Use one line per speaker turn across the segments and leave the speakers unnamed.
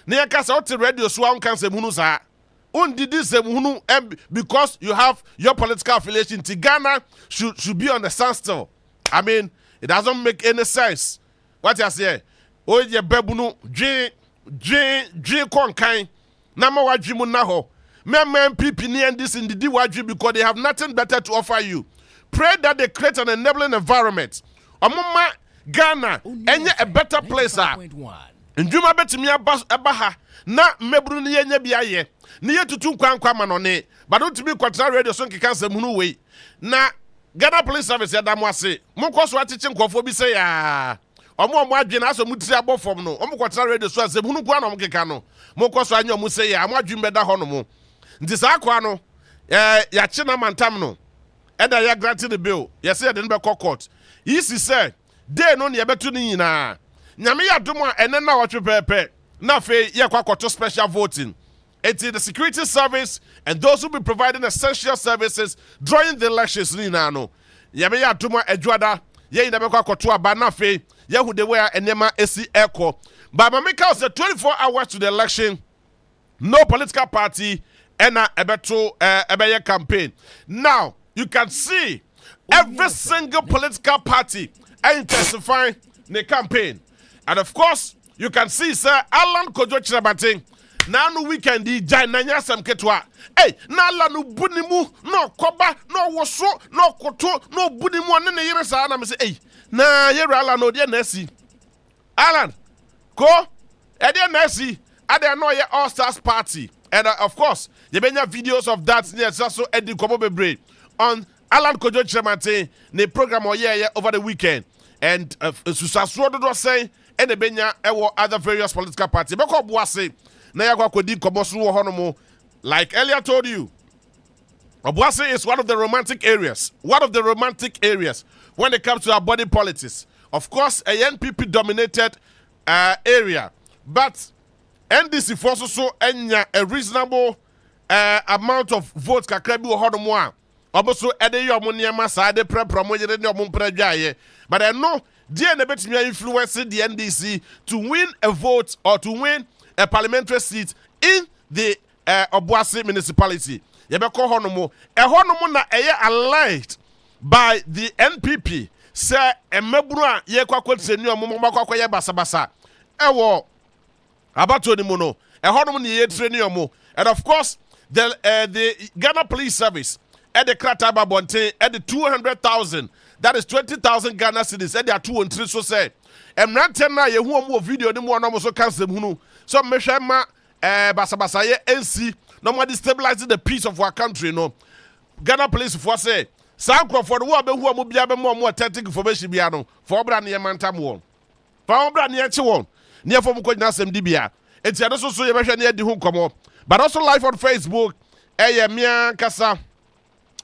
near Casa radio swan can say Munusa. Did this because you have your political affiliation to Ghana should be on the standstill. I mean, it doesn't make any sense. What you say? Oh, ye bebunu, J Konkai, Nama Wajimunaho. Men people near this in the DWEN because they have nothing better to offer you. Pray that they create an enabling environment. Amuma Ghana, and a better place. And Juma Betimia Abaha, na Mebruni Yabiaye. Near to 2 manone, but don't be quite radio so can say Munu na Ghana Police Service Adamwase, Mokos wa teaching Kofobi say ya. Omo adwin aso mutri abɔ fam no omo kwatra radio so asem hunu kwa na omkeka no mokɔso anyo mu say ya amadwin bɛda hɔ no mo nti saa kwa no ya kye na mantam no ɛda ya grant the bill yes ya de no bɛkɔ court yisi say day no ne yɛbɛto ni nyina nyame ya dom a ɛne na wɔtwe pɛpɛ na fe yɛ kwakɔto special voting. It's the security service and those who be providing essential services during the elections. Ninano, Yamea Tuma Edwada, Ye Nabeka Kotua Banafe, Yahu de Wea and Yama Esi Echo. But Mamika was 24 hours to the election, no political party, and a Ebeya campaign. Now, you can see every single political party intensifying the campaign. And of course, you can see, Sir Alan Kojo Chirabating. Na no weekend di jananya sam ketwa eh na la no bunimu no koba no woso no koto no bunimu ane ne yire sa na me say eh na yere ala no de na si Alan ko e de na si ade no ye all stars party and of course you benya videos of that near so edi kobo bebre on Alan Kojo Chemate ne program over the weekend and susaso do say and benya ewo other various political party beko boase like earlier told you, Obuasi is one of the romantic areas. One of the romantic areas when it comes to our body politics. Of course, a NPP dominated area, but NDC forces so a reasonable amount of votes. Kakrebi Ohonomoa. Also, Ede Yomoniama Sade Pre Promoted Yomumprejaye. But I know DNA Betimia influenced the NDC to win a vote or to win a parliamentary seat in the Obuasi municipality. Yebeko honomo. Honomo na allied by the NPP. Say emebru ye kwakwa tsenu omo kwakwa ye basabasa. Ewo abato ni mono. Honomo ni ye treni omo. And of course, the Ghana Police Service at the Krataba Bonte at the 200,000. That is 20,000 Ghana cedis. At the 2 and 3 so say. Emrantena ye hu video ni mo no so cancel hunu. So Meshama Basabasa ye NC no more destabilizing the peace of our country no. Ghana Police Force say Sanko for the war be who bia be more authentic information bia no. For bra ne mantam won. For bra ne eche won. Near for ko na sem di bia. Enti ado so ye behwe ne di hu komo. But also live on Facebook. Mia kasa.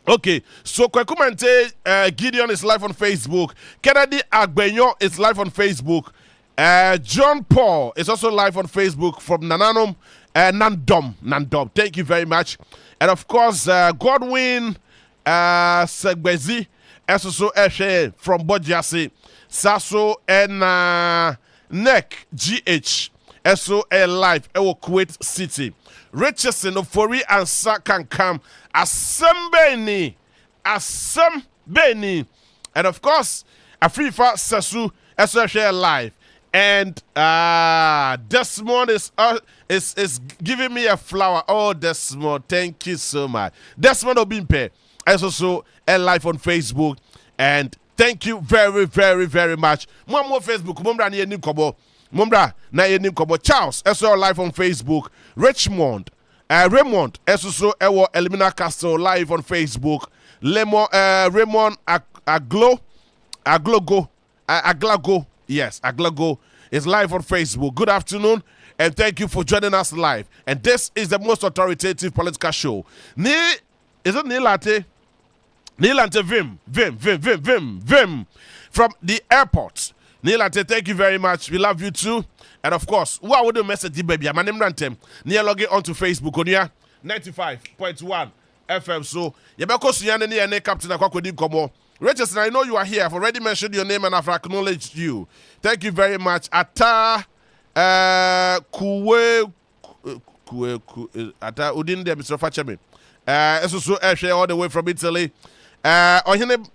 Okay, so Kwekumente Gideon is live on Facebook. Kennedy Agbenyo is live on Facebook. John Paul is also live on Facebook from Nananom Nandom. Thank you very much. And of course, Godwin Segbezi is also from Bojasi. Sasso and Nek GH SO live Ewo Kuwait City. Richardson of Fori and Sakankam Asembeni. And of course, Afrifa Sasu SO live. And Desmond is giving me a flower. Oh, Desmond, thank you so much. Desmond Obimpe is also live on Facebook. And thank you very, very, very much. More Facebook. Mumbra ni yeni kobo. Mumbra na yeni kobo. Charles is also live on Facebook. Richmond. Raymond is also Elimina Castle live on Facebook. Raymond Aglago. Yes, Aglago is live on Facebook. Good afternoon, and thank you for joining us live. And this is the most authoritative political show. Is it Nilante? Nilante Vim from the airport. Nilante, thank you very much. We love you too. And of course, who are the message, baby? My name is Rantem. Near logging onto Facebook on here 95.1 FM. So, Yabako Suyane and Captain Akwakodi Komo. Richardson, I know you are here. I've already mentioned your name and I've acknowledged you. Thank you very much. Ata kuwe ata udin de Mr. Fachemi. So all the way from Italy. Ohima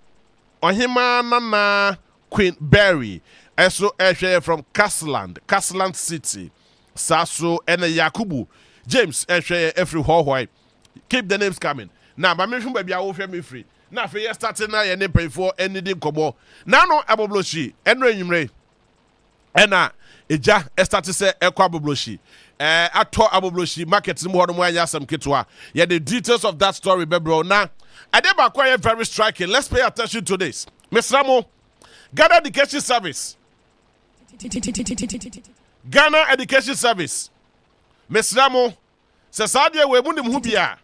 Nana Queen Berry. So from Castland City. Sasso and Yakubu. James every whole. Keep the names coming. Now, my mission baby, I will me free. Now, for you starting now, and pay for anything come. Now, no abobloshi, and renumre. And eja started say equabobloshi. I taught abobloshi market more than one some kitwa. Yeah, the details of that story, bro. Now, I did acquire very striking. Let's pay attention to this. Miss Ramo, Ghana Education Service. Ghana Education Service. Miss Ramo, Sasadia, we mundi mhubia.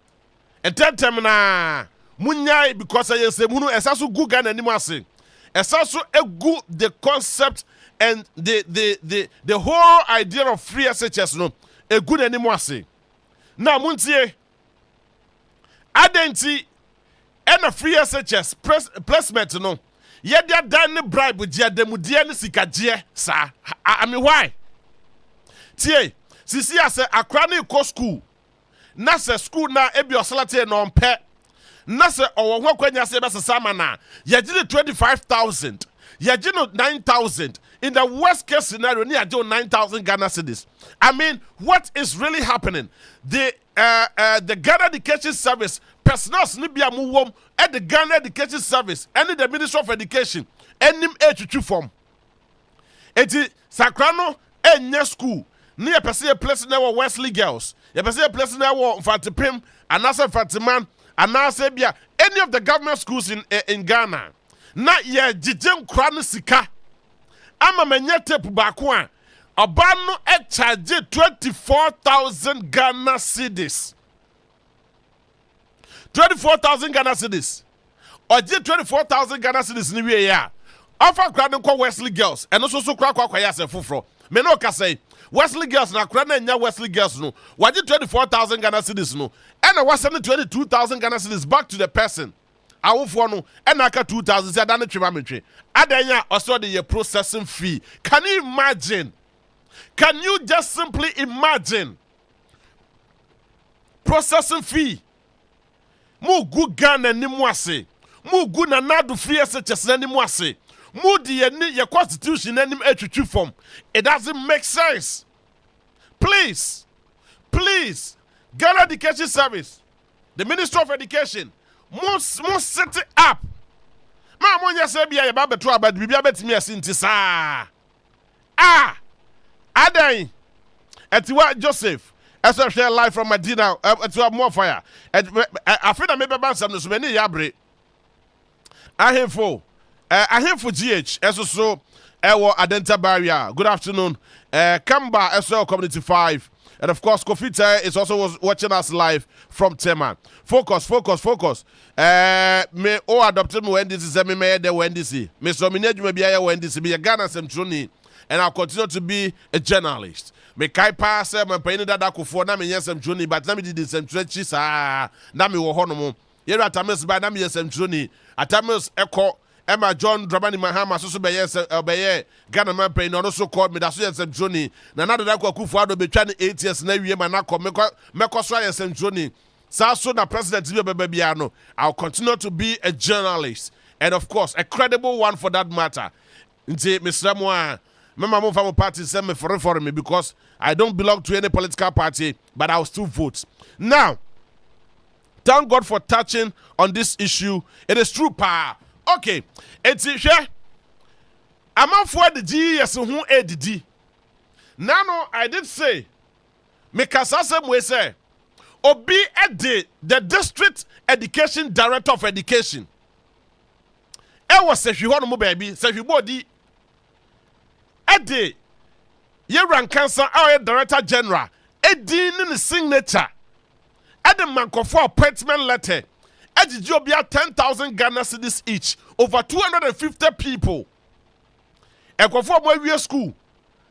And tentem na munyai because I say munu esasu gu Ghana animase. Esasu egu the concept and the whole idea of free SHS no egu animase. Na muntie adenti and free SHS placement no. Yedia dan bribe dia demudie ne sikagye sa. I mean why? Tie sisi ase akra ne ko school. Na se school na ebi osalate no mpe. Na se owo ho kwanya se be sesama na. Ye gide 25,000. Ye gide 9,000. In the worst case scenario, ni ajo 9,000 Ghana cedis. I mean, what is really happening? The Ghana Education Service personnel ni bia mu wom at the Ghana Education Service and the Ministry of Education enim etutu form. Eti sakrano enye school. Ni a person place na Wesley Girls. A person place na Fatipim, anasa Fatiman, anasa bia any of the government schools in Ghana. Na ye jijem kranu sika. Ama menye tape bakwa. Abano e charge 24,000 Ghana cedis. 24,000 Ghana cedis. Oje 24,000 Ghana cedis ni we ya. Offer kranu kwa Wesley Girls. And also kwa ya se fufro. Me no ka say Wesley Girls na kura na nya Wesley Girls no. Waje 24,000 Ghana cedis no. And I was sending 22,000 Ghana cedis back to the person. Awofo no and aka 2,000 say da na twema metwe. Adanya also the processing fee. Can you imagine? Can you just simply imagine? Processing fee. Mu gu Ghana ni mu ase. Mu gu na nadu free SHS na ni mu ase. Mu di ye constitution na ni etwitwi form. It doesn't make sense. Please, Ghana Education Service, the Ministry of Education, must set it up. Ma mo nya se bia ye ba beto abad bibia betimi asinti sa. Adan. Etiwa Joseph, as I share live from Medina, etiwa more fire. I feel that maybe ban some no so many yabre. Ahemfo GH, so Ewo Adenta Barrier. Good afternoon. Kamba SL Community 5. And of course, Kofita is also watching us live from Tema. Focus. Me adopted me when this is me the when this is. Me so me need me be a when this be a Ghana Centroni. And I'll continue to be a journalist. Me kai pass me pay that akufo na me yesem Centroni, but na me did some stretches na me wo ho no mo. Yere atames ba na me yesem Centroni. Atames Ekow Emma John Dramani Mahama so be yes Ghana man pay no so called me that so yesem Centroni. Na na da akufo ado be twa 8 years na wie ma na ko meko so yesem Centroni. So na president no, I'll continue to be a journalist and of course a credible one for that matter. Nti Mr. Moa, my mom party send me for me because I don't belong to any political party, but I'll still vote. Now, thank God for touching on this issue. It is true, pa. Okay, it's here. I'm out for the GS who ADD. Now, no, I did say, make us way say. Obi Ede, the district education director of education. E was say she hono mo baby, say she body. Ede, ye ran cancer our director general. Ede ni signature. Ede mankofo appointment letter. Ede jobia 10,000 Ghana cedis each. Over 250 people. Ekofo mo wie school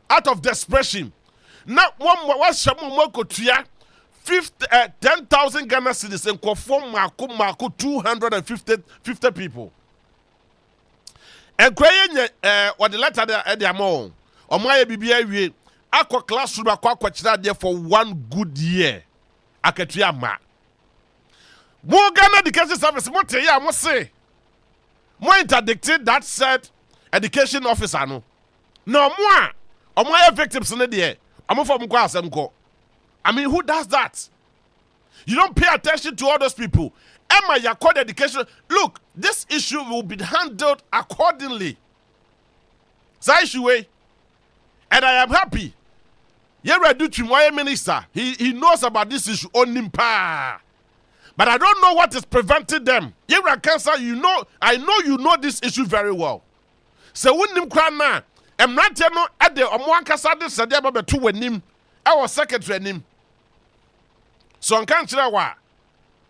out of desperation. Na one shamu mo kotua 10,000 Ghana cedis and conform Marco 250 people. And crying what the letter at the amount or my BBA akwa classroom akwa kwachira there for 1 good year. Akatua ma. Mo Ghana Education Service mo te ya mo say. Mo interdicted that said education officer no. No mo a victims in there. I'm for mo kwa asem ko. I mean, who does that? You don't pay attention to all those people. Emma, your code education. Look, this issue will be handled accordingly. And I am happy. Yeredu minister, he knows about this issue on Nimpa. But I don't know what is preventing them. Yera cancer, I know you know this issue very well. So when Nimkrana, I'm not at the Omwankasa de Sadeba to Wenim, our secretary nim. So on Kanchira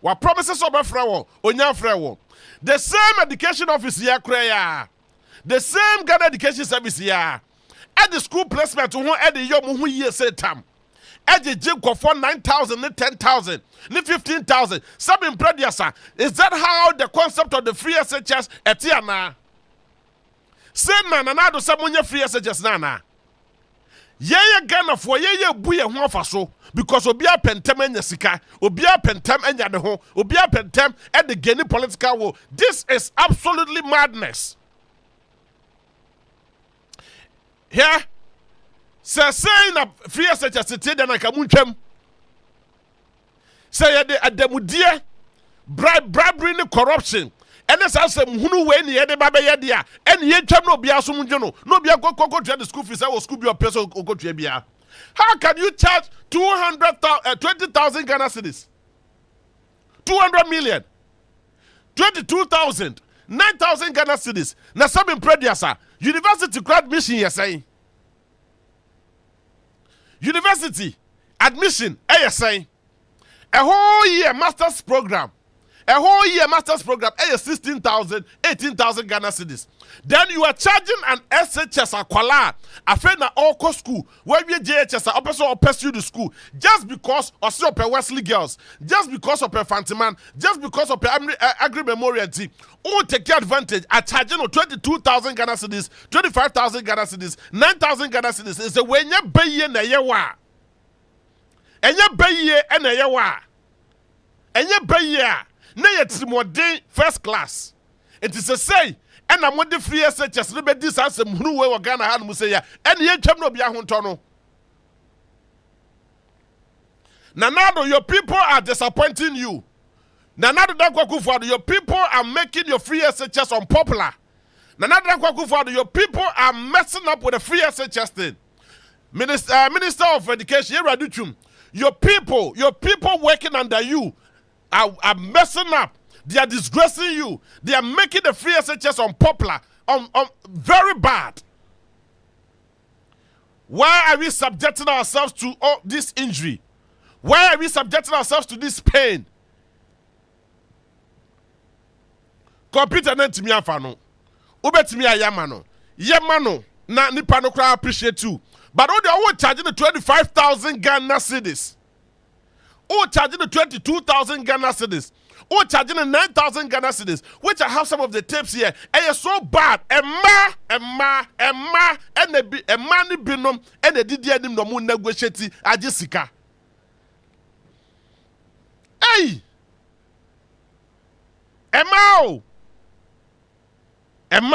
what promises of a frawo, Onya frawo. The same education office here, Kreya. The same Ghana Education Service here. At the school placement, who at the young who year said tam. At the jig for 9,000, 10,000, 15,000. Some in Pradiasa. Is that how the concept of the free SHS at Tiana? Same man, and I do some free SHS nana. Ye Ghana for ye buya one faso because Obia Pentem and Yasika, Obia Pentem and Yadaho, Obia Pentem and the Guinea political war. This is absolutely madness. Here, saying a free SHS then I can munch say at the mudia bribery and corruption. And as I say, who way near the Baba Yadia, and yet no be assumed, no be a go to the school fees, I will scoop your person go to Abia. How can you charge 20,000 Ghana cedis? 200 million, 22,000, 9,000 Ghana cedis. Now, some in Prediasa, university grad mission, you're saying. University admission, you're saying. A whole year master's program. A whole year master's program, 16,000, 18,000 Ghana cedis. Then you are charging an SHS akwala, a friend at all school, where we JHS are also pursue the school, just because of your Wesley girls, just because of your Fantiman, just because of your agri memorial team, all take advantage at charging of 22,000 Ghana cedis, 25,000 Ghana cedis, 9,000 Ghana cedis. It's a way you pay in a year. And you pay in a year. And you pay na yet more day first class. It is a say, and I'm with the free SHS, no be this as a who we Ghana had Musaya, and ye came no be a huntono. Nanado, your people are disappointing you. Nanado Dakwakufado, your people are making your free SHS unpopular. Nanado Dakwakufado, your people are messing up with the free SHS thing. Minister of Education, your people working under you are messing up. They are disgracing you. They are making the free SHS unpopular, very bad. Why are we subjecting ourselves to all this injury? Why are we subjecting ourselves to this pain? Computer na ntimi afano. Ubetimi ayamano. Yemano na nipa no kra appreciate you. But all they are charging the 25,000 Ghana cedis. Or charging the 22,000 Ghana cedis. Or charging the 9,000 Ghana cedis. Which I have some of the tapes here. And it's so bad. And the money binom and the DDN no more negotiate Jessica. Hey! Emma! And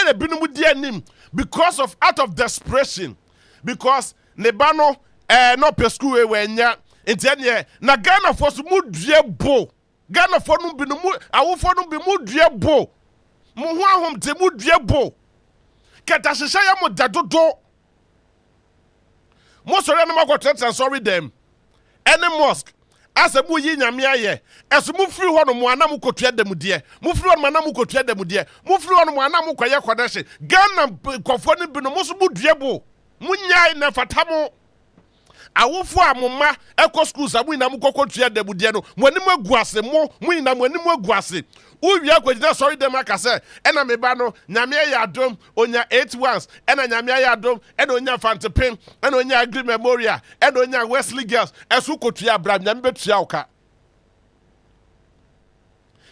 the binom with DNM because of out of desperation. Because Nebano no pesku we wenya ntanye na Ghana for so mudue bo Ghana for no bi no mu awofo no bi mudue bo mo ho ahom te mudue bo keta hyehyɛ ya mo dadodo mo sori na makotrata sorry them any mosque asa mu yi nyame aye eso mu firi ho no mo ana mo kotua dem de mo firi ho no ana mo kotua dem de mo firi ho no ana mo koye kodahye Ghana kofo no bi no mo so mudue bo munyai na fatamo awofo amoma eko schools amu ina mu kokotua debude no mo anim aguase mo ina mo anim aguase uwi akwagina sorry dem aka se ena meba no nyame ya adom onya 8 ones ena nyame ya adom ena onya fantepin ena onya agri memorial ena onya Wesley girls esu kotua abram nyame betua oka.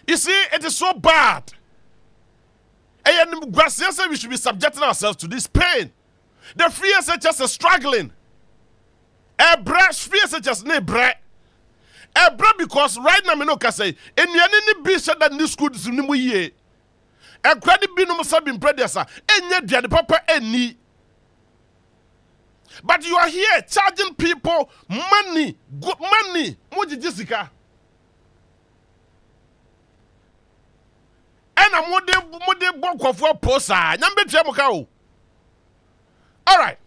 You see, it is so bad. And we should be subjecting ourselves to this pain. The free SHS is struggling. Free SHS ne bre. Because right now, I can say, and you any be said that this school is in the year. A credit be no sabin predecessor, and yet the papa any. But you are here charging people money, good money. What did Jessica? And I'm what they book of what posa. Number Jamoko. All right.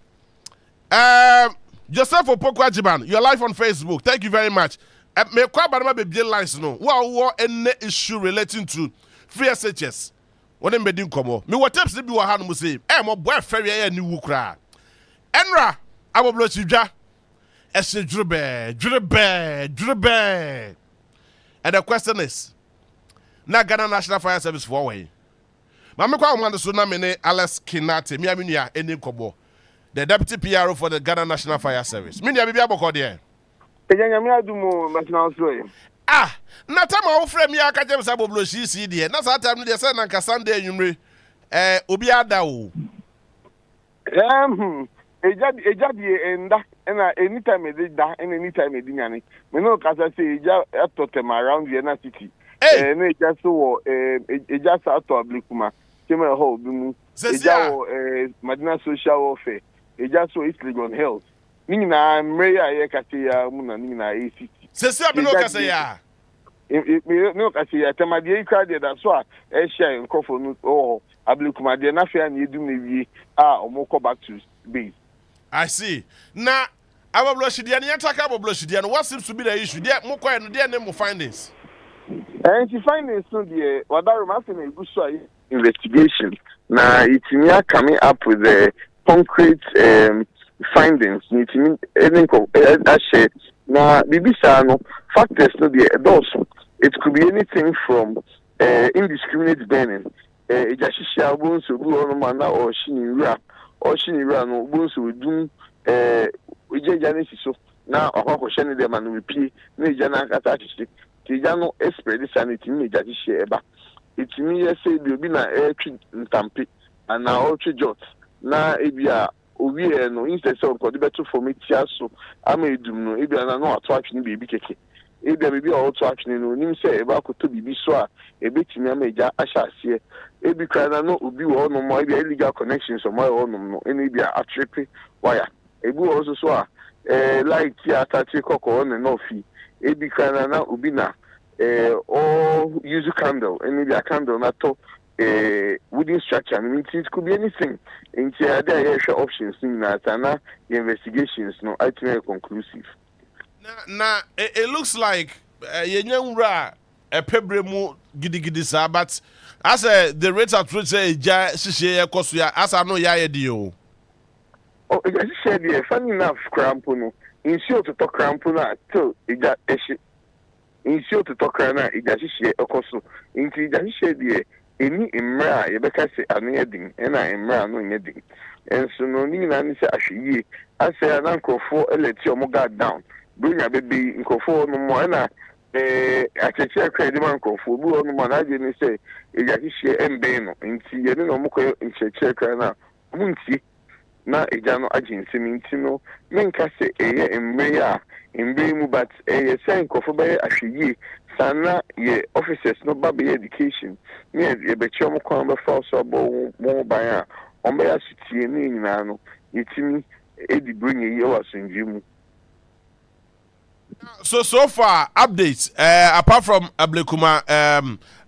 Joseph Opokwajiban, you're live on Facebook. Thank you very much. Me kwa ba be lines no. What any issue relating to free SHS. What them be din komo. Me what tips be wa ha no say. Mo boy ferry ya ni wu kra. Enra aboblo chidwa. Ese drebe. And the question is, na Ghana National Fire Service for way. Mama kwa umande so na me ne Alex Kinate, mi aminua eni kobo. The deputy PRO for the Ghana National Fire Service. Minia bibi aboko de.
Ejanya mi adumo national so.
Na time wo frame ya ka jem saboblo CC de. Na sa time de say na nka Sunday anwumre obi ada o.
Eja di enda na anytime e da and anytime e di nyane. Me no ka say eja atotem around the na city. Na eja so eja sa to ablikuma. Kema ho bi mu. Eja wo Madina social warfare. Eja so East Legon Health. Nina mreya ye ka say ya mu na nina ACT.
Sesi abi no ka say ya.
Me no ka say ya temade ikra de da so a e share nkofo no ablikuma de na fia na edum na wie omo go back to base.
I see. Na aboblo shidia ne yataka aboblo shidia no what seems to be the issue? There mo kwa no there name findings.
And findings no there wadaru ma say na igusu investigation. Now it's me coming up with the concrete findings. It's me now bibisa no factors no the those. It could be anything from indiscriminate burning. Ejashisha won't so go on man or shinira no won't so do so now a shani them and repeat no jana attached. Tijano spread sanity me ejashisha it's me say there be na ntampe and na all jot na ebia obi no instead so ko de beto for me tia so ama edum no ebia na no ato atwe ni bebi keke ebia bebi a ato atwe no nim say e ba ko to bibi so a ebetimi ama eja ahyasie ebi kra na no obi wo no mo ebia illegal connections o mo wo no no eni ebia atrepe wire ebi wo so a like tia atati kokko on no fi ebi kra na obi na or use a candle, and maybe a candle not to wooden structure. I mean, it could be anything. And there are options in that, and the investigations no ultimately conclusive.
Now, it looks like Yenra a pebremu gidi sa, but as the rate at which ja kosuya as I know ya dio.
Oh, I said, yeah, funny enough, crampono. In short to talk crampona till it got in short to talk na idashishe okoso inti idashishe die eni imra ye beka se anu yedin ena imra no yedin enso no ni na ni se ahwie ase na nkofo eleti omo guard down bring baby nkofo no mo na acheche akra di man nkofo bu no mo na je ni se idashishe embe no inti ye ni no mo ko acheche akra na munti na ejano agency minti no menka se eye emre mu but say nkofo be ahwie sana ye officers no ba be education me ye be chom kwa be fa so bo mo ban a on be asitie ni nyina no yetimi edi bring ye wasunjimu.
So far updates apart from Ablekuma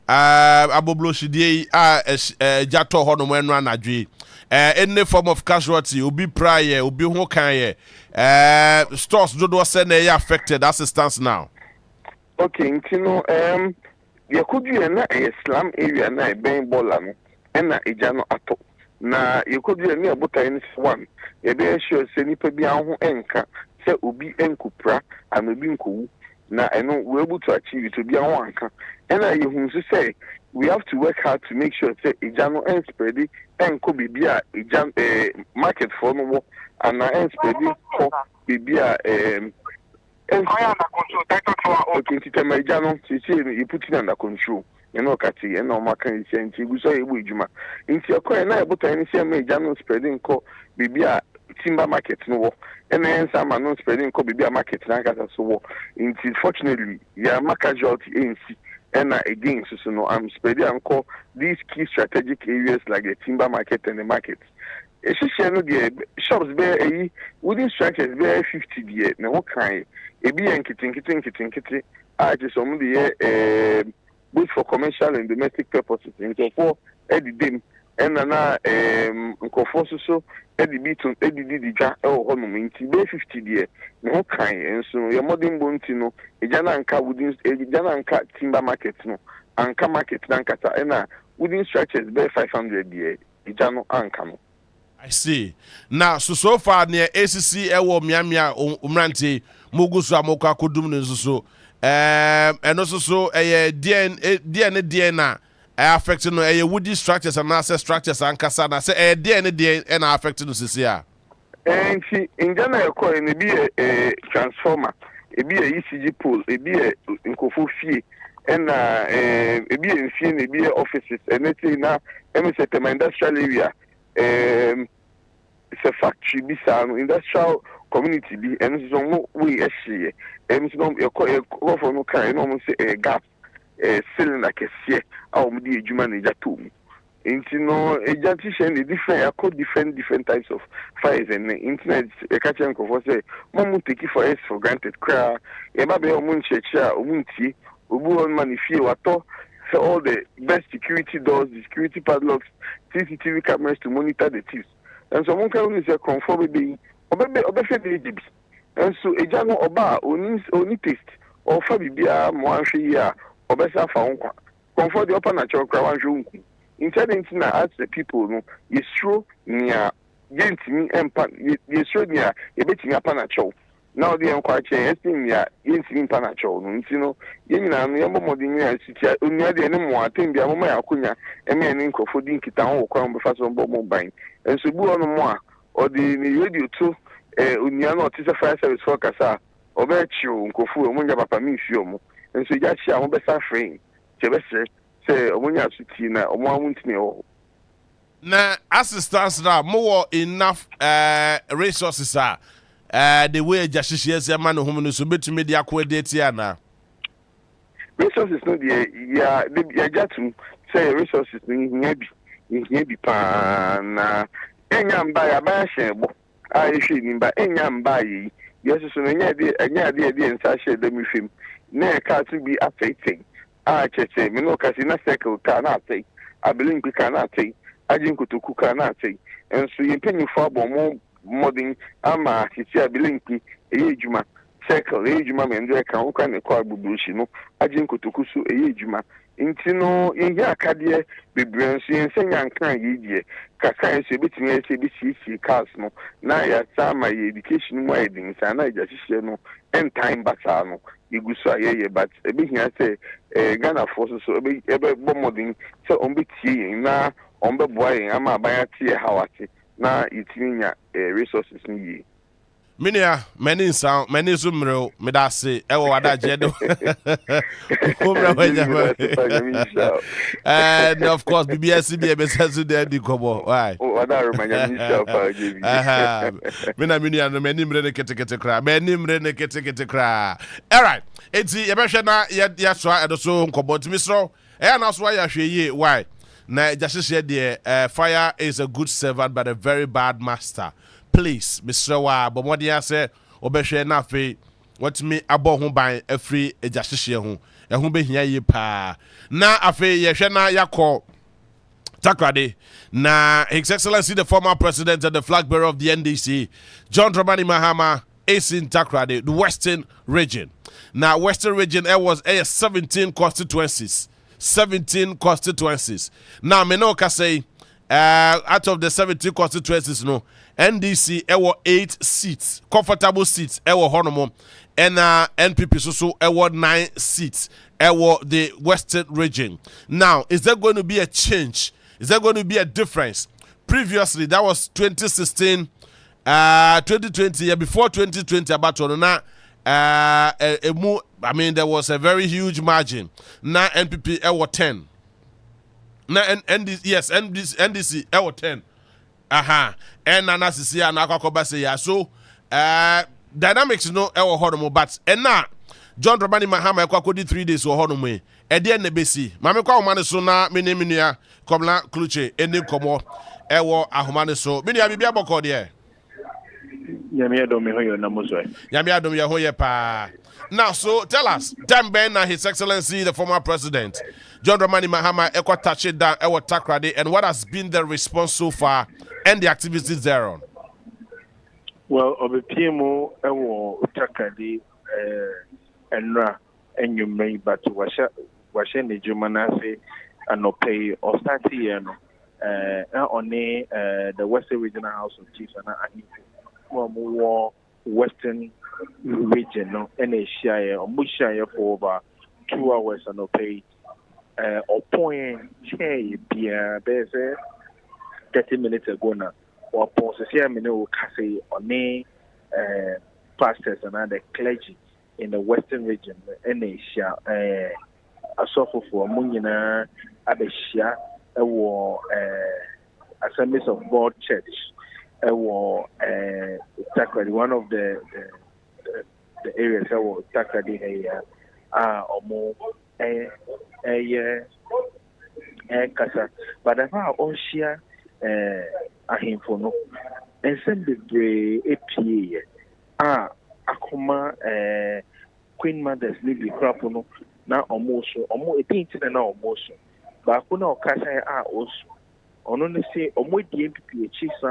aboblo shidie jato ho no mo enu anadwe any form of casualty obi prayer obi ho kan stores do say na affected assistance now.
Okay, ntino ye kodu na Islam area na ben bola no na eja no ato na ye kodu na abota ni one ye be sure say nipa bi ho enka say obi enkupra and obi nkowu na eno we able to achieve it to be ho anka na ye hu say we have to work hard to make sure say eja no spread enko bibia eja market for no and na spread for bibia under control. Okay, you put it under control. no kati and no makan nti gu so ebu ejuma nti akoy na ebotan ni se me no spreading ko bibia timber market no wo and ensa ma no spreading ko bibia market na kasa so wo nti fortunately ya casualty ANC and again so no I'm spreading anko these key strategic areas like the timber market and the markets. Especially the shops be within structures be 50 die na wo kan e bi enkitin I just some the both for commercial and domestic purposes and so for edidim and na nkofo so edibiton edididija e ho no minti be 50 die na wo kan and so your modern bonti no ejana anka within ejana anka timber market no anka market na nkata na within structures be 500 die ejano anka no.
I see. Now, so far near ACC ewo miamia umranti mugusu amoka akudum nso and also so DNA affect no woody structures and asset structures and kasa na say DNA and affect no sisia.
And see in Ghana e call e be a transformer, e be a ECG pole, e be a nkofu fie and e be a fie e be offices and it na MST industrial area. It's a factory bisa industrial community bi and so no we ehye so no go for no kind no say gas cylinder kese a o di ejuma na jato mu nti no ejantishen the different types of fires and internet e ka chen ko for say mo take for us for granted cra e ba be o mu ncheche a o mu nti obu on manifie wato so all the best security doors, the security padlocks, CCTV cameras to monitor the thieves. And so one can only say conform be obefe and so a jano oba oni taste or fabia moanshia obesa fa comfort the upper natural crown intending to ask the people no is true near gently and is true near a bit in upper natural. Now the enquiry thing ya in panacho no yina no yambo modin ya sitia onia de ne mo atem bia mo ya akunya e me ne nkofo din kita ho kwa mbo fa so mbo mo ban enso bu ono mo a odi ni radio to onia no tisa fire service for kasa obechiu nkofo mo nya papa mi fi omo enso ya chia mo be sa frame chebese se omo nya suti na omo amuntini ho
na assistance na more enough resources are the way Jashishias man whom is submit to media coordinate na
resources no the jatum say resources in here be pan na enyam ba ba shebo a ishi nimba enyam ba yi yes so nya de nsa she dem fim na ka to be affecting a cheche me no kasi na circle ka na tai abilin ka na tai ajin kutuku ka na tai enso yempenyi fo abom modern ama titi abilinki ejuma circle ejuma mendo e kan kwa ne kwa bubushi no agin kotokusu ejuma intino ihe akade bebrensu ensenya nkan yidie kaka enso betimi ese bisi cars no na ya sama ye education mu edin sa na ja hihye no en time bata no igusu ayeye but ebihia se Ghana force so ebe bomodin se ombetie na ombeboa ama abanya tie hawate na itinya resources ni
minia many sound many sumro medase ewo wadaje do and of course BBS be besazu de di kobo why
wadaru manya minister pa JB
minia no many mre ne ketekete kra many mre ne ketekete kra all right enti ye behwe na ya so edoso nkobo timisro na so ya hweye why na Jashishe de fire is a good servant but a very bad master. Please, Mr. Wa, but what you say, obeshe na fe, what me abo ho ban afri Jashishe ho. E ho be hia ye pa. Na afe ye hwe na yakọ Takrade. Na His Excellency the former president and the flag bearer of the NDC, John Dramani Mahama, is in Takrade, the Western region. Now Western region was 17 constituencies. 17 constituencies. Now, Menoka say, out of the 17 constituencies, no, NDC, 8 seats, comfortable seats, honomo, and NPP, so 9 seats, the Western region. Now, is there going to be a change? Is there going to be a difference? Previously, that was 2016, 2020, before 2020, about now, I mean, there was a very huge margin. Now NPP L 10. Now NDC L 10. Aha. And Nana Sisi and Akakoba say yeah. So dynamics no L Honomo, but and now John Dramani Mahama Kwakodi 3 days or Honomwe. Edian Nebesi. Mame kwa umane so na miniminia komla kluche eni komo ewo ahumane so. Mini ya bibia boko die.
Yami adom yehoye na muzwe.
Yami adom yehoye pa. Now, so tell us, Dan Ben and His Excellency, the former president, John Dramani Mahama, Ekwa touched down Ewa Takrade, and what has been the response so far and the activities thereon?
Well, of the PMO, Ewa Takrade, Enra, and you may, but Washington Jumanase, and no pay or Santi, on the Western Regional House of Chiefs and more Western region, no, and a shire or mushire for over 2 hours and no pay. Or point, hey, Pierre, there's 30 minutes ago now, or pause a minute cafe on pastors and other clergy in the Western region, and a share a suffer for Munina, Abeshia, a war, Assemblies of God Church, a war, one of the areas that were tackled or more kasa, but I found all share a him for no and send the gray APA Queen Mother's Libby Crapono now almost a painted and almost, but I could kasa also only say more DMPP a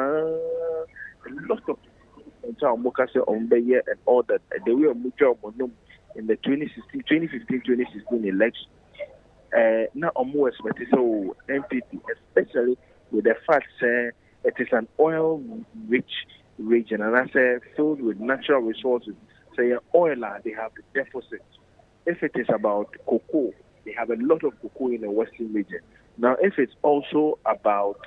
lot of on the year and all that they were job in the 2015-2016 election. Now more expected so MPP, especially with the fact it is an oil-rich region, and I say filled with natural resources. Say oil, they have the deficit. If it is about cocoa, they have a lot of cocoa in the Western region. Now, if it's also about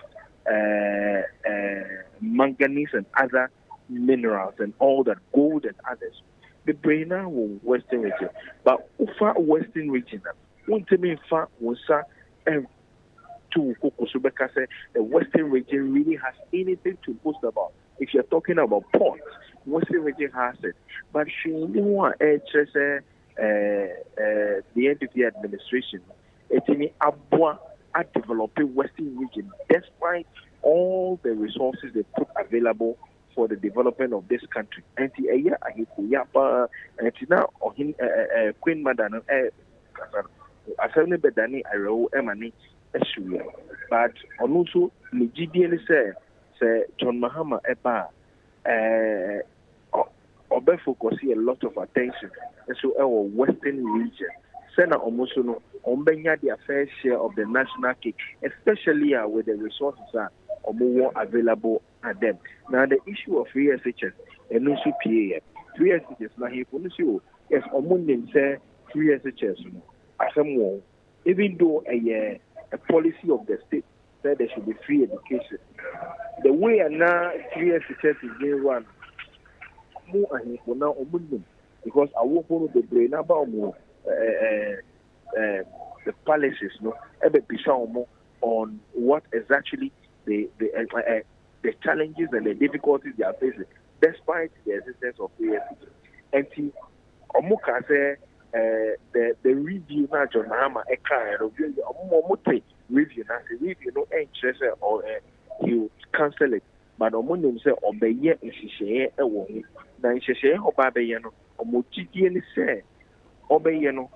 manganese and other minerals and all that, gold and others, the brain now will Western region. But ufa Western region, won't mean far wonsa and to Kokosubeka say the Western region really has anything to boast about. If you're talking about ports, Western region has it. But she want the NPP administration, it's in Abua at developing Western region, despite all the resources they put available for the development of this country. And now Queen Madam Assembly Bedani Iro Emani Eshuya. But also Nijidian say John Mahama Eba Obe focus a lot of attention and so our Western region. Sena Omosono Ombenya their fair share of the national cake, especially with the resources are more available at them. Now the issue of free SHS and also PAAA. Free SHS now here for you yes Omunim say free SHS no. Even though a policy of the state said there should be free education. The way now free SHS is being run more and for now Omunim because I won't follow the brain about more the palaces, no, on what is actually the challenges and the difficulties they are facing, despite the existence of AFC. And Omuka say the review now, John Mahama review no interest or you cancel it. But Omunim say obey in Shisha a woman. Now in Shisha or Babayano, Omuchi say obey no.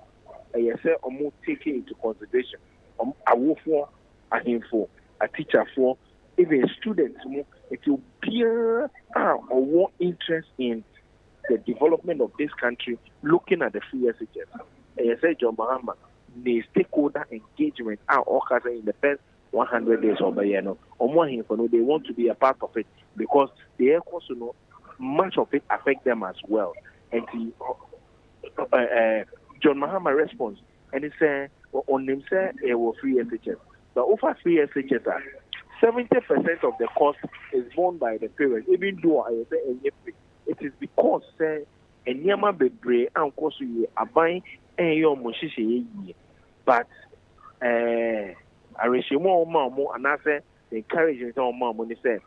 I say more taking into consideration. A wolf for a him for a teacher for even students. It will be or more interest in the development of this country, looking at the free SHS. I say John Mahama, the stakeholder engagement are all in the first 100 days of the year. Or more him for no, they want to be a part of it because they also know much of it affect them as well. And John Mahama response and he said on him say it was free SHS. But over free SHS 70% of the cost is borne by the parents, even though I say it is because enyama bebre anko so ye aban enyo mo hihye ye but arishimo mo anase encouraging some mo ni say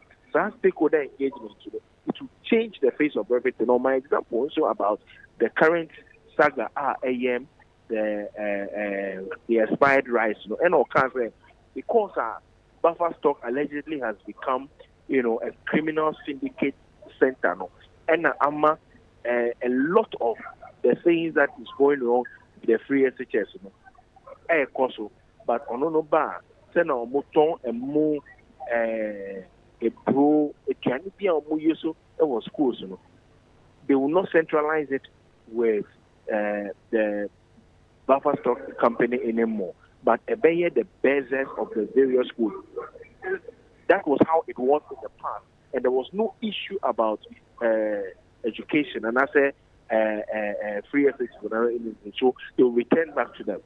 stakeholder engagement it will change the face of everything. On my example also about the current saga AM the expired rice, and all kinds of because buffer stock allegedly has become, a criminal syndicate center, and a lot of the things that is going wrong with the free SHS, but on no bar, send our moton and more a pro, it can be a more useful schools, They will not centralize it with the buffer stock company anymore, but obey the basis of the various schools. That was how it was in the past, and there was no issue about education. And I say free ethics, so they will return back to them.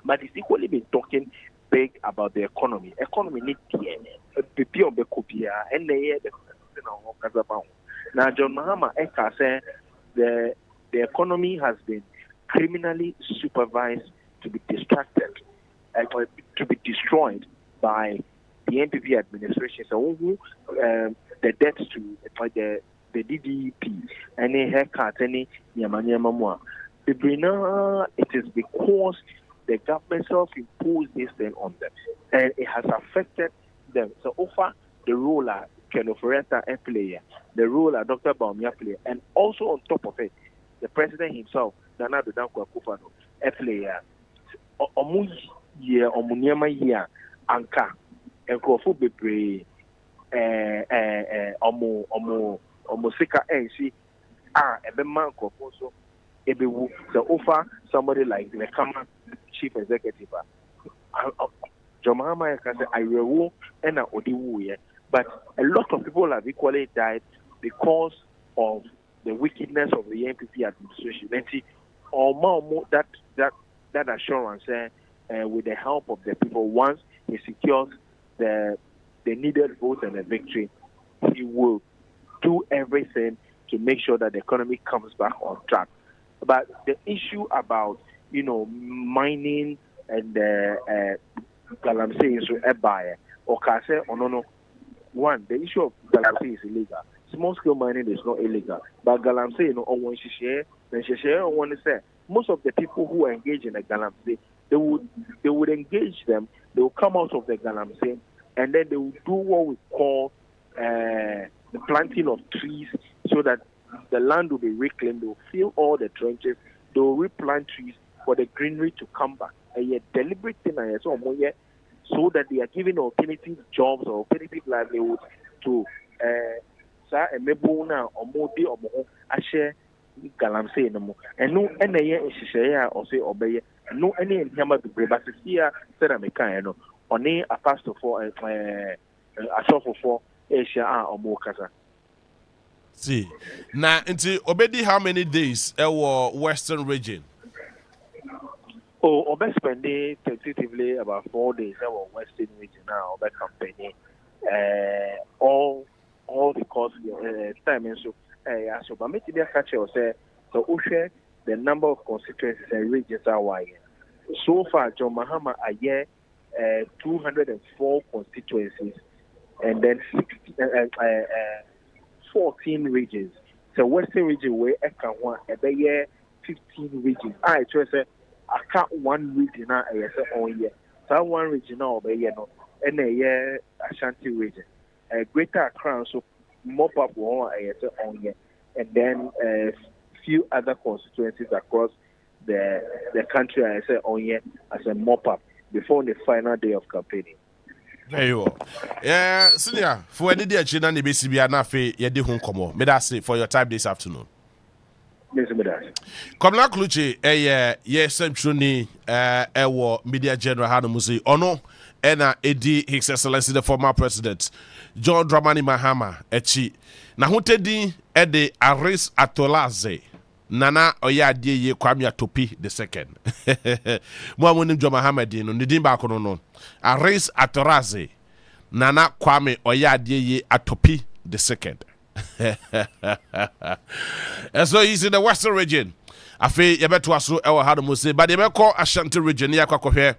But it's equally been talking big about the economy. Economy needs now John Mahama Eka said the economy has been criminally supervised to be distracted, to be destroyed by the NPP administration. So the debts to the DDP, any haircut, any yamanyamamwa. It is because the government self-imposed this thing on them, and it has affected them. So offer the ruler Kenoforeta a player, the ruler Dr. Baumia player, and also on top of it, the president himself, Nana Dodankwa Akufo-Addo, a player. Omu year, omuniama year, anka, and Kofu bebre, omu sika ensi, ebe man Kofu so, ebe wu, the offer somebody like the Kama chief executive, John Mahama can say, I will, and Odiwu, but a lot of people have equally died because of the wickedness of the NPP administration. And see, that assurance, with the help of the people, once he secures the needed vote and the victory, he will do everything to make sure that the economy comes back on track. But the issue about, mining and galamsey is a buyer, or Kase, or no. One, the issue of galamsey is illegal. Small scale mining is not illegal. But galamsey, on one share, then share on one say most of the people who are engaged in the galamsey, they would engage them, they will come out of the galamsey, and then they will do what we call the planting of trees so that the land will be reclaimed, they will fill all the trenches, they will replant trees for the greenery to come back. And yet deliberate thing so that they are giving alternative jobs or alternative livelihoods to Mebuna or Modi or Moho Ashe Galamsey no more. And no any Shishaya or say obey, no any in Yama to Breba here, Seramecano, or nay a pastor for a shuffle for Asia or Mokasa.
See, now into Obedi, how many days our Western region?
Oh, Obe spending tentatively about 4 days our Western region now, Obe campaign. All because time and so but maybe they catch you say so share the number of constituencies and regions are wide. So far, John Mahama a year 204 constituencies and then 14 regions. So Western region where Eka a year 15 regions. I say I can't one region now on year. So one region now by year no and a year Ashanti region. Greater Accra so mop up one on year, and then a few other constituencies across the country on year as a mop up before the final day of campaigning.
Very well. Senior, for any day China ni BCB na fe ye de ho komo. Me da say for your time this afternoon. Komla Kluche ye centroni ewo media general hanu musi ono ena edi His Excellency the former president John Dramani Mahama echi na hotedi ede Aris Atolaze nana oya adie ye Kwame Atopi the second mo amonim John Mahama di no nidin ba ko no Aris Atolaze nana Kwame oya adie ye Atopi the second And so he's in the western region. I feel you better also how to say, but you better call Ashanti region. Yeah, here.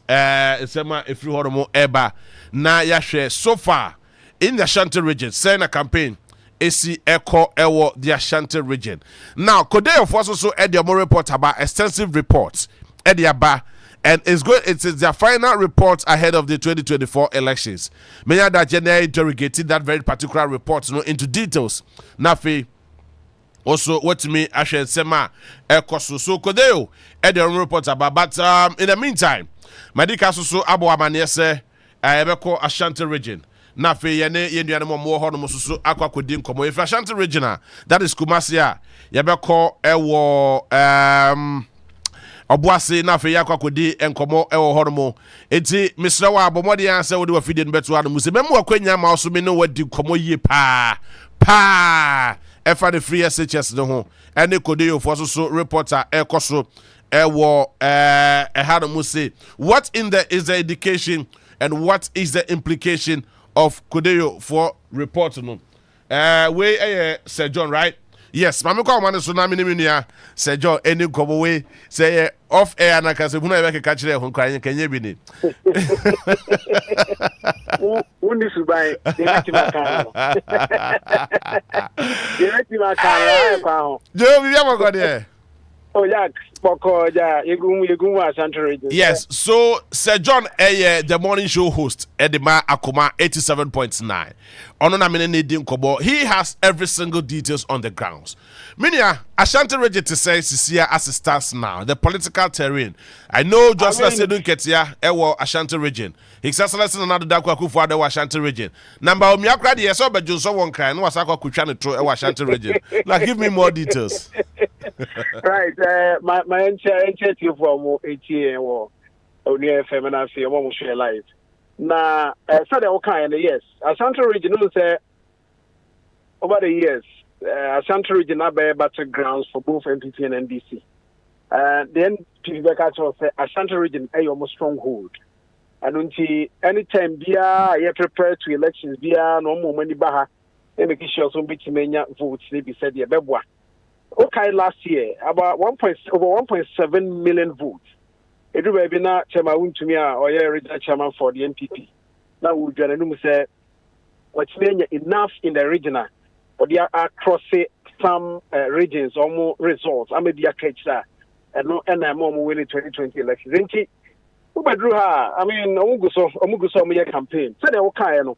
It's if you want more eba na ya share so far in the Ashanti region. Send a campaign. AC Echo Ewo the Ashanti region. Now, Kodeo of also Eddie more report about extensive reports. Eddie Aba. And it's good. It is their final report ahead of the 2024 elections. Many that generally interrogated that very particular report, into details. Nafi also what to me Ashen Sema Ekosu. So Kodeo Eddie report about. But in the meantime, Madika so Abu Amaniese Ebeko Ashanti region. Nafi yene yenduane mo ho no mususu akwa kodim komo. If Ashanti region that is Kumasi a Yebeko ewo Obuasi na fe yakwa kodi enkomo ewo hormo enti misra wa abomode anse wode wa fide nbeto anu muse memu akwanya ma oso me no wadi komo yie pa efa the free SHS no ho ene kodi yo fo so reporter ekoso ewo ehado muse what in the is the indication and what is the implication of Kodeyo for report no we Sir John, right? Yes, mama kwa mane so na me Sir John any kobo we say off air na ka se hunu e be ka kire ho kran kanye bi ni.
Undi subai direct makano. Direct makano kwa ho.
Jo bi am go there.
Oh yeah, boko ja yegum Ashanti region.
Yes, so Sir John the morning show host Edema Akuma 87.9. Ono na mene din kobo. He has every single details on the grounds. Minia Ashanti region to say Sisia as it stands now, the political terrain. I know just like Sedun Ketia ewo Ashanti region. His Excellency another Dakwa Kufu the Ashanti region. Number Omiakra the so be Johnson one kind no wasakwa kutwa ne tro ewo Ashanti region. Now give me more details.
Right, my initiative from ATA or Onua FM and I say I'm share live. Na so the kind yes, Ashanti region will say over the years, Ashanti region have battlegrounds for both MPP and NDC. Then to be back say Ashanti region a almost stronghold. And until anytime you prepare to elections, no more money baha, and make sure some bit votes they be said the bebwa. Okay, last year about over 1.7 million votes. It will be not chairman to me or original chairman for the NPP. Now we just say what's enough in the regional, but they are across some regions or more results. I may be a catch that, and I'm more winning 2020 elections. I mean, Omuguso me campaign. So they okay, no.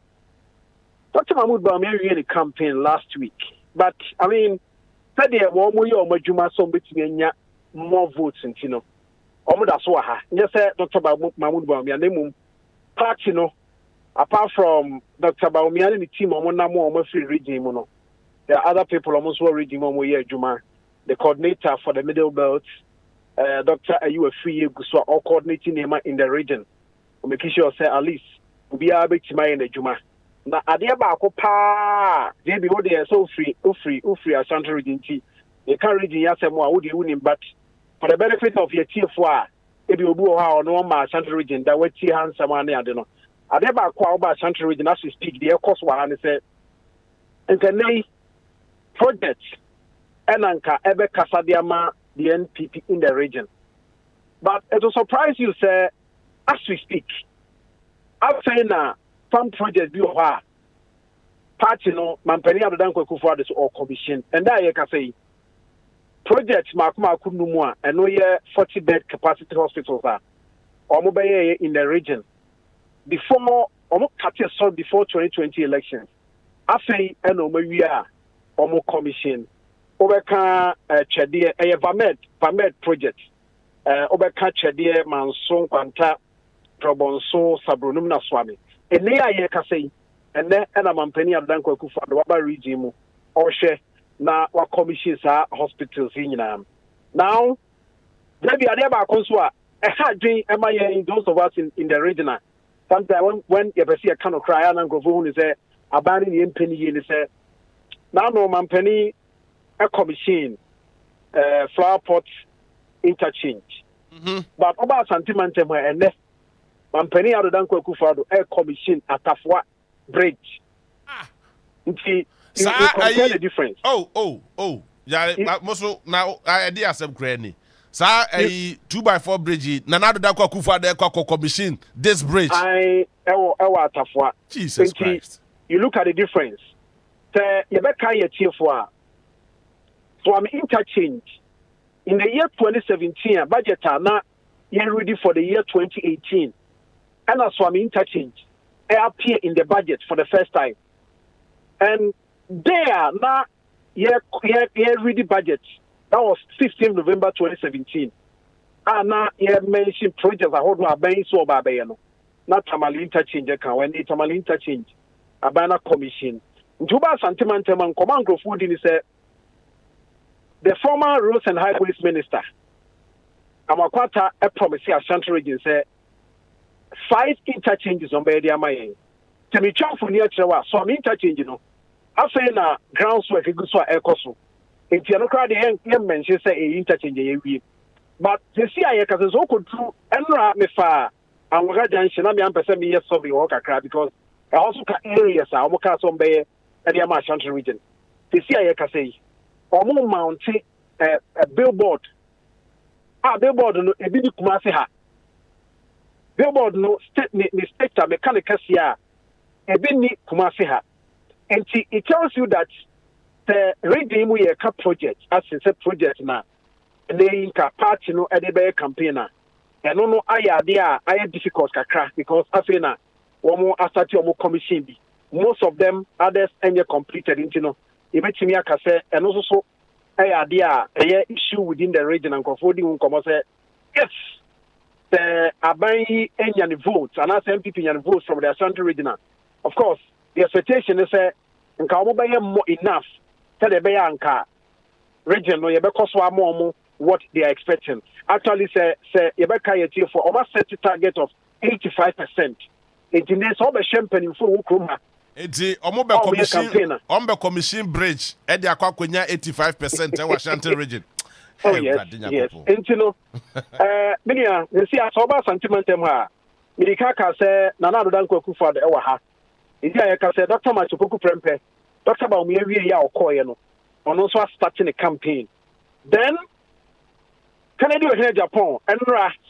Dr. Mahmoud Bawumia really campaign last week, but I mean. Said there one more year or so between more votes in Tino. Omoda Swaha. Yes, Dr. Mahmoud Bawumia name party no. Apart from Dr. Bawumia and the team on free regime. There are other people almost were regime on year Juma. The coordinator for the Middle Belt, Dr. Ayu Free Guswa, all coordinating him in the region. Making sure say at least will be able to in the Juma. Na adia ba ko pa JB wo dey so free Ashanti region ti e kan region ya sem a wo dey win but for the benefit of your tiefo a e be obi o ha no ma Ashanti region da wati handsome ane ade no adia ba ko ba Ashanti region as we speak the cost wa ne say enkanei project enanka ebe kasa dia ma the NPP in the region, but it will surprise you say as we speak I'm saying na some projects be over party no mampani adodan kwaku for this or commission and that you can say projects makuma kunumu a and no year 40 bed capacity hospitals are omo be in the region before omo catch so before 2020 elections afei and omo wi a omo commission obeka chede vamed project obeka chede manso kwanta probonso sabronum na swami ene aye ka sei ene na mampani adan kwaku fa do ba region mu ohwe na wa commission sa hospitals nyina now there be ade ba konso a ha dwen emaye in those of us in the region sometimes when you see a kind of cry and go who say abani ni empani ye ni say now no mampani a commission flower pot interchange but oba sentiment e ene mampani adodan kwaku fa do a commission atafwa bridge nti
compare the difference.
Oh. Yeah, most now I did some granny. Sir, a 2x4 bridge. Nanado da kufa de commission this bridge. Jesus Christ.
You look at the difference. You better your for. So I'm interchange. In the year 2017, budget are not yet ready for the year 2018. And as I'm interchange, I appear in the budget for the first time. And there now ready budget. That was 15 November 2017. And now mentioned projects I hold my bank so babayano. Not Tamale interchange account when it's Tamale interchange. A banner commission. Juba Santimantaman command of food in the former Roads and Highways Minister. Amakwata a promise Ashanti region said 5 interchanges on Bedia Mayan. To me, chance for near Chewa, so I'm interchanging. I say na groundswork a good so ecoso. If you're not crowd the young men, she say a interchange. But the CIA can so could do and me far. And we're going to be percent years of the worker crowd because I also got areas are more cast on Bay at the Ashanti region. The CIA can say, or more mount a billboard. Billboard no a bit kumasi ha. Billboard no state inspector mechanic here. A bit ni kumasi ha. And it tells you that the redeem we a project as it's a project now. And they inca party no a campaigner. And no idea I difficult kakra because afena one more asati or more commission be. Most of them others and completed into no. Eventually I can say and also so idea a issue within the region and confronting come say yes the abai any votes and as MPP and votes from the Ashanti region. Of course the expectation is nka more enough tell the anka region no yebekoswa more what they are expecting. Actually say yebeka for almost set target of 85%. It is all the champagne for Ukruma.
It's the commission bridge at the Aquaquina 85% in Ashanti region.
Oh yes. And you know Minia, you see a sober sentiment Mirikaka say Nanado Danko Kufa the Ewaha. India can say Dr. Machupuku Prempe, Dr. Baumiri ya Okoyeno, on also starting a campaign. Then can I do here Japan and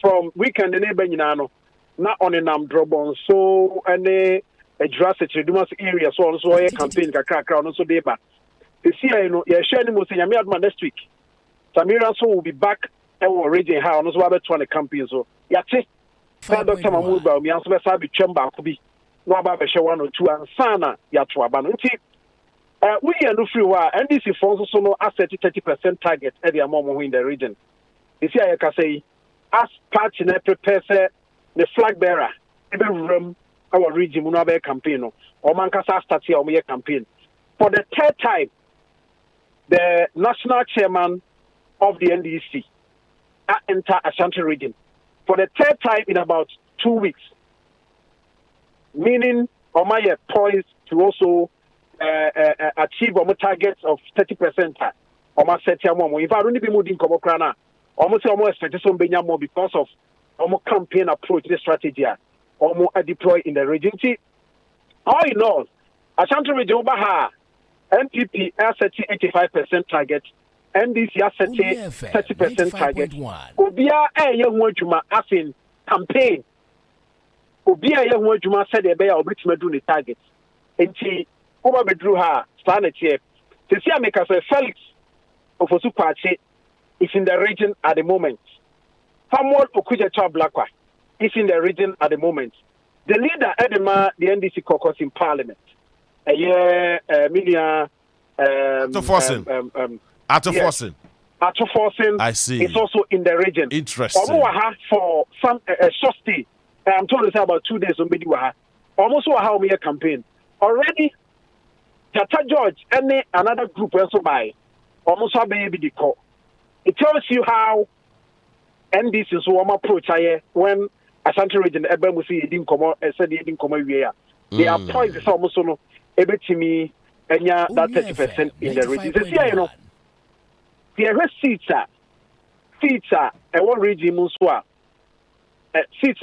from weekend in Ebenino, not on a Drobon, so any a drastic reduce area, so also a campaign Kakra, also deba. The CIA, you're sharing with Yamiadman next week. Samira so will be back and we're reading how on also about 20 campaigns. So, Yati, Dr. Mamuba, we answer Sabi Chamba could be. No about one or two and sana yatwa banuti. We are no free war and this is also no asset 30% target at the moment in the region. You see, I can say as party prepare the flag bearer every room our region munabe campaign or mankasa start here on campaign. For the third time, the national chairman of the NDC enter Ashanti region. For the third time in about 2 weeks. Meaning Omaya poised to also achieve targets of 30%. Oma set more. If I only be moving Komokrana, almost expect some benya more because of almost campaign approach, the strategy, almost deploy in the region. All in all, Ashanti region Baha MPP setting 85% target, NDC setting 30% target. Obia young juma asking campaign. Obia young juma said they bear obit do the target. And she over bedrew her sanity. To see make us a Felix of Osupachi is in the region at the moment. Samuel Okuja Blackwa is in the region at the moment. The leader Edema, the NDC caucus in Parliament. A year, Milia
Atto Forsen. I see.
It's also in the region.
Interesting.
For some short stay. I'm told it's about 2 days on Mediwaha. Almost how we campaign. Already, Tata George and another group also by almost a baby the call. It tells you how NDC is one approach when Ashanti region Ebemusi didn't come said he didn't come here. They are points almost no able to me and that 30% in the region. You know, the seats are a one region Muswa seats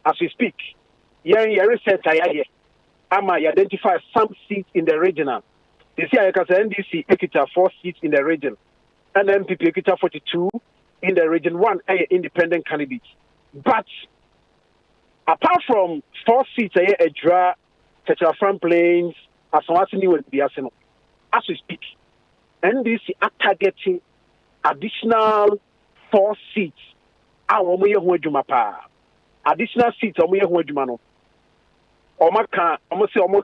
as we speak. Yeah, research I am identify some seats in the regional. This year, NDC ekita 4 seats in the region, and MPP ekita 42 in the region 1, independent candidates. But apart from 4 seats, a draw, Tetrafran Plains, as we speak, NDC are targeting additional 4 seats. Additional seats, almost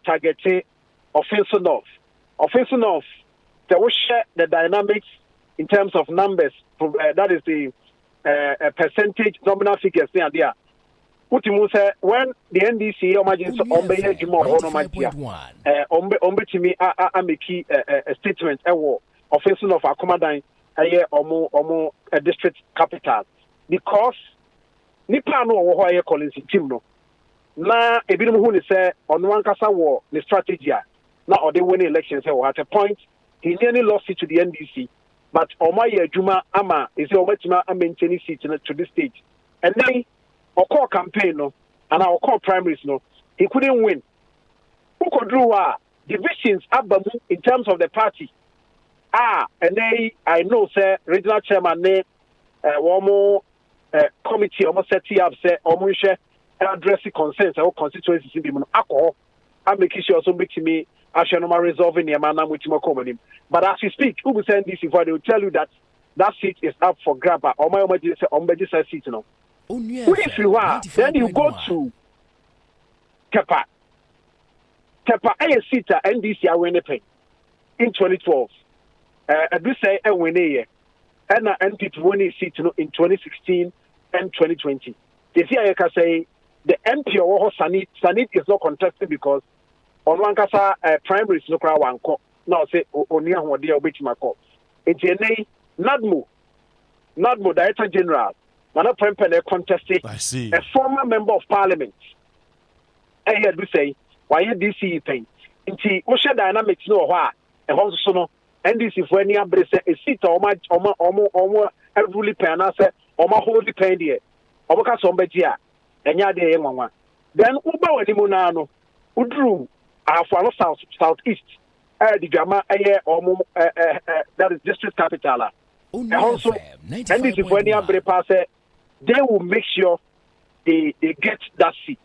targeting offensive north. Offensive north, they will share the dynamics in terms of numbers. That is the percentage nominal figures there. When the NDC make a statement offensive north accommodate a district capital because nipa no wo ho Collins team no na ebinom hu ni say Onua nkasa wo the strategy na or they win elections at a point he nearly lost it to the NDC but Omaye Adwuma ama is obatima maintain seat to this stage and then our campaign no and our core primaries no he couldn't win who could draw divisions abamu in terms of the party and then I know say regional chairman ne one more committee almost set up say almost addressing concerns or constituencies in the alcohol and making sure so make me actually resolving the man with more common. But as we speak, who will send this if they will tell you that that seat is up for grab or my say seat no. If you are, then you go to Kepa. Kepa a seat at NDC are winning in 2012. I do say a winner and NPP winning seat in 2016 and 2020. This year I can say the MP or WOHO Sanit is not contested because on one kasa primaries no crowd one call. Now say Onua who dey obetima call. Enti Nadmo Director General Mana Prempene contested a former member of parliament. I heard we say why DC thing. Enti o share dynamics no ho e ho so no NDC for any abrese a seat omo every pen say omo hold the pen there. Omo ka so mbejia enya de nwanwa. Then uba wani mu na no udru afano southeast the drama omo that is district capital. And also NDC for any abrese say they will make sure they get that seat.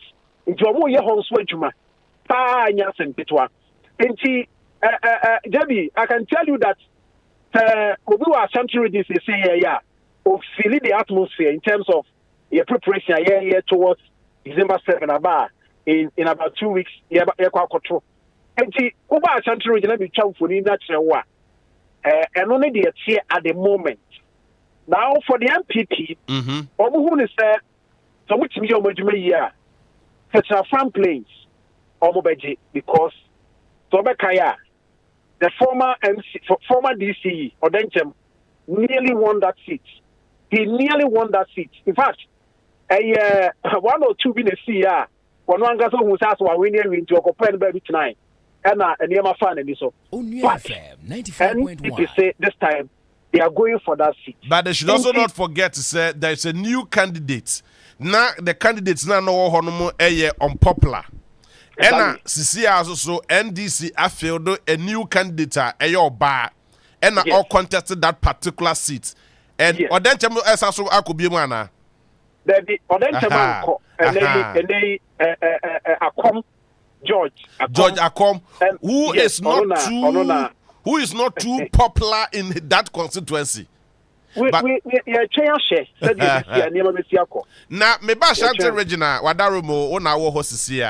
Into omo ye ho so adwuma pa anya sempetwa. Enti JB, I can tell you that Ashanti readiness is saying feeling the atmosphere in terms of your preparation towards December 7 in about 2 weeks. And Ashanti readiness be chow for the natural and only the chair at the moment. Now for the MPP, who is there? So much year, such a fan planes because Tobekaya, the former DCE, Odenchem, nearly won that seat. He nearly won that seat. In fact, 1 or 2 minutes here, one guy's who asked why we near into a copen baby tonight. And near my fan and so. But people say this time they are going for that seat.
But they should also not forget to say there is a new candidate. Now the candidates now know how unpopular. And Sisi also NDC I feel a new candidate bar and all contested that particular seat. And Odenchem also I could be one.
The Odenchem and they Akom George
Akom who is not too popular in that constituency.
Now me
ba Ashanti Regina Wadarumo ona WOHO Sisi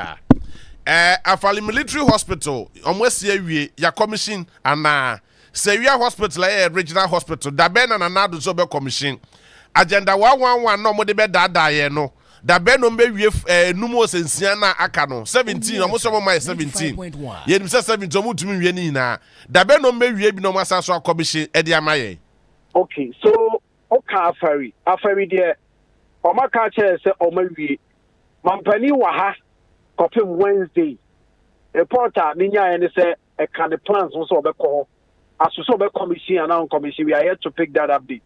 Afali Military Hospital, omwesie ya commission ana Seria Hospital regional hospital da ben na nado so be commission agenda 111 no mo de be dada ye no da ben no be wie numo sensia na aka no 17 omo so mo mai 17 ye nim se 17 omo tumi wie ni na da ben no be wie bi no masa so commission e de amaye.
Okay, so afari there omaka che se omawie mampani wa ha Copy Wednesday. Reporter, Ninya, and say a kind of plans also be call. As so be commission and non commission, we are here to pick that update.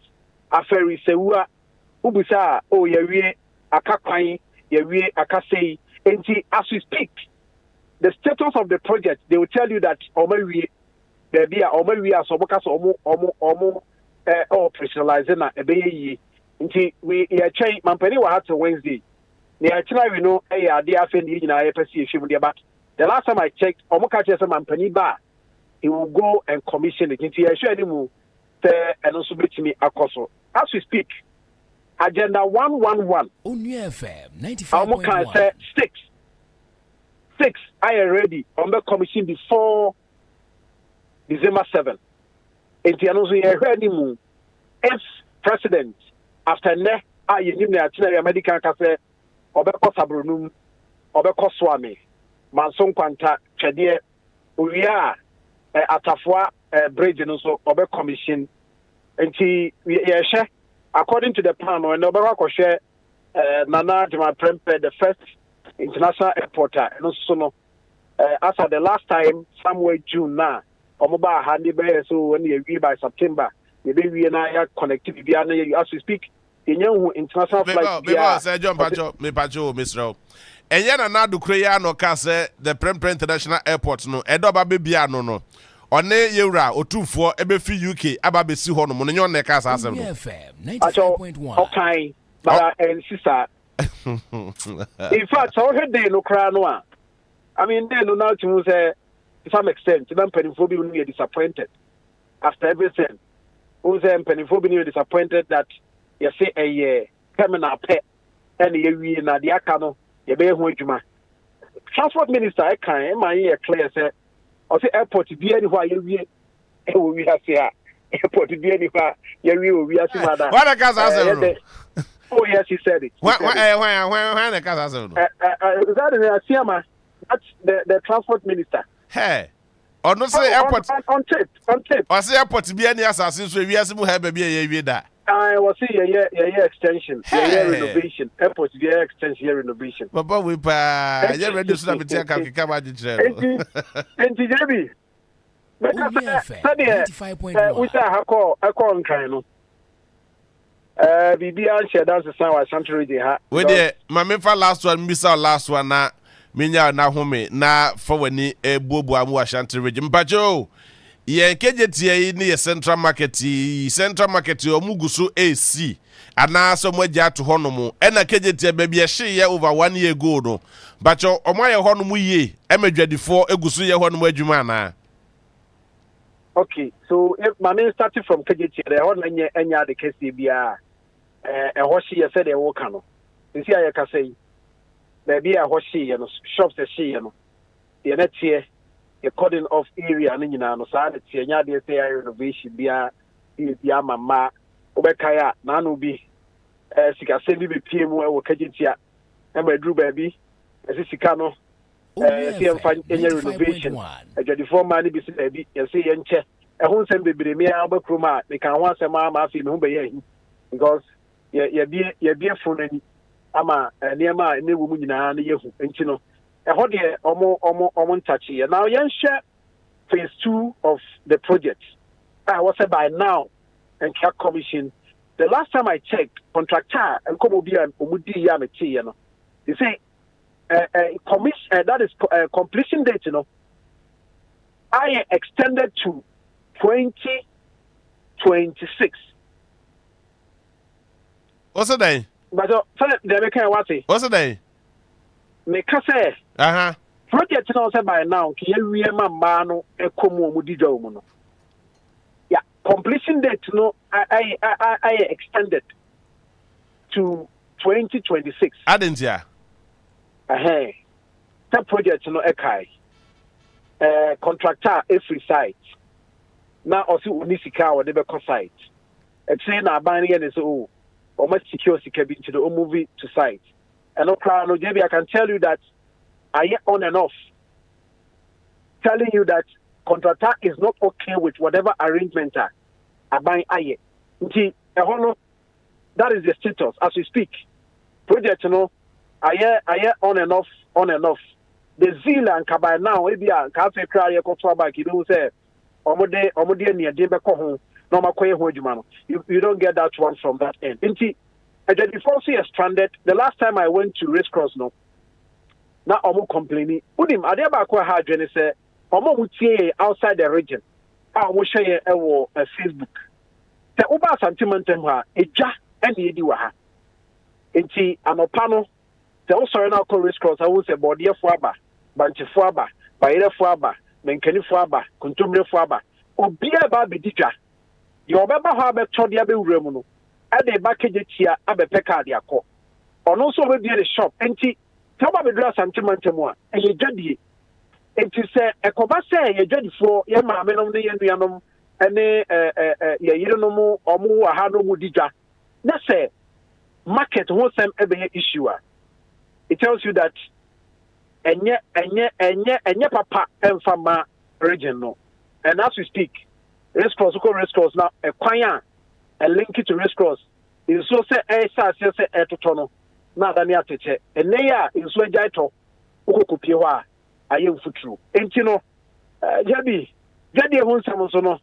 After we say, Ubisa, oh, ye akakwai, ye akasei. And as we speak, the status of the project, they will tell you that Omawi there be a omo we are so because omo operationalize na ebe yi nti we chain mampani wa hat Wednesday ne achina we know e ade afendi nyina ye pese ehwem de but the last time I checked omo ka che say mampani ba he will go and commission it nti ye hwe mu eno so betimi akoso as we speak agenda 111
Onua FM 95.1
omo ka say 6 I am ready on the commission before December 7. Enti ano so ye hwe mu if president after ne ayenim na atina American ka say obekọ sabronum obekọ soame manson kwanta twede owia atafoa bridge no so obe commission enti ye hwe according to the plan no obekọ hwe Nana Jama Prempe the first international airporter no so no as at the last time somewhere June na omoba handi be so when you be by September you be we na ya connectivity bia na as we speak yenhu international flight
bia say John Pacho me Pacho Mr. Enye na na dukure ya no ka say the Prempe International Airport no edoba be bia no one yewra otufo ebe fi UK aba be si ho no mo nyo na ka sa asem no
FM 95.1
okay but sister in fact so he no cry no I mean they no now to say to some extent even penifo bi no disappointed after everything who say penifo bi no disappointed that you say a terminal pet and you na the aka no you be ho adwuma transport minister I can my here clear say or say airport bi anywhere you we we have say airport bi anywhere you we have see mother
what the case asem
oh yes he said it
when the case asem
that is Asiama that's the transport minister
hey or no say airport
on tape
or say airport bi any assassin so we asimu have be ye we da
I was see yeah extension yeah renovation airport yeah extension yeah renovation
papa we pa ya ready so that be take ka ba jire
enti JB
Onua FM 95.1
we say akọ nkran no bibi an share dance sound Ashanti region ha
we dey mama fa last one misa last one na minya na home na for wani ebuobu amu Ashanti region mpacho ye kejetie ni ye central market omuguso AC ana so moja to honomu ena kejetie baby ye hye ye over 1 year ago no mpacho omoye honomu ye emedwadifo eguso ye honomu adwuma na
okay so if my name started from kejetie there on enya the case bia hoshi ye said e wo ka no nsi aye ka sei baby a hoshi ye no shops e hye ye no ye na tie a cordon of area and no sa the tia de say renovation bia bia mama obekaya na no bi sika se bi piem we wo kagitia e ma dru ba bi sika no see em fan renovation adwadi for man bi se ba bi ye say ye nche e ho nsem bebre me abakroma me kan ho asem ama afi me ho be ye because ye bi funani ama niema ne wo mu nyina na yehu enti no how the omo touchy now yen share phase 2 of the project. I was said by now and care commission. The last time I checked, contractor and Komobi and Omudi Yameti, you know, they say commission that is completion date, you know. I extended to 2026.
What's the day?
But what's
the day?
Me kase project no say by now ki yewie mama no ekomu omudidwa mu no yeah completion date no I extended to 2026
adentia
that project no ekai contractor every site na osi unisika wo de be ko site e say na ban ye ne so o ma secure sika bi to the move to site. And no, JB, I can tell you that I am on and off telling you that contractor is not okay with whatever arrangement I buy. That is the status as we speak. Project, you know, I am on and off. The zeal and by now, maybe I can't say cry. You don't say, you don't get that one from that end. And then before she is stranded, the last time I went to Race Cross, no, now I'm complaining. Udim, I never quite hard when say, I'm outside the region. wo share ewo Facebook te uba sentiment ha eja ene edi wa ha enti anopa no te wo sori na race cross I will say bodefo aba banchefo aba bayerefo aba menkanifo aba kontomrefo aba obia ba beditwa ye obeba ho abeto de abewura mu no ade ba kejetia abepe card yakọ ono so be the shop enti taba bedura sentiment mu a eye dwadie enti se ekoba se ye dwadifo ye maame nom ne ye nuanom ene ye yirenom omo aha no mu didwa na se market ho sem ebe issue a it tells you that enye papa emfama region no. And as we speak, race cross now a kwanya a link to race cross is so say say tono na dani ateche eneya is so jaito ukokopie ho a ayem futuru enti no JB jadi ehun sam so no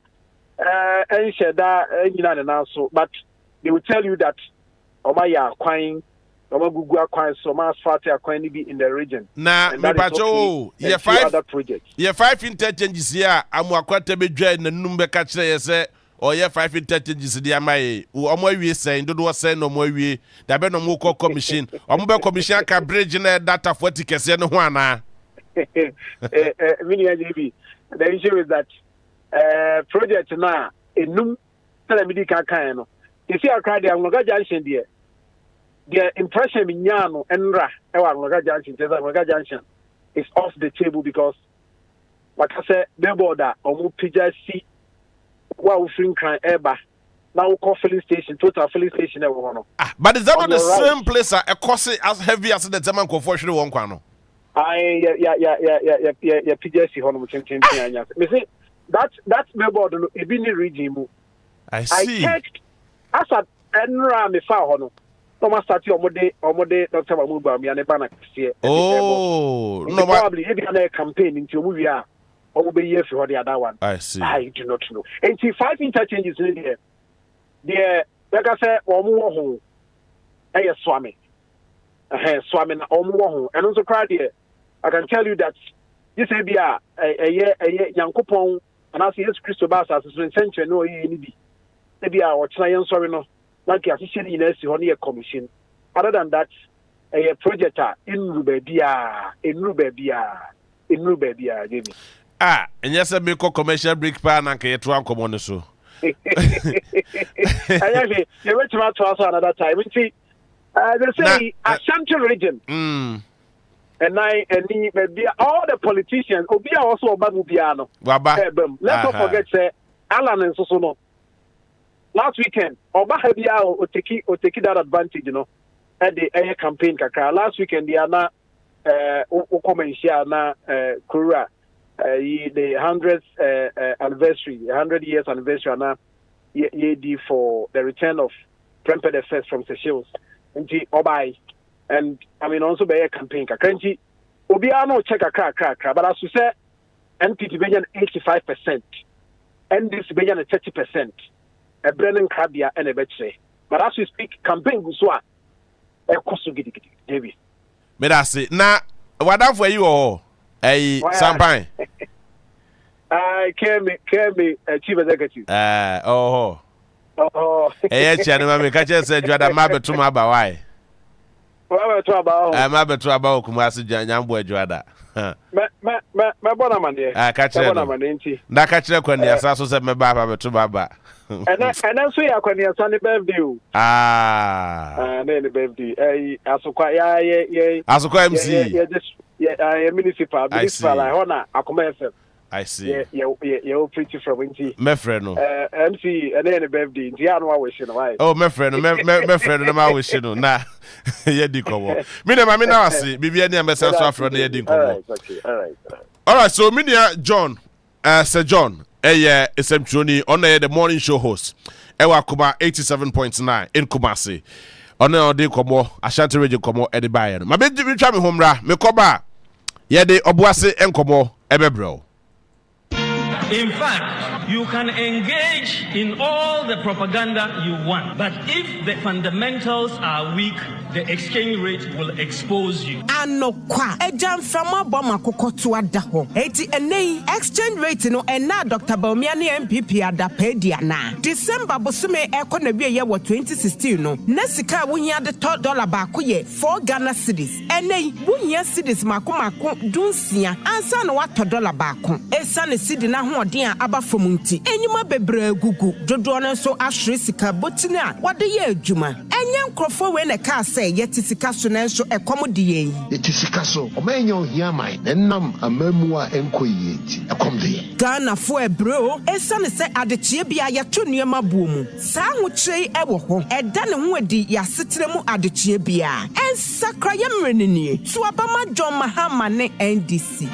ensheda nyina ne na so but they will tell you that omaya kwan gugu akwan so ma asphalt akwan ni be in the region
na me pacho ye 5 interchanges here amu akwata bedwa na num be ka kire ye se o ye 5 interchanges dia mai omo awie sen dodo sen no mo awie da be no mo ko commission omo be commission ka bridge na data 40 kese no ho ana
mini JB the issue is that project na enum tell me di kan no if you are card am no ga junction there the impression minyano enra ewa Ngoga Junction Ngoga Junction is off the table because like I said the border omu pija si wa ufin kan eba now call filling station total filling station ewo no
but is that not the same place a cost as heavy as the German conformation one kwano
yeah pija si hono mutintin anya me say that billboard no e bi ni region mu
I see
I checked as at enra me fa hono Thomas Tati omode Dr. Mahmoud Bami and Ebana Ksie.
Oh,
no, probably if you had a campaign into Movia, or be here for the other one.
I see.
I do not know. And see 5 interchanges in there. There, like I said, WOHO, Swami. Swami na WOHO. And also cried here. I can tell you that this will be a year Yankopon, and I see yes, Christo Bassas is in century, no, maybe our Chilean sorry no. Like you see in a commission. Other than that, a project in Rubebia, Jamie.
And yes, I make a commercial break pan and get one common so.
And actually, you went to another time. See, they say Ashanti region. And all the politicians, Obia also Babubiano. Let's not forget, say, Alan and Sosono. Last weekend, Oba Habia or take that advantage, at the air campaign. Kaka. Last weekend, the Anna Okomenshia na Kura, the 100th anniversary, 100 years anniversary, na ye for the return of Prempeh the First from Seychelles. And Obai, and I mean also by air campaign. Kakanji, Obiano check a crack, but as you said, NPT Bejan 85%, and this Bejan 30%. A Brennan Crabia and a betray. But as we speak, campaign Guswa, a Kosu Giddy, David.
Medasi, now, what up for you all? A Sampine.
I came a chief executive.
Oh, a channel, catch us said you had a map to my bawai.
Well, to about
I'm about to about Kumasi Jambwe Jada.
My bonnet,
I catch it. Now catch it when the assassin said my baba to Baba.
And then so you can your Sunday birthday. And then the birthday. As a quiet,
as a quiet MC.
Municipal, I honor a commercial.
I see.
You're pretty from Winty.
My friend,
MC, and then the birthday. Diana wishing away.
Oh, my friend, my friend, I'm wishing you. Nah, yeah, Diko. Mina, now I see. Bibiani, I'm a self from the Diko. All right, so Minia John, Sir John. SMTRONI on the morning show host. Ewa Kuma 87.9 in Kumasi. On the Komo, Ashanti Radio Komo, Eddie Bayan. My baby, me home, me koba. Ye de Obuase en Komo, Ebebro.
In fact, you can engage in all the propaganda you want, but if the fundamentals are weak, the exchange rate will expose you.
Anokwa ejam fama boma kokoto adaho eti enei exchange rate no ena Dr. Baumia ne MPP adapedia na December bosume ekona wie ye 2016 no na sika wohia de $1 baako ye 4 Ghana cedis enei wohia cedis mako dunsia ansa no $1 baako esa ne cedi na hoɔden a aba fam nti enyuma bebre gugu dodo no so ahwe sika botina wade ye adwuma enye nkrofo we na ka yeti sika so na nso ekomo de yen
yeti sika so o menye ohia man nnam amamua enkoyi enti ekom de yen
Ghana fo ebro esane se adechie bia yeto nuema buomu saa hochei ewo ho eda ne ho adi yasetere mu adechie bia ensakra yemrenenie so abama John Mahama ne NDC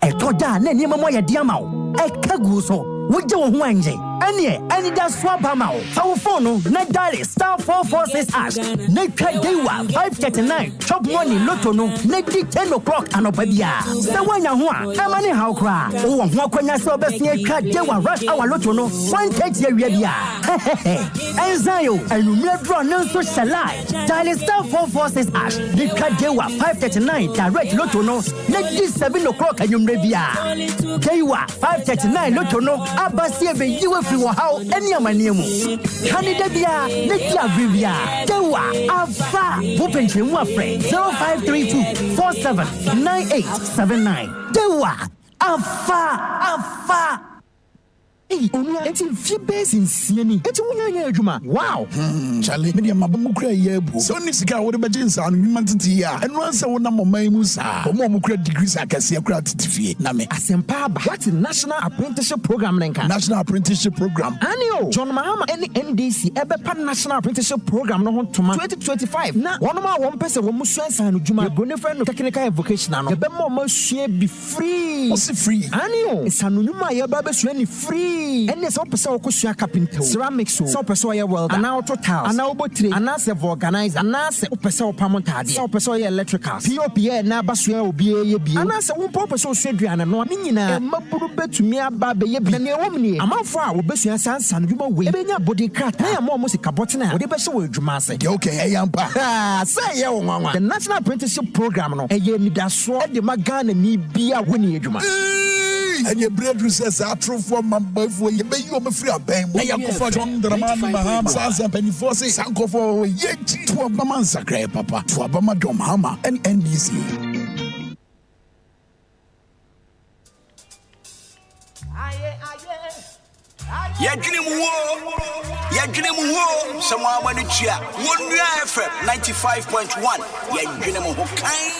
etoda na niema mo ye dia ma o ekagu so woje wo ho anje any da swap ma o fa phone no na dial *446# na twa dewa 539 chop money lotto no na di 10 o'clock anopa bia se wanya ho a amane haw kra wo ho akwanya se obesia twa dewa rush hour lotto no 130 awia bia enzayo anumre draw no so shalai dial *446# na twa dewa 539 direct lotto no na di 7 o'clock anumre bia dewa 539 lotto no abasie be yiwe fi wo haw eni amaniemu kanida bia na dia bia dewa afa wo penchemu afre 0532 479879 dewa afa Onua enti fi base nsiani enti wunya adwuma wow
chale me dia mabamu kura yebu so ni sika wo de beje nsa no nwuma tete ya eno ansa wo na moman mu sa mo kura degrees akase kura titifie na me
asempa ba what national apprenticeship program nenka
national apprenticeship program
anio John Mahama any NDC ebepa national apprenticeship program no ho toma 2025 na wono ma won pese wo musu ansa no dwuma boni friend no technical and vocational no ebema ma sua be free
what's free
anio sanu nwuma ye ba be sua ni free ene so pese okosua carpenter ceramics so pese o ye welder ana auto tiles ana obotire ana se organizer ana se pese o pamontade so pese o ye electrical POP na basua obi ye bi ana se wo pese o suaduane no ni nyina maburu betumi aba be ye bi na ne womni amafo a obesua sansa no dwuma we ebenya body crack na mo mo sika botena wo de be hye wo adwuma ase
de okay eyampa
say ye wo nwanwa the national apprenticeship program no eye nidaso e de magana ni bia woni adwuma
and your bread recess are true for my boy for you be you free abem na yakofo John Dramani Mahama sansa penifo say sankofo ye to abama sakra papa to abama Dom Hama and NDC
Yadwene mu wo someone amani chia Onua FM 95.1 yadwene mu ho kan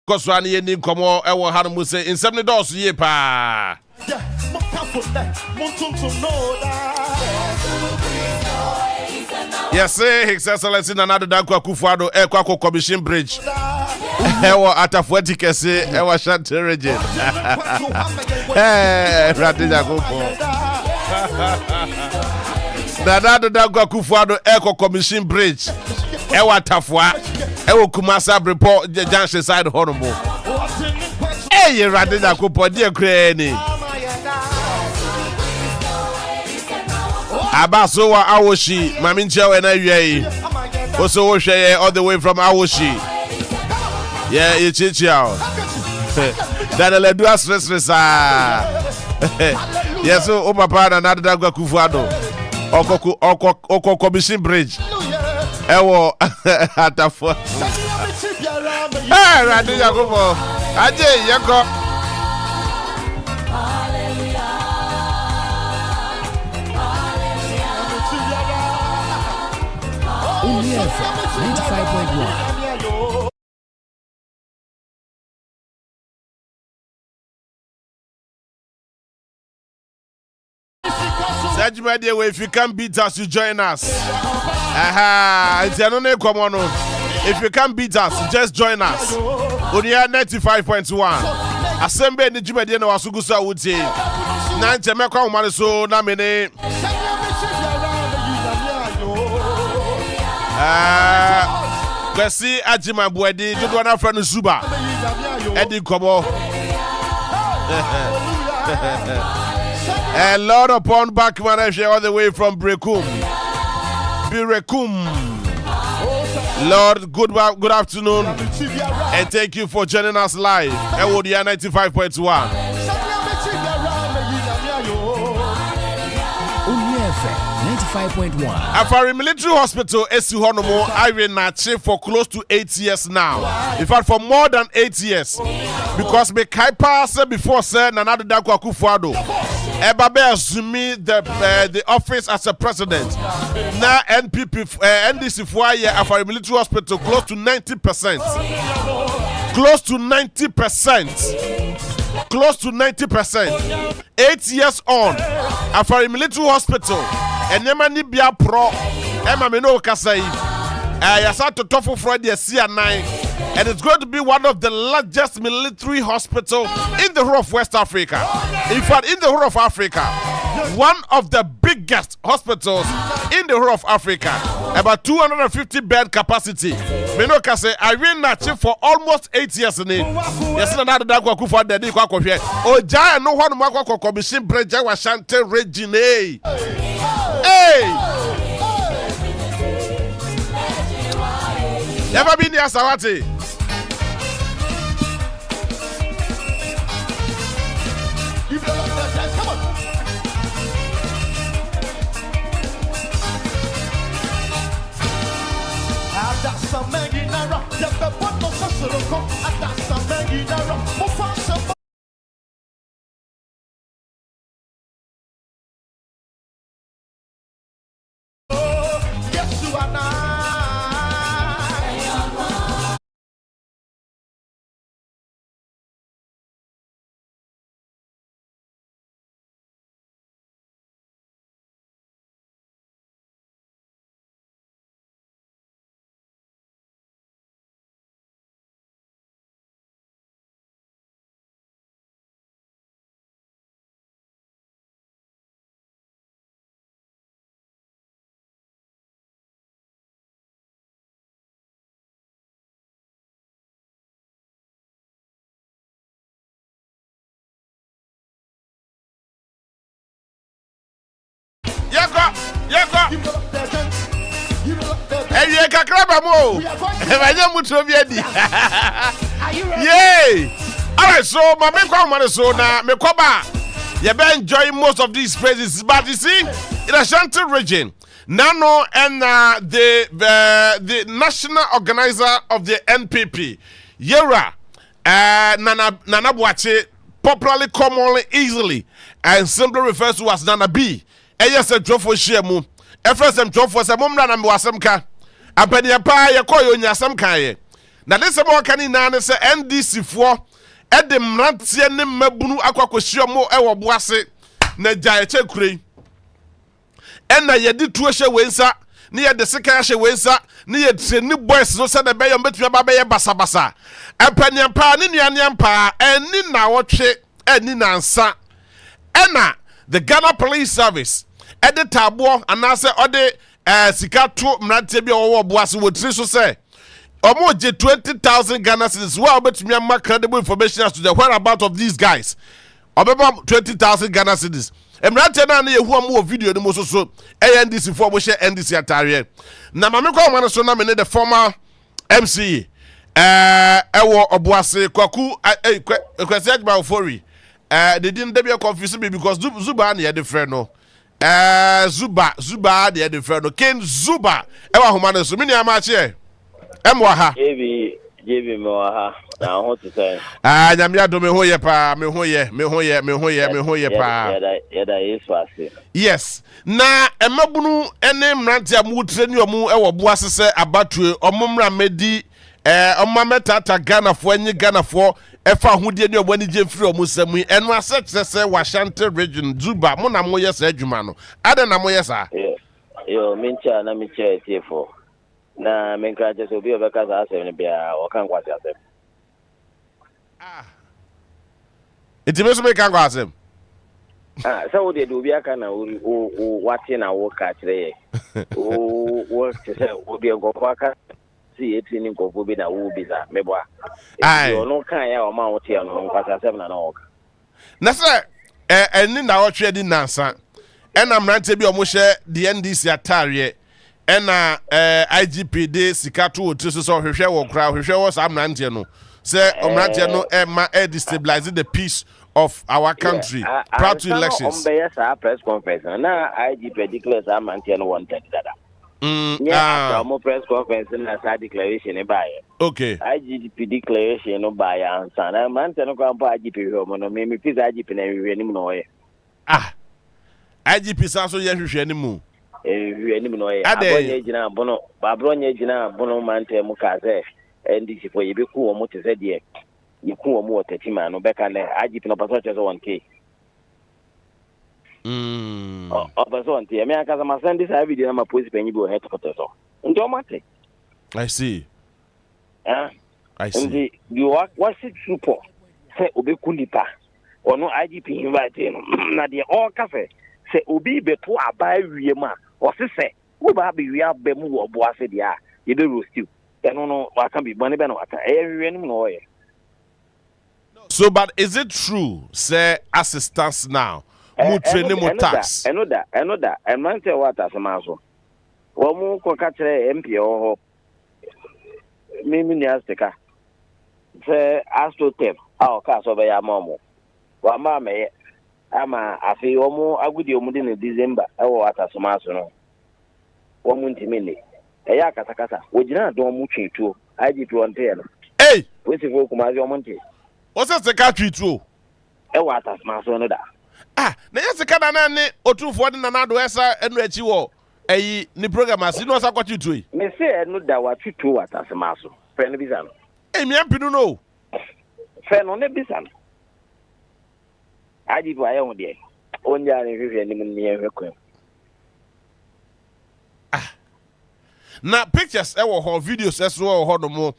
Koswani yeni komo ewo hanu say in 70 dollars ye pa. Yes, His Excellency Nana Dankwa Akufo-Addo Ekwako Commission Bridge. Ewo atafuati kese ewo Ashanti region. Radija Kupo. Nana Dankwa Akufo-Addo Ekwako Commission Bridge. Ewo atafua. Ewo Kumasa Report Junction side honorable. Radija Kupo dear Kreni. Abasowa Awoshi, Mamincha and I also all the way from Awoshi. Yeah, it's Chichao. That a ledua stress. Yes, so Papa and another Dagua Akufo-Addo. Oko Commission Bridge. Ewo Atafo. Hey, Radija Kupo. Aje, Yako.
Only FM 95.1.
If you can't beat us, you join us. If you can't beat us, just join us. Onua 95.1. Assemble the Jimmy no Wasugusa would say. Nante Mekwa Umane so na mene. Kwesi Ajima Buedi, Jodwana friend Zuba. Eddie Kobo. And Lord upon back manager all the way from Birekum. Lord, good afternoon. And thank you for joining us live. Ewodia 95.1.
FM 95.1.
Afari Military Hospital, Esu Honomo, Irene Nache for close to 8 years now. In fact, for more than 8 years. Because me Kaipa said before, sir, Nana Dankwa Akufo-Addo. Ebabe assume the office as a president. Now NPP, NDC for Afari Military Hospital, close to 90%. Close to 90%. Close to 90%. 8 years on, Afari Military Hospital, and Yemani Bia Pro, Emma Mino Kasai, Yasato Tofu Friday CR9, and it's going to be one of the largest military hospitals in the whole of West Africa. In fact, in the whole of Africa, one of the biggest hospitals in the whole of Africa, about 250 bed capacity. Mino Kasai, Irene Nachi for almost 8 years in it. Yes, another Dankwa Akufo-Addo Kwakofie. Oja no one Mwako Commission Bridge Ashanti region. Hey! Never been there, Sawati. Yako. Hey, Kakraba mo. Yay! Alright, so my main so na mekoba. You be enjoying most of these places, but you see, in Ashanti region, Nano and the national organizer of the NPP, Yera, Nana Buache, popularly, commonly, easily, and simply refers to as Nana B. Yes, a drop for Shemu. A first and drop for some mum and wasamka. A penny a pie, a coy on Yasamkaye. na de sɛ mo ka ni na ne sɛ NDC foɔ e de mrantie ne mabunu akwakohia mo e wo boase na gya eche kurei ɛna yɛde tuo hye wensa ne yɛde sika hye wensa ne yɛde ni boys no sɛ de bɛyɛ mbetumi aba bɛyɛ basabasa ɛpaniampa ne nuaneampa ɛni na wɔtwe ɛni na nsa ɛna the Ghana Police Service ɛde taboɔ anaasɛ ɔde sika to mrantie bi ɔwɔ boase wotiri so sɛ omo je 20,000 Ghana cedis wa obetumi ama credible information as to the whereabouts of these guys obeba 20,000 Ghana cedis emrate na yehu omo video ni mo so NDC for mo share NDC atare na mame kwa mo so na me the former MC ewo oboase kwaku kwasi agba ofori they didn't be confused me because Zuba na the friend no Zuba na the friend no Ken Zuba ewa homa so me ni amache Emwaha. JB
Moha. Na ho to say.
Nyamia do me hoye pa, me hoye pa.
Yeda Yesu ase.
Yes. Na emabunu ene mrantia mu treni omu e wo boase se abatue omumra medi omameta Ghana fo anyi Ghana fo efa hodie ne obani jemfiri omu samu enu asetse wa Ashanti region Zuba mo na mo yesa adwuma no. Ade na mo yesa.
Yo mincha na mincha etefo. Na menka je so bi obeka za asem ne bia o kan kwase asem.
Itimeso me kan kwasem.
So de do bia kan na o wate na wo ka kire ye. O se o bi ngofo aka si eti ni ngofo bi na wo bi za meboa. Yo no kan ya o ma wo te no kwase asem na o ka.
Na se eni na wo twe di nansa. Ena mrante bi o mo hye the NDC atare ena IGP de sikato otiso so hwehwe wo kra hwehwe wo sam nante no say omrante no ma destabilize the peace of our country proud to elections
press conference na IGP declare sam nante no wanted dada mo press conference na sa declaration e bae
okay
IGP declaration no bae ansa na mante no kwa mpa IGP ho mo no me pizza IGP na hwehwe nim no ye
IGP sanso ye hwehwe nim
enim no ye abonye gina bono babronye gina bono mante mu kaze NDC for yebeku omo te se de yeku omo otatima no beka le IGP no paso chezo 1k o paso nti me aka ma send this video na ma post penyi bi o het koteso nti o mate
I see
I see nti you what it super se obeku lipa ono IGP invite no na de o kafe se obi beto aba wie ma o se se wo ba be wi abem wo boase dia ye be roast eno no wa kan bi bone be no ata wie nim no ye.
So but is it true say assistance now mu training mo tax
eno da emante what asemaso wo mu ko ka kire MP ho mimi ni asteka se astotep a ka so be ya mamo wa ma me ama afi omo agudi omo de December ewo atasomaso no omo ntimele eya katakata wogina do omo twetuo IGP wonte no we se fo kuma omo nte
o se ka twetuo
ewo atasomaso no da
na yese ka na ne otufo de na do esa enu achi wo eyi ni program asi no sa kwa twetuo
me se enu da wa twetuo atasomaso fe no bisa no
mi ampinu no
fe no ne bisa no IGP wa yon de onja ni hwehwe ni mun ye hwekwan
na pictures ewo ho videos eso ho no mo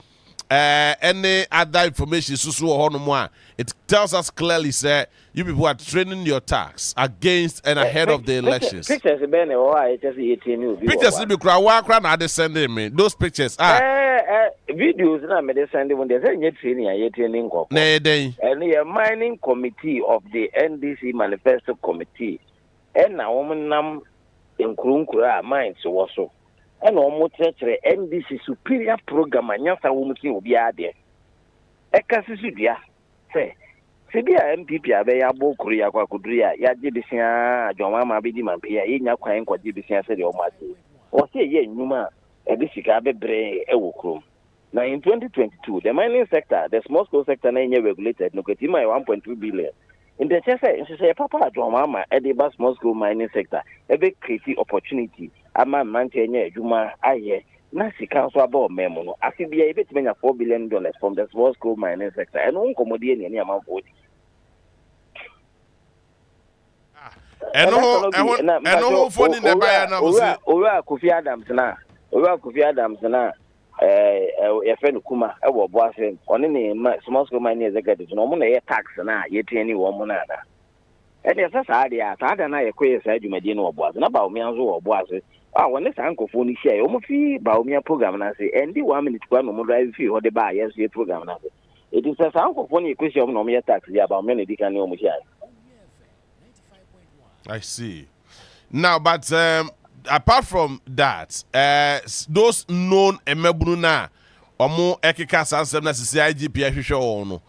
any other information so ho no mo a it tells us clearly say you people are training your tax against and ahead of the elections.
Pictures be na wo a just 18 obi
pictures be kra na dey sending me those pictures
videos na me dey send when they say nye training aye training go
na den
and the mining committee of the NDC manifesto committee and na woman nam enkurunkura mines wo so and omo tretre NDC superior program anyasa wo muti obi ade e kasisi bia say Sibia MPP abe ya bokuru ya kwa kudria ya jibisia joma ma bidi mampia yenya kwan kwa jibisia se de o mate o se ye nyuma e bi sika bebre e wokrom na in 2022 the mining sector the small scale sector na nye regulated no ketima 1.2 billion in the say papa joma ma e de small scale mining sector e be create opportunity ama mante nye adwuma aye Nasi council about memo. I see the bit $4 billion from the small scale mining sector and on commodity any amount of
and no phone in the buyer now.
Ora Kofi Adams na. Ora Kofi Adams na. Your friend Kuma, our boss, on any small scale mining executive, no more tax na, yet any woman. And yes, that's idea. I don't know a queer side you may know about about me and so was it. Ah, when this uncle phone is here, almost free about me a program and I say, and the 1 minute one more drive you or the buy, yes, your program. It is a uncle phone question no mere tax about many can know me.
I see. Now, but apart from that, those known Emebruna or more Ekika Sansem IGP Ahwehwe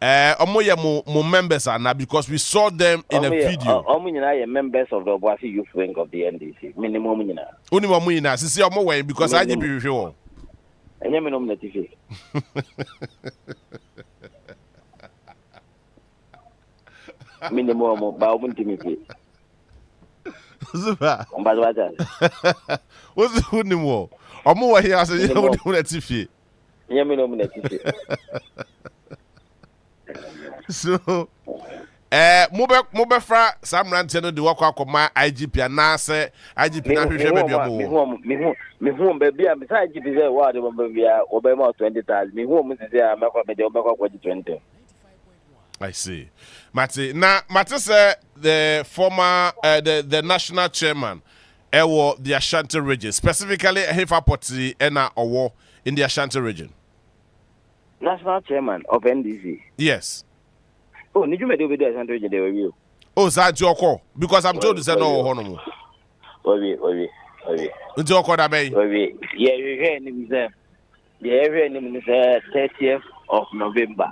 omo ye mo members are now because we saw them in a video.
Omo nyina members of the Obuasi Youth Wing of the NDC. Minimum nyina.
Oni mo nyina sisi omo we because IGP hwehwe won.
Enye me no na TV. Minimum ba omo ntimi fi.
Zuba.
Ombazo wacha.
Ozu huni mo. Omo we here say omo na TV.
Enye me no na TV.
So mo be fra Samrante no de wakwa akoma IGP anase IGP na hwehwe ba bia mo
me hu baby am say IGP say wa de bia obema 20,000 me hu mo say amekwa be de obekwa kwa 20.
I see. Mate say the former the national chairman ewo the Ashanti region, specifically Hefa Poti ena owo in the Ashanti region.
National chairman of NDC.
Yes.
Oh, need you make the Ashanti region they review.
Oh, that your call because I'm told you say no honomo.
Obi.
Nti okọ da be.
Obi. Yeah, you hear him say. Yeah, hear him say 30th of November.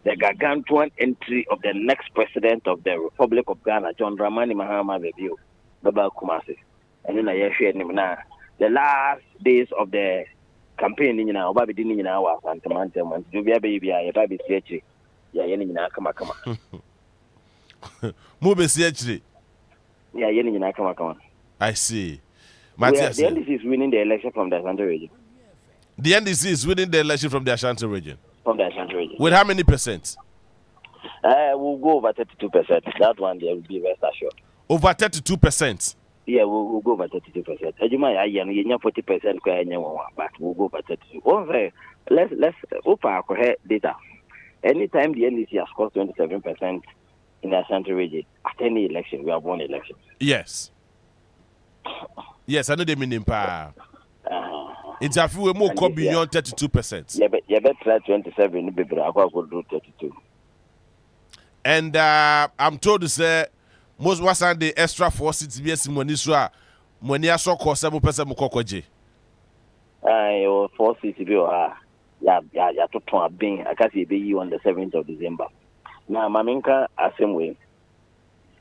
The gargantuan entry of the next president of the Republic of Ghana, John Dramani Mahama review. Baba Kumasi. And then I hear him now. The last days of the campaign in our baby dinning in our Santa man. You be a baby, I baby CH. Yeah, Yenina Kama.
Move CH.
Yeah, Yenina Kama.
I see.
The NDC is winning the election from the Ashanti region.
The NDC is winning the election from the Ashanti region.
From the Ashanti region.
With how many percent?
We'll go over 32%. That one there will be rest assured.
Over 32%?
Yeah, we'll go over 32%. You might 40%, but we'll go over 32%. Let's open our data. Anytime the NDC has scored 27% in the Ashanti region, at any election, we have won election.
Yes. Yes, I know they mean in power. It's a few more beyond 32%.
Yeah, but try 27, I will do 32.
And I'm told to say, most was the extra 4 seats be Moniswa, Monia so call 7% Mokoje.
4 seats be yeah, to Trump being I can't see you on the 7th of December. Now, Maminka, as same way.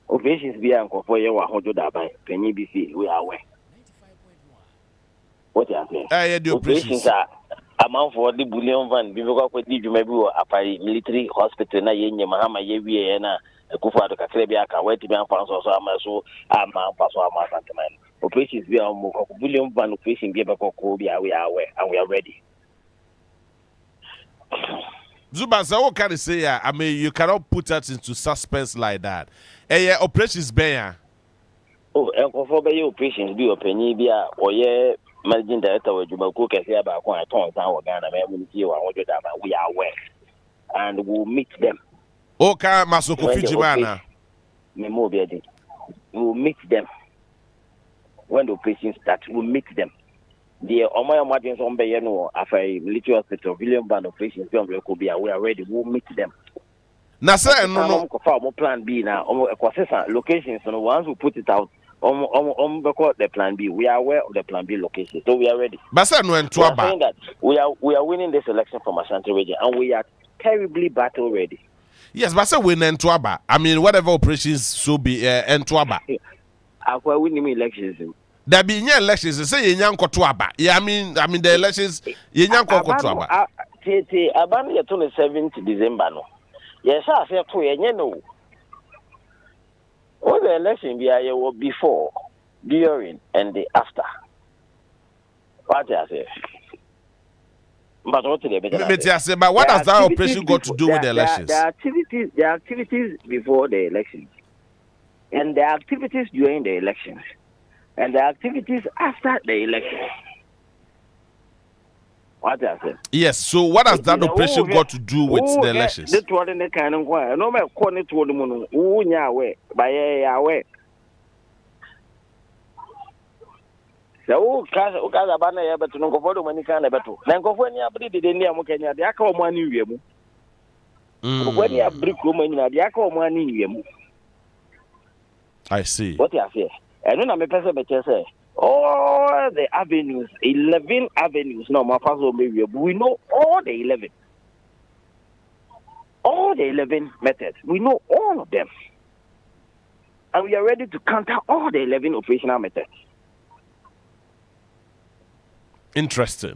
Operations be uncle for you, 100 by Penny BC, we are aware. What you are saying?
The operations
are amount for the bullion van, because with you may be a military hospital, na Yenya Mahama Yevi and Kufa to Kakrebia, where to be on Fanso, so I'm Paso Amasantaman. Operations be on bullion van, operation be about Kobia, we are aware and we are ready.
Zuba, so what can I say? I mean, you cannot put that into suspense like that. Operations bear.
Oh, and for operations be opinion be or managing director with Jubaku Kasia about quite a town Ghana, we are aware and we'll meet them.
Okay, Masoko Fijimana.
We'll meet them when the operations start. We'll meet them. The Omaya Martins on Bayano after a military hospital, William Band operations, we are ready. We'll meet them.
Nasa no
plan B now. Locations and once we put it out. The plan B. We are aware of the plan B location, so we are ready.
But we are saying
that we are winning this election from Ashanti region, and we are terribly battle ready.
Yes, but we win Entwaba. I mean, whatever operations so be Entwaba.
After winning elections,
there be new elections. Say Yanko Twaba. Yeah, I mean the elections. Yanko Twaba.
Abani 27th December no. Yes, I say to no. All the election be before, during, and the after. What I say? But what do
but what has that operation got to do with the elections?
The activities before the elections, and the activities during the elections, and the activities after the elections. What I say?
Yes. So what has that operation got to do with the elections?
This one in the kind of way. No matter what it would do, who nyawe by Yahweh. So, Kaza Bana, but no go for money can better. Then go for any ability, the Nia Mokenya, the Akko money, when you have brick woman, the Akko money.
I see.
What you say? And then I'm a person, but say, all the avenues, 11 avenues, no, my father maybe we know all the 11. All the 11 methods, we know all of them. And we are ready to counter all the 11 operational methods.
Interesting.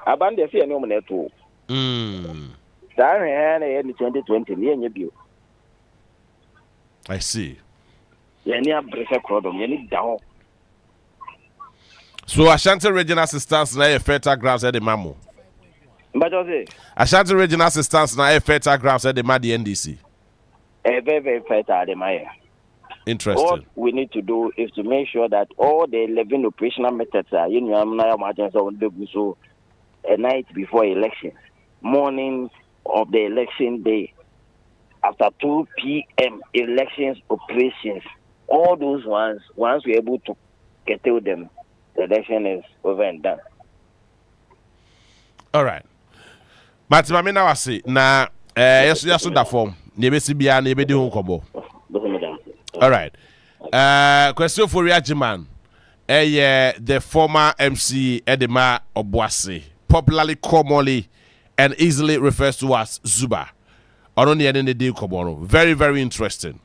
Abandon fear no man at all. That in 2020,
I see. So Ashanti Regional Assistance na fertile grounds at the Mamu. Ashanti Regional Assistance na fertile grounds at the Madi NDC.
Very fertile the Maya.
Interesting.
What we need to do is to make sure that all the 11 operational methods are so a night before election, morning of the election day, after 2 p.m. elections operations, all those ones, once we're able to get to them, the election is over and done.
All right. But Mamina was say na yes da form. Nebesi bia na ebedi ho kobo. All right. Question for Reajiman. The former MC Edema Obuasi, popularly, commonly, and easily refers to as Zuba. On the end of the day, very, very interesting.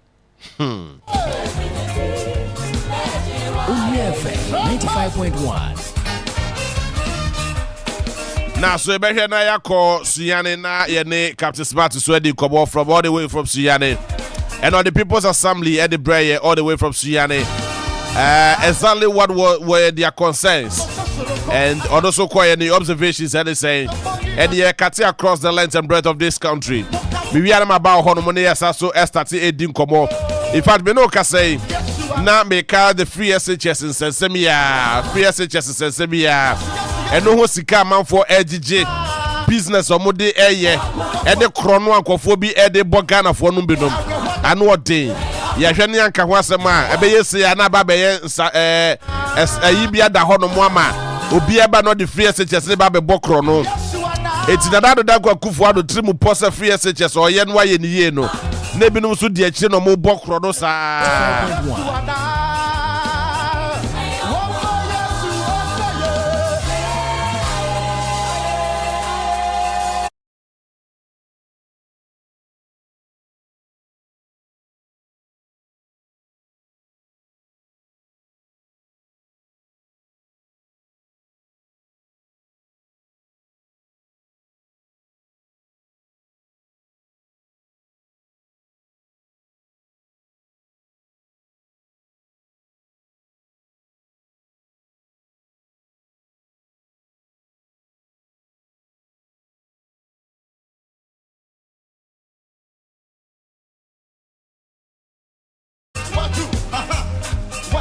95.1.
Now, so be here na ya call Suyane na yene Captain Smart to Swedi Kobo from all the way from Suyane. And on the People's Assembly at the Breyer all the way from Suyane. Exactly what were their concerns. And also quite any observations and they saying and the Kati across the length and breadth of this country. We are about Honomone so Estati Edin Komo. In fact, we know say now make the free SHS in Sensemia, free SHS in Sensemia, and no sika man for AGJ business or mode air and the chrono and cophobia and the bogana for Numbinum. And what day? Yashanian Kawasama, a bay say anaba Ibia da Honomama, Obiaba not the free SHS Babe Bokrono. It's another Dagua Kufuado Trimu Posa free SHS or Yenwa Yeno. Nebinum Sudi Chino Mo Bokronosa.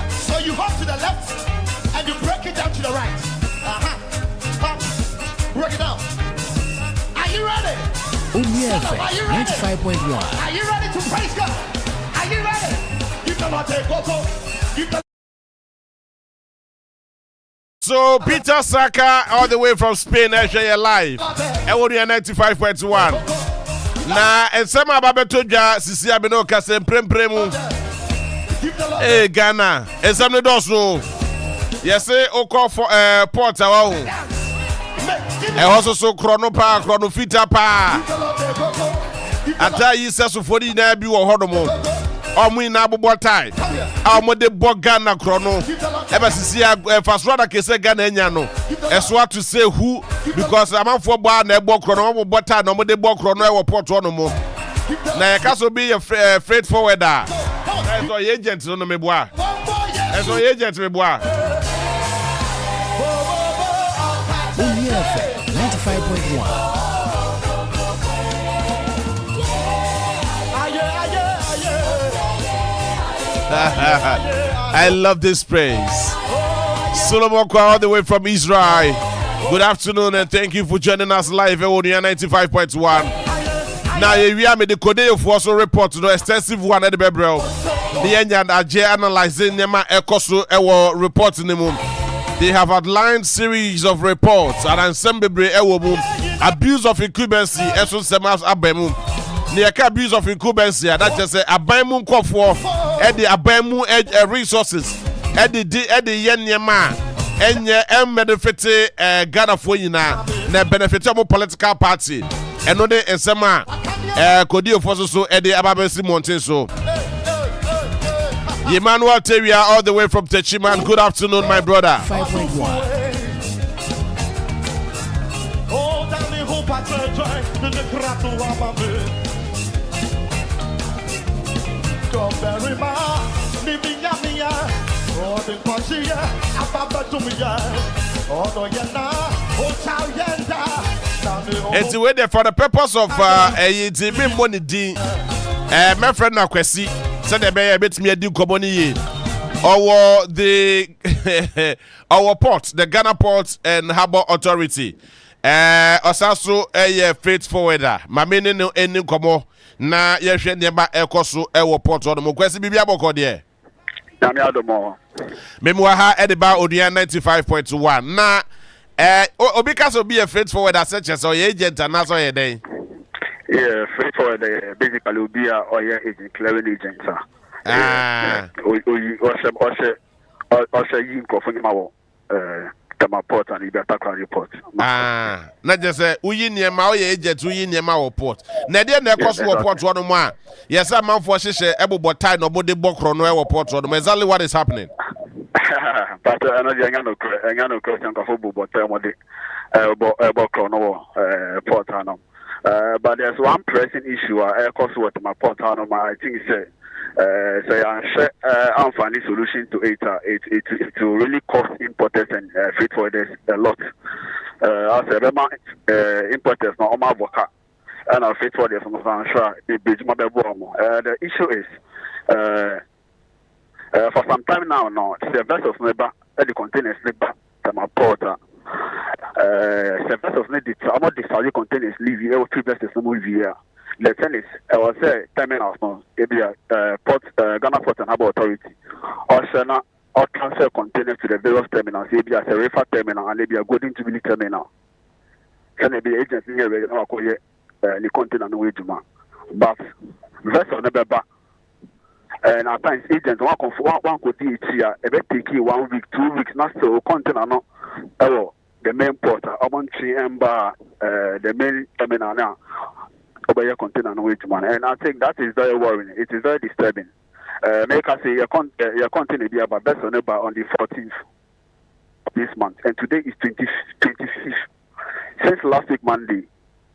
So you hop to the left and you break it down to the right. Break it down. Are you ready?
Are you ready? 95.1.
Are you ready to praise God? Are you ready? You cannot take go.
So Peter Saka all the way from Spain, I share your live. I want you 95.1. Na ensema babetoja sisi abeno kase prempremu. Hey Ghana, ensema doso. Yes, oko for port awa. Also so chrono fita pa. Ata yi seso fodi na bi wo hodomo. Omu na abobo tai. Amode bo Ghana chrono. Eba sisi faswada kese Ghana enya no. Eswa to say who because amanfo bo na ebo chrono bo tai na omode bo chrono e wo port ono mo. Na ya kaso be freight forwarder. Eso agent no meboa. Eso agent meboa.
95.1.
I love this praise. Solomon Kwa all the way from Israel. Good afternoon and thank you for joining us live at WOHO 95.1. Now we are the code of also report no extensive one at the Bebrel. The engine are analyzing Nema Ekoso Ewo report in the moon. They have outlined series of reports and ensemble abuse of incumbency Eso Semas Abemu. Near abuse of incumbency that just say Abemu Kofo at the Abemu resources at the Yenyama and benefit Ghana for you now benefit of political party and no de Sema Kodio Fosso so at the Ababesi Mountain so. Emmanuel Teria all the way from Techiman. Good afternoon, my brother.
5.1.
It's waiting for the purpose of money D. My friend Nakwesi said the bear bit me a do commoni. Our port, the Ghana Port and Harbour Authority. Osaso freight forwarder. My meaning no any komo na yehwe neba ekoso port on mo kwesi bibia boko de.
Dami adomo.
Memwa ha edeba Odua 95.1 na obi kaso be a freight forwarder such as or agent and so ye den.
Yeah, freight forwarder basically will be a agent, clearing agent, sir. Also you go for Tama Port and Ibata report.
Not just say we near my agent, we near my port. Nadia ne cost port one more. Yes, I'm out for Shisha, Ebo Botai, no body book on our port on exactly what is happening.
But I know the Angano question of football, but port. But there's one pressing issue. I cost what my port. I think it's I'm finding solution to it. It to really cost importers and freight forwarders a lot. As importers now my worker and our freight forwarders I'm sure the issue is for some time now the vessels never the containers never to my port. The vessels need it. I'm not the containers leave here. 3 vessels no here. The thing is, I was say terminals now. Maybe port, Ghana Port and Harbour Authority, or transfer containers to the various terminals. Maybe as a reefer terminal and maybe a Golden Jubilee terminal. So maybe agency here we know the container no way to man. But vessel never back. And at times agents one could do it here. It take 1 week, 2 weeks. Not so container no. The main port, Amonchi Emba, the main terminal now. Over container no way to man, and I think that is very worrying. It is very disturbing. Make us say your container be about best on the 14th of this month, and today is 25th. Since last week Monday,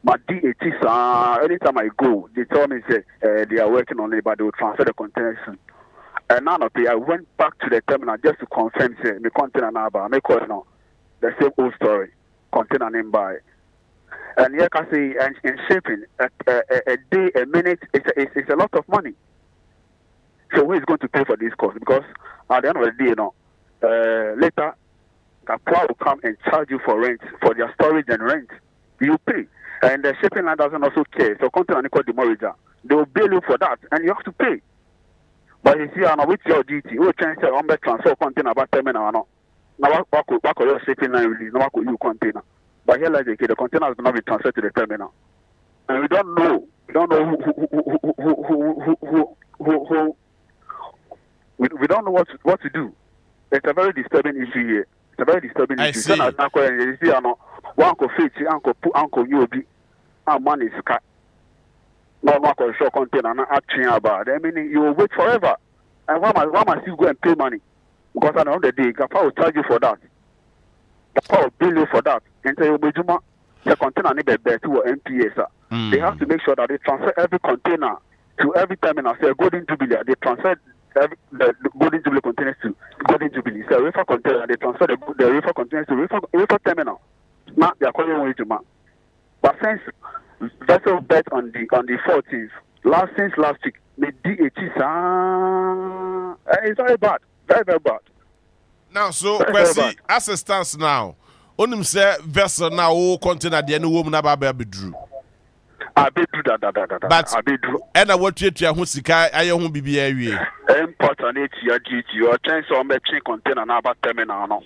my DHs anytime I go, they tell me say they are working on it, but they will transfer the containers soon. And none of it. I went back to the terminal just to confirm say the container number. Make call now the same old story. Container name by. And here can say in shipping a day, a minute, it's a lot of money. So who is going to pay for this cost? Because at the end of the day, later, Kapwa will come and charge you for rent, for their storage and rent. You pay. And the shipping line doesn't also care. So container called the morager. They will bill you for that, and you have to pay. But you see, with your duty, you can say, I'm going to transfer container about terminal. Now, what could your shipping line release? Now, what could you container? But here, like the container will not be transferred to the terminal, and we don't know who we don't know what to do. It's a very disturbing issue here. It's a very disturbing issue. See. You see, one could fit, uncle you be, our money is cut. No one could show container not acting about. I mean, you will wait forever, and why must you go and pay money? Because at the end of the day, Gapa will charge you for that. Gapa will bill you for that. And so the container need to be to MPS. They have to make sure that they transfer every container to every terminal. Say Golden Jubilee, they transfer the Golden Jubilee containers to Golden Jubilee. Say reefer container, they transfer the reefer containers to reefer terminal. Now they are calling away to man.
But since vessel bet on the 14th, since last week, the DHs it's very bad, very very bad.
Now, so Kwesi, as it stands now, onim say vessel now all container the any woman about be drew.
I be do that.
But
I be do.
And I want you to who sika aye hu bibia wie.
Import and it your GT or chance on matching container na about terminal no.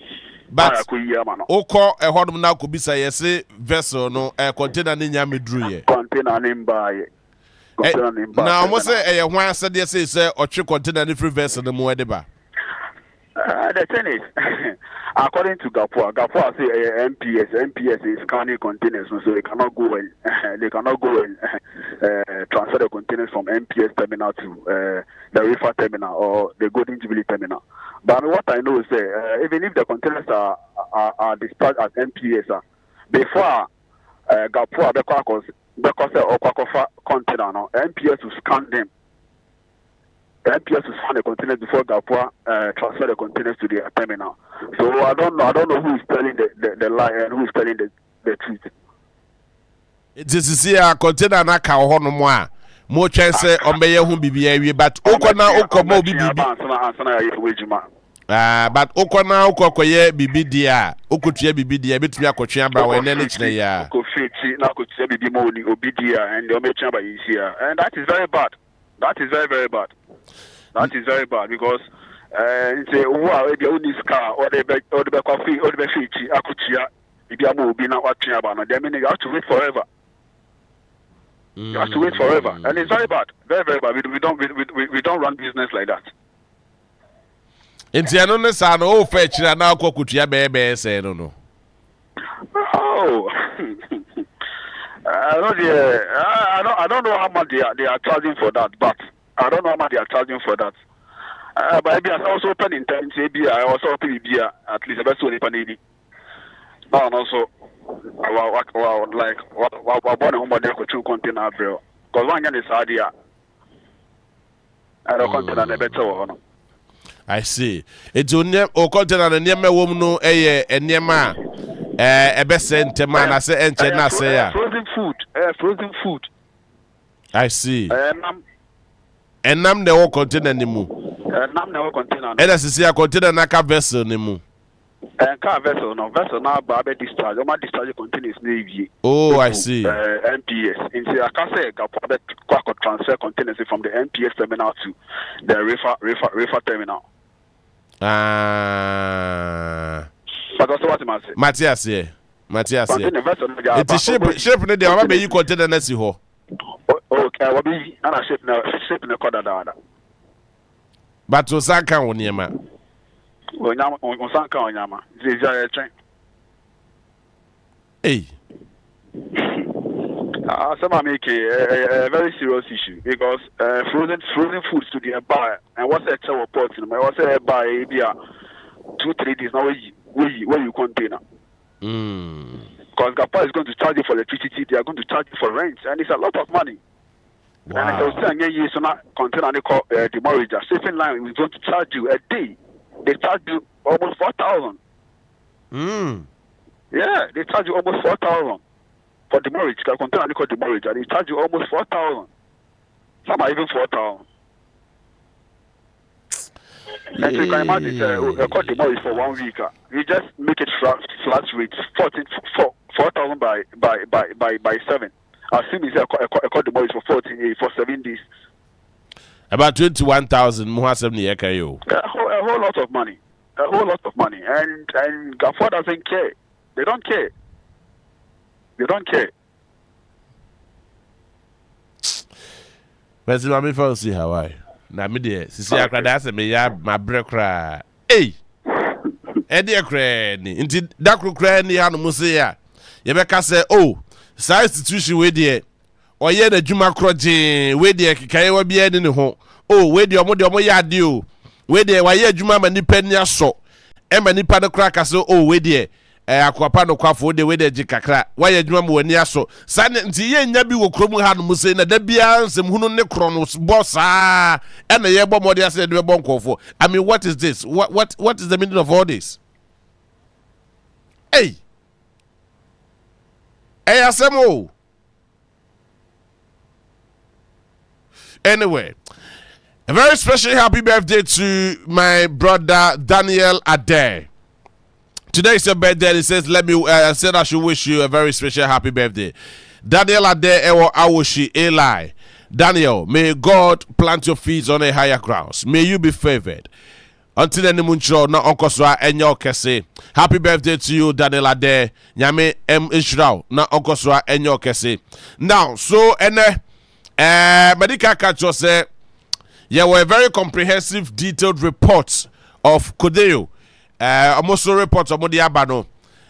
But oko e hodum na ko bisa yesi vessel no container ni nya me drew ye.
Container ni mba.
Now almost say e hwan said they say otwe container ni free vessel no mo e de ba.
The thing is, according to Gapua say MPS is scanning containers, so they cannot go and transfer the containers from MPS terminal to the Rifa terminal or the Golden Jubilee terminal. But what I know is even if the containers are dispatched at MPS, before Gapua because of container, no, MPS will scan them. MPS will scan the containers before Gapua transfer the containers to the terminal. So I don't know who is telling the lie and who is telling the truth.
It is see a container na ka ho no mo a mo twen se omeye hu bibia wie but okona okomo bibi but okona okokoye bibi dia okotua bibi dia betumi akotwe aba we ne kire ya
ko fiti na kotua bibi mo ni obidia and the ometua ba yisia, and that is very bad. That is very very bad. That is very bad because say wow e dey own this car or the coffee or the fiti akutia bibia mo obi na watwe aba no. They mean you have to wait forever. You have to wait forever, and it's very bad, very very bad. We don't run business like that.
Inti ano ne sa no o fa kira na akokutua be say no.
Oh. I don't know how much they are charging for that, but I don't know how much they are charging for that. But I also open in time I also open beer at least about 20 panini. Now also like what born home there for 2 container bro. Because one is idea. I don't container the better one.
I see. It's only o container na niam wom no eniema ebe sente man na se enche na se ya.
Frozen food.
I see. Enam na wo container ni mu.
Enam na wo container.
Eda sisi ya container na ka vessel ni mu.
Car vessel na ba be discharge. O ma discharge containers na ewie.
Oh, I see.
MPS. In say aka say Gapua kwa transfer containers from the MPS terminal to the Rifa terminal. But also what must say?
Matthias. It is ship ne dey aba be yi container na si ho.
Okay, what be na ship na koda da.
But o sanka woniema.
On sanka onyama. Jeja etwen.
Hey.
Some make a very serious issue because frozen foods to the buy and what's a chow pot in my what's a buy 2-3 days now where you container. Because Gapua is going to charge you for electricity, they are going to charge you for rent, and it's a lot of money. Wow. And I was saying, you so now container they call the mortgage. Safe line is going to charge you a day. They charge you almost 4,000. Yeah, they charge you almost 4,000 for the mortgage. The container they call the mortgage, and they charge you almost 4,000. Some are even 4,000. And you can imagine, cut the mortgage for 1 week. You just make it flat rate, 4,000 by 7. Assume it's a cut the mortgage for 7 days.
About 21,000 muhasem ni ekayo.
A whole lot of money. A whole lot of money. And Gapua doesn't care. They don't care. They don't care.
But let me first see Hawaii. Na me de sisi akrada ase me ya mabrekra. Hey. Edi akra ni. Nti dakrokra ni hanu muse ya. Ye be ka say oh, sa institution we de oye na dwuma kroje we de kikaye wa bia ni ho. Oh, we de omo ya de o. We de wa ye dwuma ma nipa ni aso. E ma nipa no kra ka so oh we de akwapa no kwafo de we de jikakra. Wa ye dwuma ma wani aso. Sa nti ye nya bi wo kromu hanu muse na da bia nsem hunu ne krono boss ah. E na ye bo mode ase de bo nkofo. I mean, what is this? What is the meaning of all this? Hey. ASMO. Anyway, a very special happy birthday to my brother Daniel Ade. Today is your birthday. He says, "Let me said I should wish you a very special happy birthday." Daniel Ade Ewo Awoshi Eli. Daniel, may God plant your feet on a higher grounds. May you be favored. Until any muncho na onkoswa enyo kese. Happy birthday to you, Daniel Ade. Nyame Israel na onkoswa enyo kese. Now, so medical catcher say, yeah, were a very comprehensive, detailed report of Kodeo. Almost a report of Modiabano.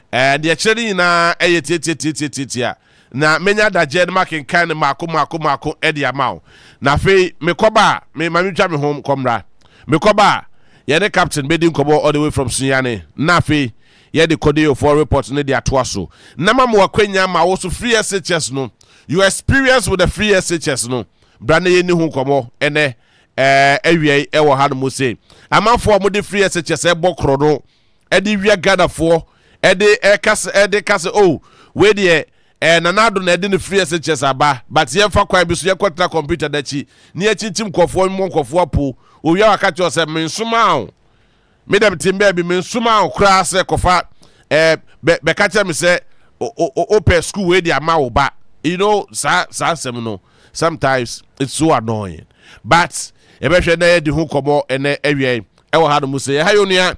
And the actually na titia. Na menya da jen making kind mako edi amount. Na fe me koba me mamicha me home komra. Me koba ye the captain bedin kobo all the way from Sunyane. Na fe ye the Kodeo for report ne di atwaso. Na ma mo akwenya ma wo so free SHS no. You experience with the free SHS no. Brande ye ni hu komo ene ewie e wo ha no mo say. Amanfo mo de free SHS e bokro no. E di wi Ghana for e de kase oh we de nanado na ede ne free SHS aba but ye fa kwan bi so ye kwatra computer dachi ne ye chinchim kofo mo kofo apo owi aka cho se mensuma o me dem timbe bi mensuma o kra se kofa be ka che me se open school we dey ama wo ba you know sa sem no sometimes it's so annoying but e be hwe na ye di hu komo ene awie e wo ha no mu se ha yo nua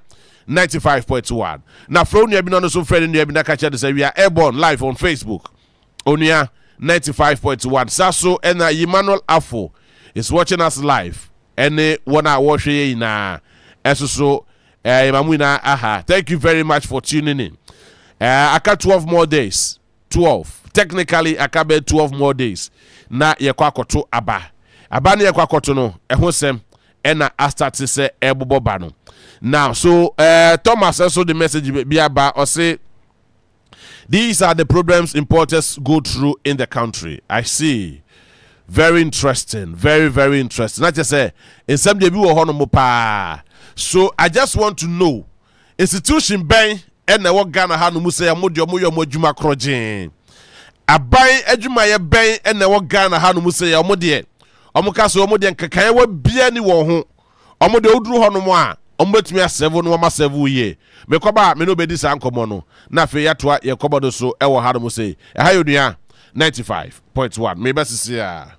95.1 na fro nua bi no so friend nua bi na ka che de se we are airborne live on Facebook. Onua 95.1 Saso and Emmanuel Afo is watching us live. And one hour watching na so Mamuna aha. Thank you very much for tuning in. I got 12 more days. 12. Technically I can be 12 more days. Na yekwakoto aba. Aba na yekwakoto no ehosem ena I start to say eboboba no. Now so Thomas also the message be aba or say these are the problems importers go through in the country. I see. Very interesting. Very, very interesting. Not just say, in some day we were pa. So I just want to know, institution bang and the work Ghana hanu musay amodio mojuma krojin. A bang ejuma ye bang and the work Ghana hanu musay amodie. Omukaso amodie nkakaye wa bia ni wo ho. Omode oduru ho no mo a. Ombetumi a7 no ma 7 ye. Me koba me no bedi sa nkomo no. Na fe yatoa ye koba do so e wo ha no say. E ha yodua 95.1. Me besisi a.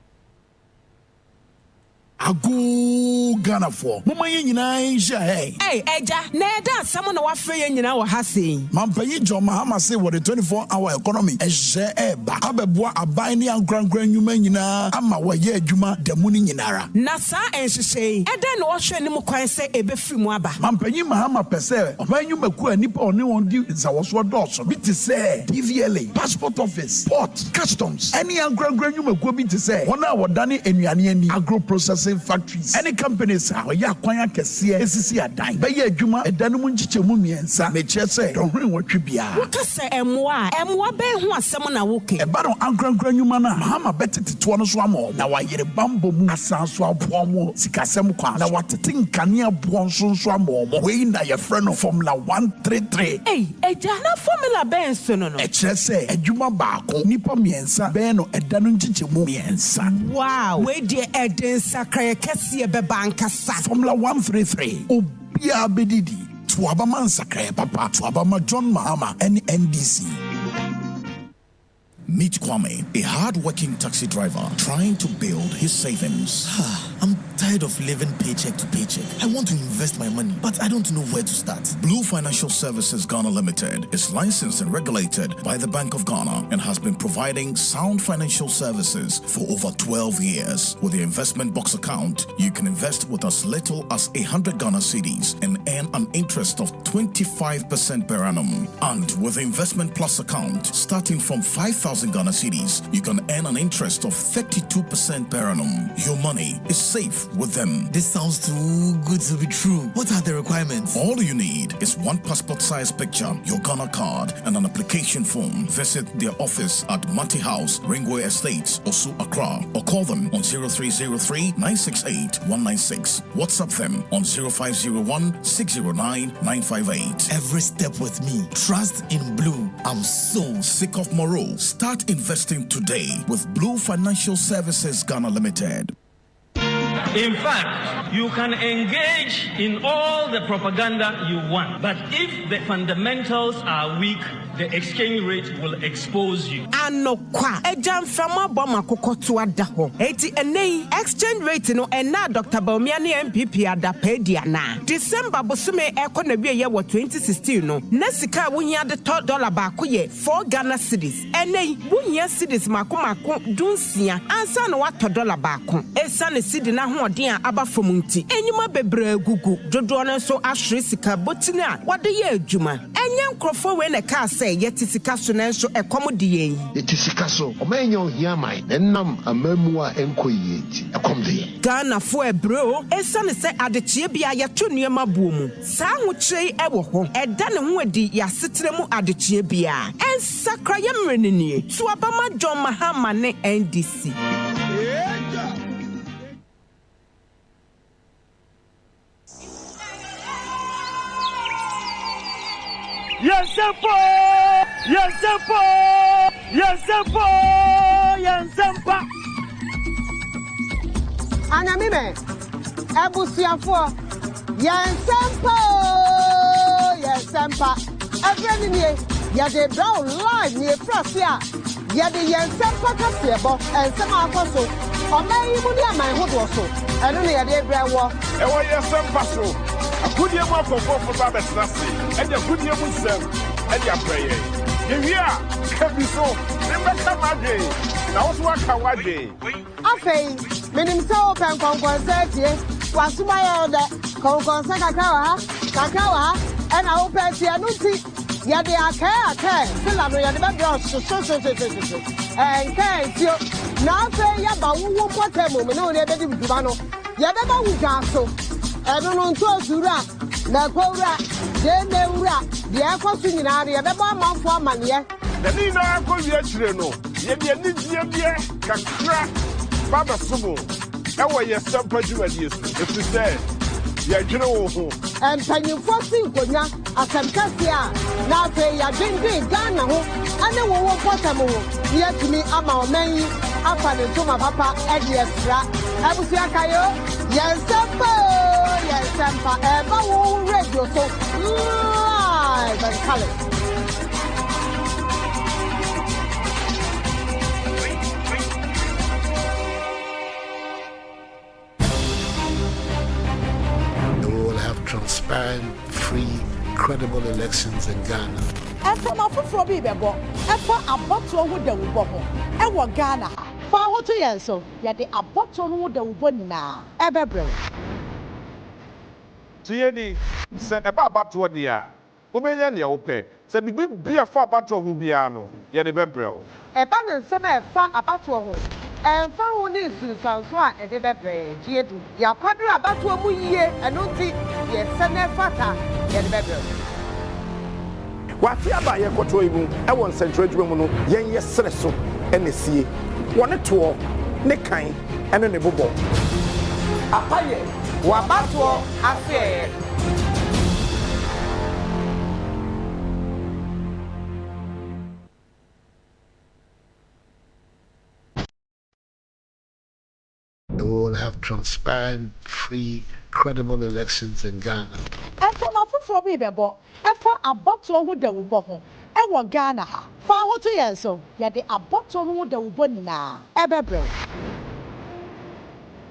Ago Ghana for. Mama ye nyina insha hey.
Hey, eja, na eda asamo na wafre ye nyina wo ha sei.
Mampanyi John Mahama say what the 24-hour economy ehye eba. Abeboa aban ni ankran nyuma nyina ama wa ye adwuma damu ni nyinara.
Na sa enhyehyei. Eda na wo hwe ni mu kwan se ebefiri mu aba.
Mampanyi Mahama pese oban nyuma ku anipa oni won di zawoso doso. Bi te say DVLA, passport office, port, customs. Any ankran nyuma ku bi te say wona wodane enuane ani agro processing factories. Any companies are ya kwanya kese esisi adan. Be ye adwuma edanu mu nchiche mu miensa. Me che say don hwen wotwe bia.
Woka se emwa be ho asem na woke.
E ba don ankran nyuma na Mahama betete to no so amo. Na wa yere bambo mu asan so abo mo sikasem kwa. Na watete nkane abo nso amo mo. We na ye friend of Formula 133.
Hey, eja na Formula ben so no.
E che say adwuma baako nipa miensa be no edanu nchiche mu miensa.
Wow, we dey eden sakra kese be bankasa.
Formula 133. Obia bedidi. Tuabama nsakra papa. Tuabama John Mahama and NDC.
Meet Kwame, a hard-working taxi driver trying to build his savings. I'm tired of living paycheck to paycheck. I want to invest my money, but I don't know where to start. Blue Financial Services Ghana Limited is licensed and regulated by the Bank of Ghana and has been providing sound financial services for over 12 years. With the investment box account, you can invest with as little as 100 Ghana cedis and earn an interest of 25% per annum. And with the Investment Plus account, starting from 5,000 Ghana cedis, you can earn an interest of 32% per annum. Your money is safe with them.
This sounds too good to be true. What are the requirements?
All you need is one passport-sized picture, your Ghana card, and an application form. Visit their office at Mati House, Ringway Estates, Osu, Accra, or call them on 0303-968-196. WhatsApp them on 0501-609-958.
Every step with me. Trust in Blue. I'm so
sick of Moreau. Start Start investing today with Blue Financial Services Ghana Limited.
In fact, you can engage in all the propaganda you want, but if the fundamentals are weak, the exchange rate will expose you.
Anokwa ejam fama boma kokoto adaho. Eti enei exchange rate no ena Dr. Baumiani MPP adapedi ana. December bosume eko na wie ye 2016 no. Nesika wunya de $1 baako ye 4 Ghana cedis. Enei wunya cedis mako dunsia ansa no wato $1 baako. Esa ne cedi na hoɔden a aba fam nti. Enyuma bebre gugu. Dodo no so ahwe sika botini a wade ye adwuma. Enye nkrofo we ne ka yetisika so nenso ekomodi yen
yetisika so omenya ohia mai nenam amamua enkoyeti ekomde
Ghana fo ebro esane se adechie bia yeto nuema buomu saa hokyerei ewo ho eda ne ho adi yasetere mu adechie bia ensakra yemrenenie so abama John Mahama ne NDC
Yensempo!
Anamime, Ebusiafo, Yensempa! Every Yade Brown live near Frasia, Yade Yensempa Casiabo, and some Apostle, or may you my hood also, and only a day brown walk.
And what Yensempa so? A good year for Babet Nasi, and a good year with them, and your prayer. The can be so. Remember my day. Now, what's what day?
Okay, meaning so open concert, was my order, concert Kakawa, and I open Tianuti, Yadi Aka, still I'm ready to and can't you now say Yaba who put them, no, never do Dubano, Yadaba who got so. I don't know to Zura, Nakora, Denura, the Aqua Sinaria, the Bama for Mania.
The Nina Aqua Yachino, Yabia, Kakra, Baba Sumo. How are you some prejudice? If you say, Yajino,
and can you foresee Gonya, a Santasia, now say Yajin Ghana, and then we will put them here to me, Ama Many, Apa the Tuma Papa, Eddie Extra, Abusiakayo, Yensempa. Yensempa, WOHO radio so live and color.
We will have transparent, free, credible elections in Ghana.
And from a foot bebo, and for a bottle with the WOHO, and what Ghana. For what 2 years so, yet the bottle with the WOHO now, ever bro.
Tieni send about what the year. Umenya ya ope. Se be a far battle who be ano. Ye de bebrel.
A banner summer far about WOHO. And far only to Sansoa and the bebre. Jedu. Ya padre about 2 years and not see ye send a fata. Ye de bebrel.
What ya buy a quattro even? I want central woman, yen yes, so, and the sea. One at 2, neckine, and a neighbor.
Apaye. Wabatwo affair.
We will have transparent, free, credible elections in Ghana.
And from a foot bebo, and for a bottle with the WOHO, and what Ghana. For what 2 years so, yet the bottle with the WOHO now, ever bro.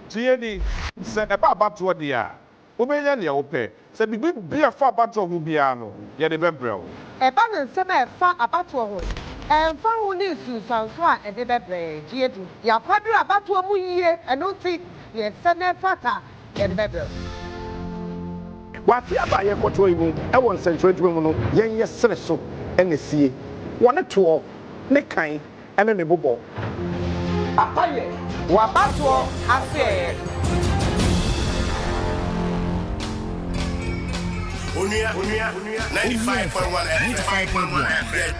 Tieni send about what the year. Umenya ya ope. Se be a far battle who be ano. Ye de bebrel.
A banner summer far about WOHO. And far only to Sansoa and the bebre. Jedu. Ya padre about 2 years and not see ye send a fata. Ye de bebrel.
What ya buy a quattro even? I want central woman, yen yes, so, and the sea. 1 at 2, neckine, and a neighbor.
Apaye. Wabatwo affair.
Onua 95.1 FM.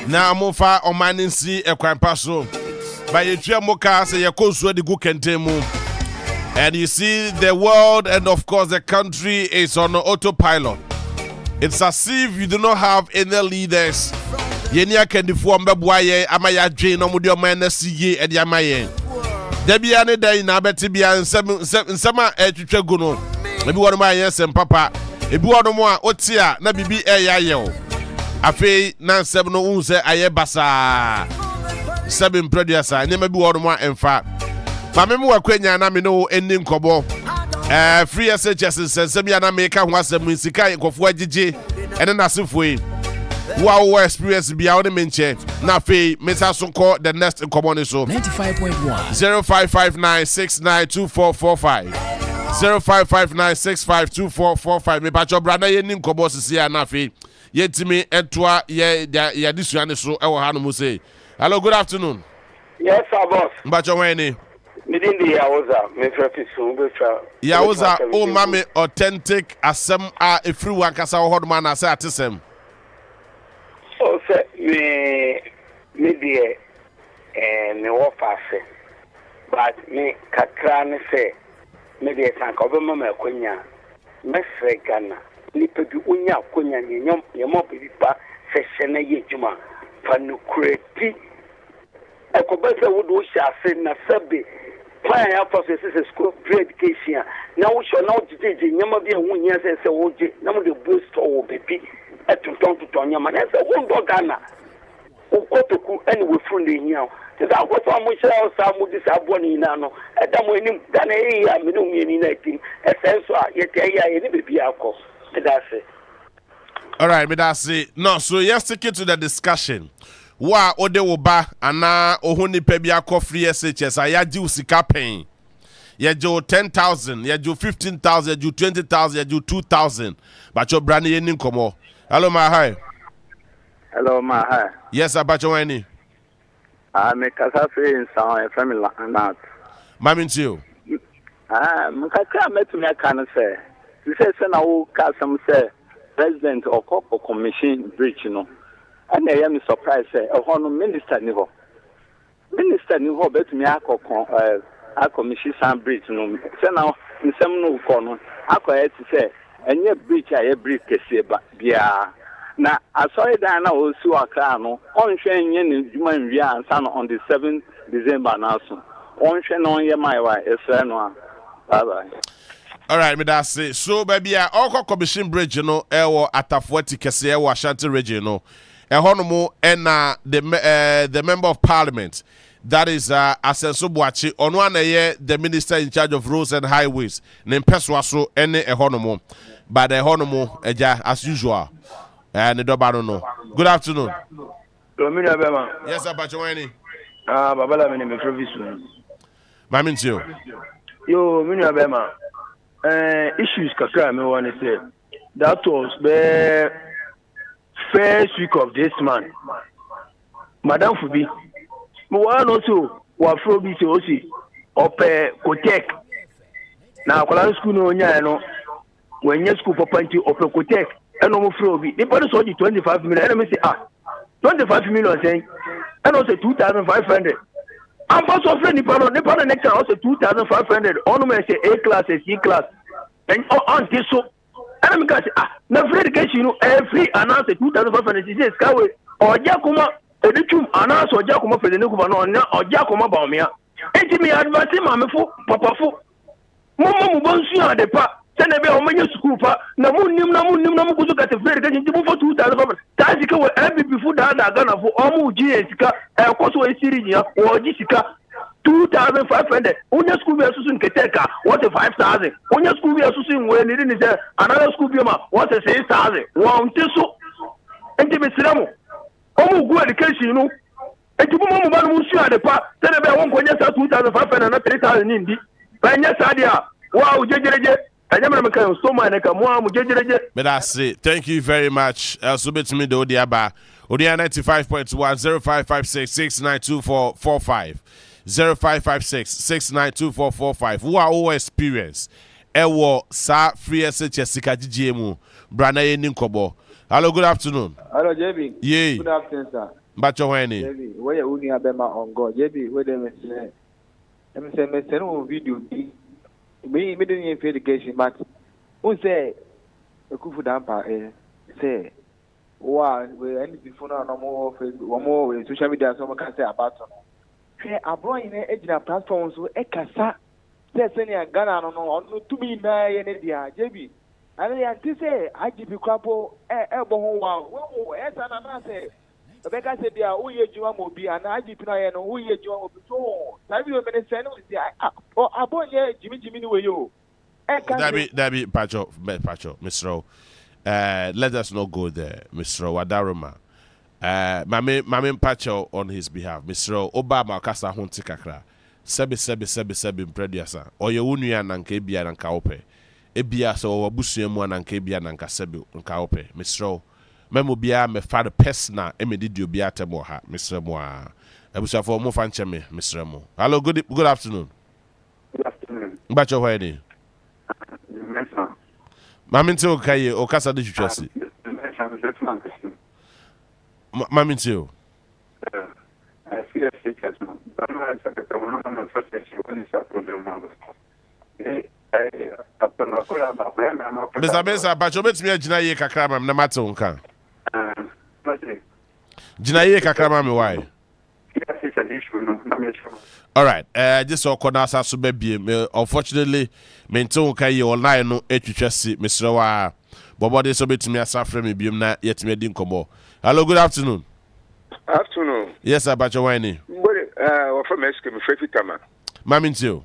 na amofa omanensi ekwanpa so by yetua moka say yekonso de go kentemu. And you see the world and of course the country is on autopilot. It's as if you do not have any leaders. Yenia kendifo mbeboaye amaya dwen no mudi omanasiye e de amaye. Da bia ne dan na beti bia nsema etwetwa gu no. Ebi wono ma yensem papa. Ebi wono mo a otia na bibi eyaye. Afei na nsem no unse aye basa. Seven producer nyema bi wono mo emfa. Mame mu akwanya na me no eni nkobo. Free SHS nsem ya na make ho asem nsika nkofo agige ene nasefoi. Wow experience bia woni menche na afei mesa so call the next nkobo ni so
95.1
0559692445 0559652445 me pacho brada ye ni nkobo sisi ya na afei yetimi entoa ye disuane so e wo ha no mo say hello good afternoon.
Yes sir boss.
Mbacho weni
Midindi Yawoza, me prefisu betra.
Yawoza o mame authentic asem a efri wankasa wo hodman na say atesem.
O se me die me wo fase. But me kakra ne se me die sanka obema ma akonya. Me fregana nipa bi onya akonya nyom yemo bipa se hye ye djuma fa no kreti. Ekobese wo do hye ase na sabe plan ya for say school pre-education na wo show na wo jiji nyama bi hu nya say wo je na mo de boost wo bebi etuton nyama na say wo ndo Ghana wo kotoku ene we fun de hia te da go so mo share sa mo di sa bo ni na no e da mo enim Ghana e ya me no mi na tim e senso a ye te ya ye ni bebi akọ te da say.
All right, me da say no, so yes, stick to the discussion. Wa ode wo ba ana ohuni pe bia ko free SHS ayaji usika pen ye jo 10,000 ye jo 15,000 ye jo 20,000 ye jo 2,000 but your brand ye nin komo. Hello my hi.
Hello my hi.
Yes abacho wani.
Me kasa fe nsan family na
mami ntio.
Mkaka metu me kan say na wo ka some say president okoko commission bridge no. And I am surprised say no minister ni ho betumi akoko commission san bridge no say na nsem no ko no akoye ti say enye bridge aye bridge kese ba bia na asoy dan na osu akra no onhwe enye ni djuma nwi ansa no on the 7th December na so onhwe no ye maiwa esre no bye bye.
All right, me that's it. So baby oko commission bridge no ewo atafuati kese ewo Ashanti region no Ehonomo and the member of parliament, that is Asenso Boachi, Onua na ye the minister in charge of roads and highways, Nempeswaso ene Ehonomo, but Ehonomo eja as usual. And the Dobano no. Good afternoon.
Yes,
Abachawani.
Babala mene me provision.
Mamintio.
Yo, Minya Bema. Issues kakra me want to say. That was the first week of this month. Madam Fubi. Me want also wa frobi to osi ope kotek. Na akwala school no nya no. When you school for panti ope kotek. Eno mo frobi. The person so 25 million. And me say 25 million saying. And also 2,500. I'm also friend the next year also 2,500. On me say A class, C class. And on this so and I'm going to say na free education every announce 2,500 say skaway oja kuma editum announce oja kuma for the new no na oja kuma ba me enti me advance mamefo papafo mo bonsu ade pa say na be o manya school pa na mu nim na mu kuzo ka free education ti for 2,500 ta sika we MPP fu da Ghana fo o mu ji sika e koso e siri nya o ji sika 2,500. Unya school be asusun keteka. What a 5,000. Unya school be asusun we ni say another school be ma. What a 6,000. Wa unteso. Enti be siramu. Omu go education no. Enti mo ba no su ade pa. Tell be won konya sa 2,500 na 3,000 ndi. Ba nya sa dia. Wow jejereje. Anyamra me kan so man ka mo am jejereje.
But that's it. Thank you very much. So bet me do Odiaba. Odia 95.1 0556692445. 0556692445. Who are all experience? Ewo sa free SHS sika GGMU. Brana ye ninkobo. Hello, good afternoon.
Hello, JB.
Yeah.
Good afternoon, sir.
Bacho Wani.
JB, where you looking at them on God? JB, where them say, me send on video. Me didn't even pay education, but who say a kufu damper? Say, wow, we end before now. No more Facebook, one more social media. Someone can say about it. Say, I brought in a edge platform so ekasa. Say, send you Ghana no to me na yene dia JB. And I say, I give you couple elbow wow. Well, as an say. Rebecca said, "Yeah, who you want be and I did not know who you want to so. Have you a minute? I bought Jimmy way you.
That be Pacho, Mr. Let us not go there, Mr. Wadaruma. Mame Pacho on his behalf, Mr. Obama Casa Hunti Kakra. Sebi Prediasa. Or your union and Kabia and Kaope. Ebia so Busium and Kabia and Kasebu and Kaope, Mr. Memo bia me father personal emedidio bia temo ha Mr. Moa. Ebusa for mo fanche me Mr. Mo. Hello, good afternoon.
Good afternoon.
Bacho wani. Maminti okaye okasa de twetwase. Maminti o.
I see a secret man. But no I said that one of the first when is a problem.
Mr. Bensa, Bacho betimi agina ye kakra mam na mate wonka. Jinaye kakrama me why?
Yes, it's an issue. No,
all right. Just so konasa so be unfortunately, menton kai ye online no etwetwase Mr. Wa. Bobode so betimi asafre me biem na yetimi di nkomo. Hello, good afternoon.
Afternoon.
Yes, Abacho Wani.
From Mexico, me Fetama.
Mamintio.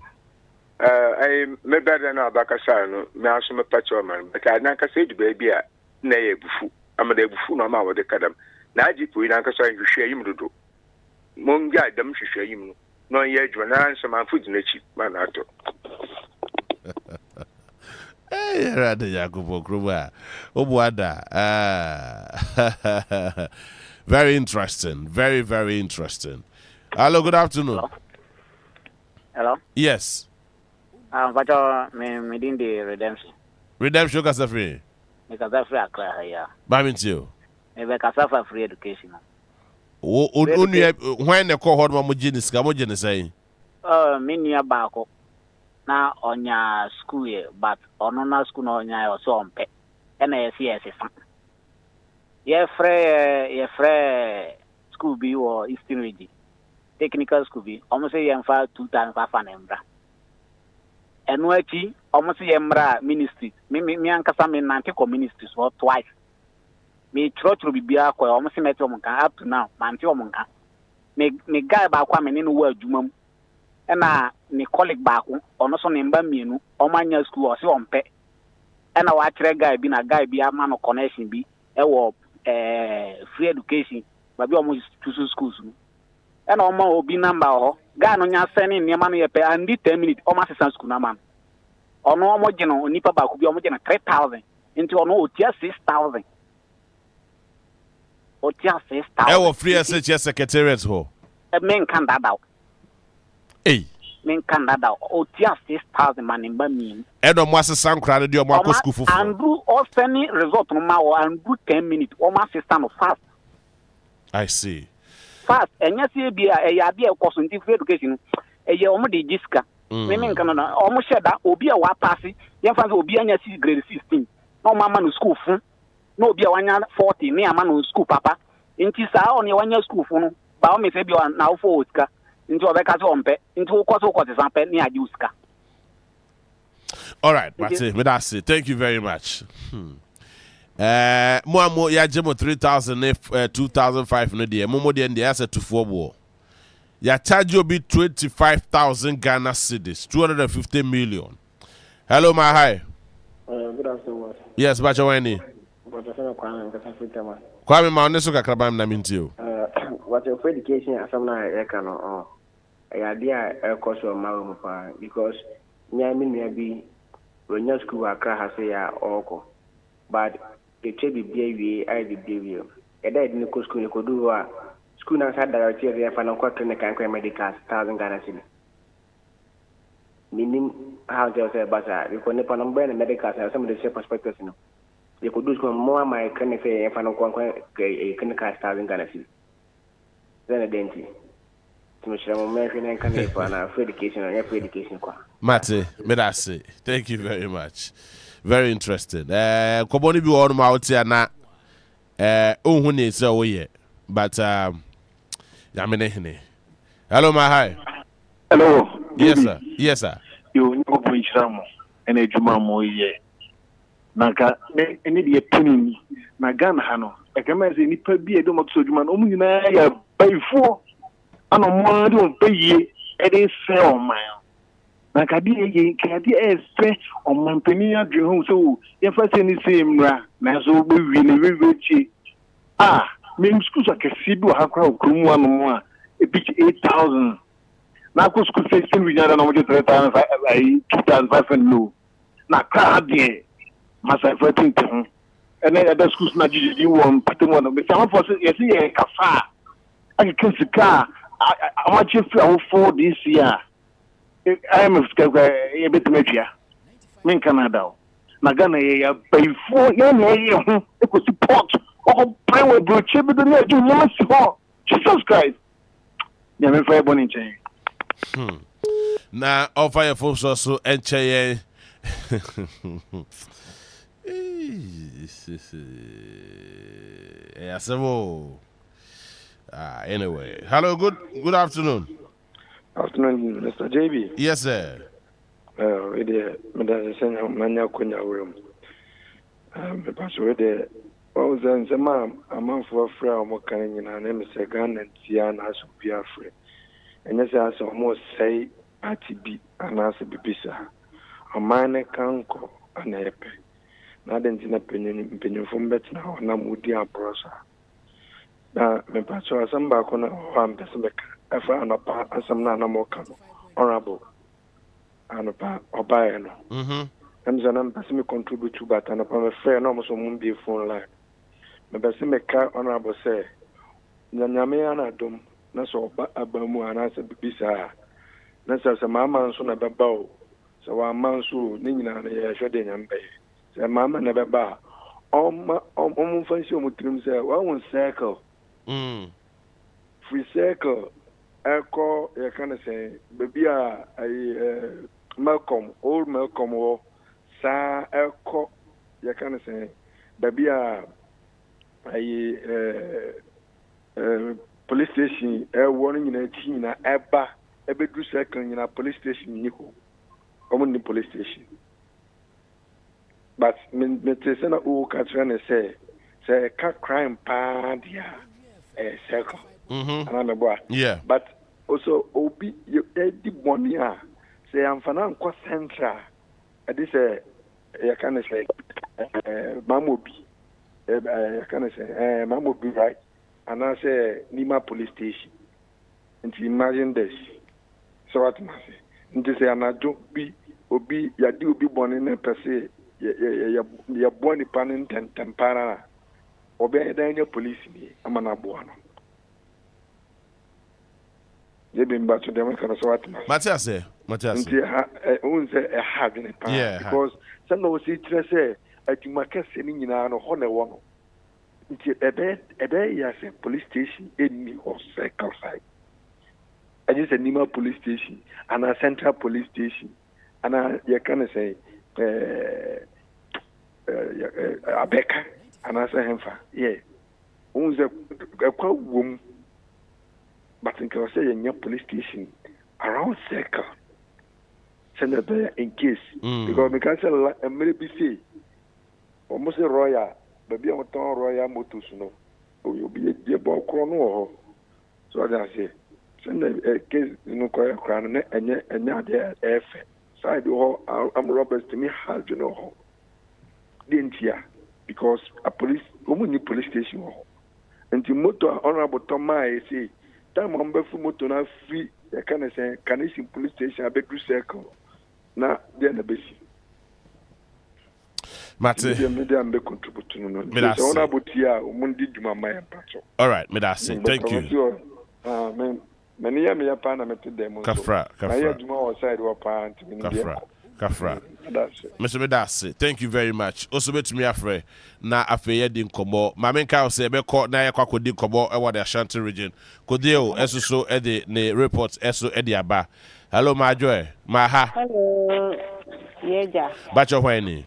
I me better na bakasa no me aso me pacho man. But I na kase di baby a na ye bufu. Amade bufu no ma wo de kadam. Na ajipu ina kasa nhwehwe yim dodo. Monga dam hwehwe yim no. No ye adwana anso man food na chi man ato.
Eh rada Yakubo Kruba. Obuada. Very interesting. Very, very interesting. Hello, good afternoon.
Hello?
Yes.
But me din the redemption.
Redemption kasa free.
Me kasa free akra ya.
Ba mintio.
Me be kasa for free education.
When the cohort mo gini ska mo gini say.
Me nia baako. Na onya school ye but ono na school no onya so ompe. E na yes san. Ye free school bi wo Eastern Region. Technical school bi. Almost say yem fa 2 times fa nembra. Enu achi almost yemra ministry. Me ankasa me nante ko ministry so twice. Me church bibia ko almost met omonka up to now. Nante omonka. Me guy ba kwa me ne no wa adwuma mu. E na ne colleague ba ko ono so ne mba mienu omanya school o se ompe. E na wa kire guy bi na guy bi ama no connection bi e wo free education ba bi almost two schools no. E na omo obi number ho guy no nya send in niam no ye pe andi 10 minutes o ma sesa school na man. Ono omo gino nipa ba ko bi omo gina 3,000 into ono otia 6,000. Otia 6,000.
E wo free SHS secretariat ho.
E men kan dada.
Eh.
Men kan dada. Otia 6,000 man in ba mi.
E do mo asesa nkra de o mo akọ school fufu.
Andrew o send result no ma o andrew 10 minutes o ma sesa no fast.
I see.
Fast enya se bia e ya de e course in free education e ye omo de jiska me nkan na omo sheda obi a wa pass ye fa obi anya si grade 16 na mama no school fun na obi a wanya 40 me ama no school papa nti sa on ye wanya school fun no ba o me se bia na ofo oska nti obeka se ompe nti wo koso koso sampe ni agi uska.
All right, that's it. That's it. Thank you very much. Mo ya jemo 3,000 if 2,500 no dia. Mo dia ndia asa 24 bo. Ya charge you be 25,000 Ghana cedis, 250 million. Hello, my hi.
Good afternoon.
Yes, Bacha Wani. Kwame ma oneso kakraba na mintio.
What your education asamna e ka no ya dia e course o mawo mo pa because nya mi nua bi ronya school akra ha se ya oko. But the chebi bia I the bia. E da di ko school ko do wa school na sa director ya fa na ko clinic kan ko medical 1,000 Ghana cedis. Minim how they say basa because ne pa number na medical sa some the perspectives no. you could do some more my kind of say if I don't can cast starving Ghana. Then a denti. To make sure I'm American and can for an education and every education.
Mate, may I say, thank you very much. Very interesting. Koboni bi on ma out here na ohun ni say oye. But hello my hi.
Hello.
Yes sir. Yes sir.
You know go inchamo and ejuma mo ye. Naka eni de puni na Ghana ha no. E kama say nipa bi e do mo so ejuma no mu nyina ya baifo. Ano mo de on paye e dey sell man. Naka di ye kadi e se on man pani adwe ho so ye fa se ni same ra na so be wi ne we chi. Me school so kesi do ha kwa okrumu anu mo a e bi 8,000. Na ko school fees we nyada na mo 3,500 no. Na ka de masa 14 ho. And then other schools na jiji won patem one be some for yes ye kafa. I can see car how much if for this year. I am a bit media. In Canada. Na Ghana ya before ye ho e ko support o pray we bro chebe do na do no so Jesus Christ. Ya me fa boni chen.
Na offer your folks also enche anyway. Hello, good afternoon.
Afternoon, Mr. JB.
Yes, sir.
We there, Madam Senya Manya Kunya room. The pastor there. Oh, then the ma'am, a month for a friend, or more kind in an emissary gun and Tiana as be a friend. And yes, I almost say, Ati and as a bibisa. A minor canco and a pe. Not in opinion from bet now, and I'm with the brosa. Now, my pastor, some back on one pessimic. If I am a some nana more honorable. And a pa or buy no. I'm the contribute to but and upon a fair almost on be phone line. My pessimic car honorable say, Nanyamiana dum, Naso Abamu and answer Bisa. Nasa some mamma son of a bow. So our mansu, Nina and a shedding and bay. Say, Mamma never bar. Almost function with him say, one circle. Free circle. Echo, you can say, baby, Malcolm, old Malcolm, or Sa Echo, you can say, baby, police station, warning in a China, every 2 seconds in a police station, Nico, common police station. But Mr. Who can say, cat crime, padia, a circle.
Yeah.
But also, Obi, you did 1 year. Say, I'm for central. This you can say, Mamobi. You can say, Mamobi, right? And I say, Nima police station. And imagine this. So what I say? And to say, I'm not be Obi, you do be born in a per se, you're born in Tempara. Obey the police, I'm an abuano. They been back to them kind of what
Matthias.
Yeah, because some of us say at you market selling in an honor one. A bed, yes, a police station in me or circle side. I just a Nima police station and a central police station. And you can say a Becca and I say him for yeah. Owns a quite room. But in say in your police station around circle. Send it there in case. Because we can say maybe say almost a royal, but be on town royal motus no. You'll be a dear ball chrono. So I say send a case no quite crown and yet there F side I'm Roberts to me hard you know. Didn't hear because a police woman police station and the motor honorable Thomas say time on befu moto na free you can say Canadian police station abedru circle na there na besi
Mate
me dey am be contribute to no so ona botia umundi djuma mai mpacho.
All right, me that say thank you.
Me ya pa na me to dem
Kafra
na ya djuma o side wo pa ntimi ni
Kafra Kafra. Mr. Medase, thank you very much. Also, bet me afre na afeye din kobo. Mamen ka say be ko na ye kwako din kobo e wa the Ashanti region. Kodeo eso so e de ne report eso e de aba. Hello my joy. My ha.
Hello. Yeja.
Bacho hwani.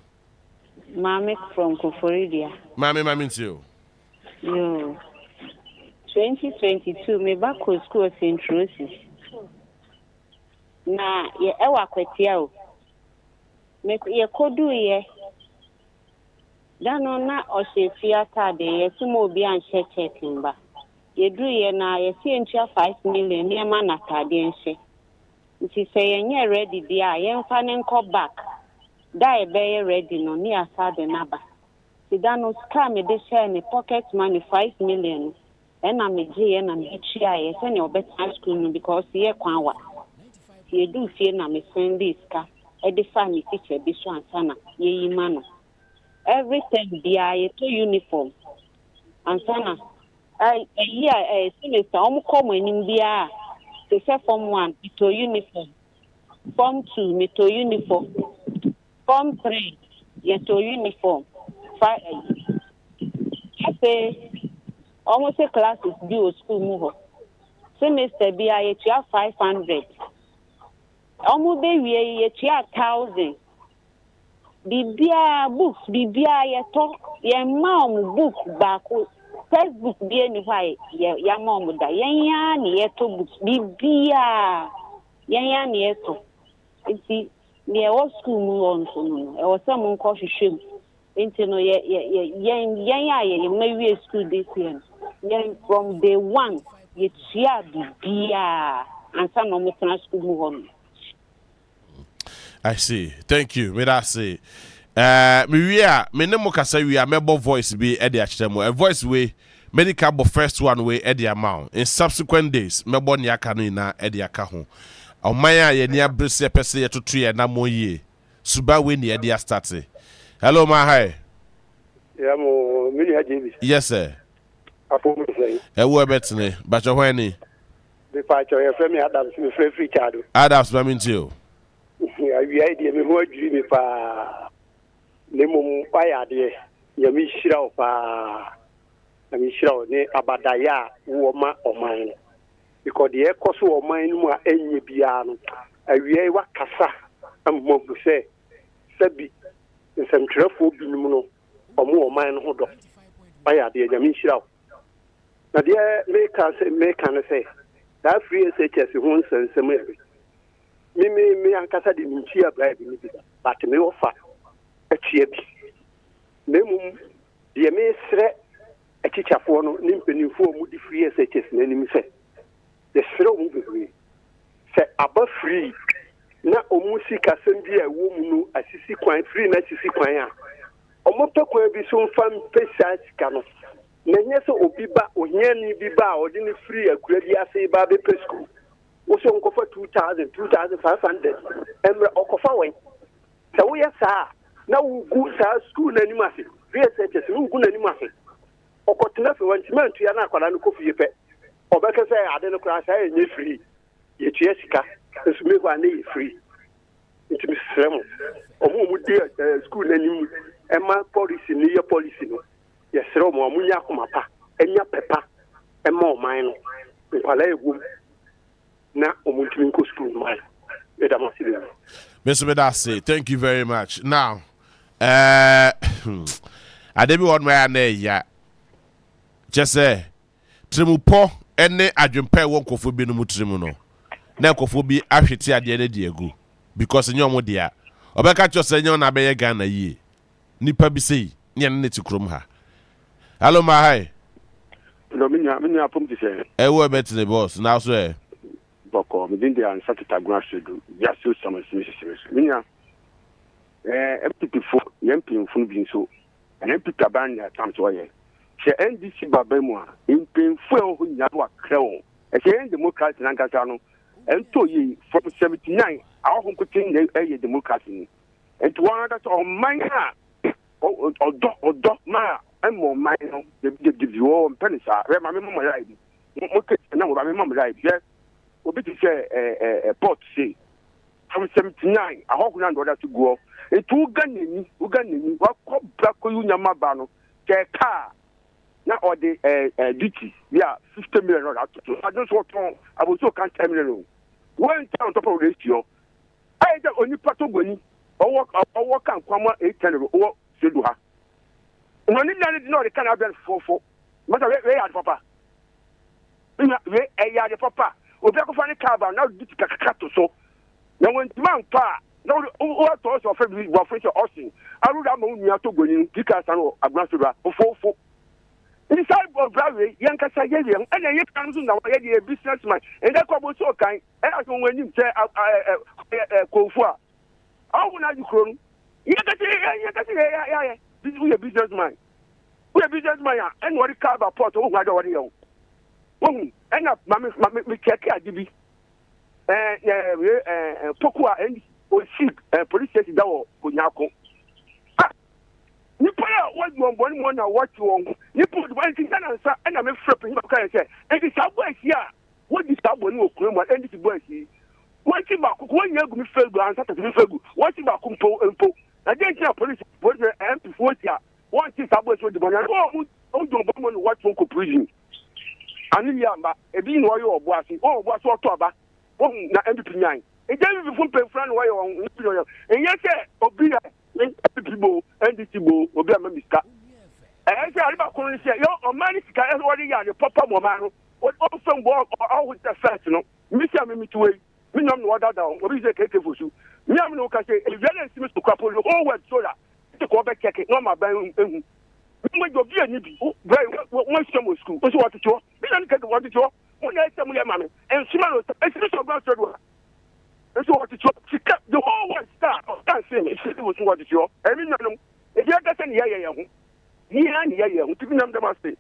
Mame from Koforidia.
Mame too.
Yo. 2022 me back to school St. Roses. Na ye ewa kwetia o. Me ye kodu ye. Dano na o se fiata de ye sumo obi an checking ba. Ye du ye na ye si entua 5 million ye ma na tade ense. Nti se ye nye ready dia ye mfa ne nko back. Da e be ye ready no ni asade na ba. Ti dano scam de share ni pocket money 5 million. Ena me je na me chia ye se ne obeta school no because ye kwanwa. Ye do fie na me send this ka. E de fa me teacher bi so ansana ye yima no. Everything bia ye to uniform. Ansana semester come in bia. They say form 1 to uniform. Form 2 me to uniform. Form 3 ye to uniform. 5 I say almost a classes due school move. Semester bia ye 500. Almost be ye 1,000. Bibia books, bibia ye talk, ye mom book back. Textbook be anyway, ya mom da. Yan ye to books, bibia. Yan ye to. It's near what school move on so no. Or someone call shame. Into no ye maybe school this year. Yan from day one, ye chia bibia. And some of my school move on.
I see. Thank you. Me that say. Me nemo kasa we are member voice be at the achemo. A voice way medical but first one way at the amount. In subsequent days, member ni akanu na at the akaho. Omaya ye ni abrese pese ye to 3 na mo ye. Suba we ni at the start. Hello my hi.
Yeah mo me JB.
Yes sir.
Apo me say.
Wo betne. Ba cho hwani.
Be pa cho ye free me Adams me free chado.
Adams ba min too.
We idea me ho adwiri me pa ne mum paya de ya mi hira pa na mi hira ne abadaya wo ma oman because the ekoso oman mu a enye bia no awie wa kasa ammo se sabi nsemtrefo binum no omo oman no ho do paya de ya mi hira na de me kan say that free SHS ho nsensem ebe me ankasa de mintia bribe ni bi but me offer atia bi me mum de me sre akichafo no ni mpanimfo mu di free SHS na ni mi se de sre mu bebre se aba free na omu sika sembi a wo mu no asisi kwan free na asisi kwan a omo pekwan bi so mfam pesa sika no na nyese obi ba ohiani bi ba odi ni free akura bi ase ba be pesku also uncover 2,000, 2,500. Emra okofa wen. So we sa na ugu sa school na nimase. VSHS ugu na nimase. Okotena fe wantima ntua na akwala no kofi pe. Obeka say ade no kra say enye free. Ye tua sika. Nso me kwa na free. Nti me sremo. Omo mu de school na nim. Emma policy ni ye policy no. Ye sremo amunya komapa. Enya pepa. Emma o man no. Nkwala egum. Na omuntimi ko school man.
Mr. Medase, thank you very much. Now, Adebi one way na ya. Just say trimupo ene adwempa won kofo bi no mutrimu no. Na kofo bi ahwete ade na de agu because nyo mo dia. Obeka cho say nyo na be ye Ghana yi. Nipa bi sei, ne ne tikrom ha. Hello my hi.
No minya pom ti say.
Ewo betne boss. Now so
boko me din dia nsatita gwaso do ya so some smisi minya MPP yempin fun bi so MPP ban ya tam so ye che NDC babemu a impin fu ho nya do akreo e che democrat na nkasa no ento yi from 79 awo ho kutin ye democracy ni ento one that on man ha odo ma emo man no de wo penisa re ma me mo right mo ke na wo ba me mo right ye obi ti say port say
from 79 ahokuna ndo da to go etu uganeni wakọ brako yunyama ba no ke car na or the duty yeah 50 million dollars to I don't want to aboso kan 10 million one town top of ratio I the only patogoni or kan kwama 810 o sedu ha no ni no the can have for mata we ya papa we ya the papa obi akofani car ba na duty kakakato so na when man pa no o to so for bi bo for Austin aruda ma unu ato goni dika san o agbansura ofofo inside of Bradley yankasa yeye and ye kan so na ye businessman and that ko so kan e aso wani say kofu a awu na jikro ye we a businessman ya and what car ba port o ngwa do wani yo and me keke adibi pokua and o ship police station that wo konyako nipa ya wa mo na watch won nipa do ban tin na nsa na me frap ni ba kan say e di sabo asia wo di sabo ni okuru mo e di bo asi wo ti ba ko wo nya gu mi fegu ansa ta mi fegu wo ti ba ko mpo na de ti police MP fortia wo ti sabo asi di bo na o do bo mo ni watch won ko prison ani ya mba e bi ni wo yo obo asi o to aba wo na MP nyan e je bi fun pe fran wo yo e ye se obi ya people and the people will be a miska. And I say, I'm say, yo, man, is already the papa Momano, what often walk all with the first, you know. Mr. Mimi to wait, me no water down, what is a cake for you? Me, I'm no can say, if you seems to couple, all wet soda, to go back, check it, no, my bang. When you be a nibby, very one summer school, what's what to do? We don't get what to do. When I tell me, mammy, and Simon, it's just about that's what it's the whole one star. Can't say it was what it's your. I mean, if you're getting yeah, to be number must say.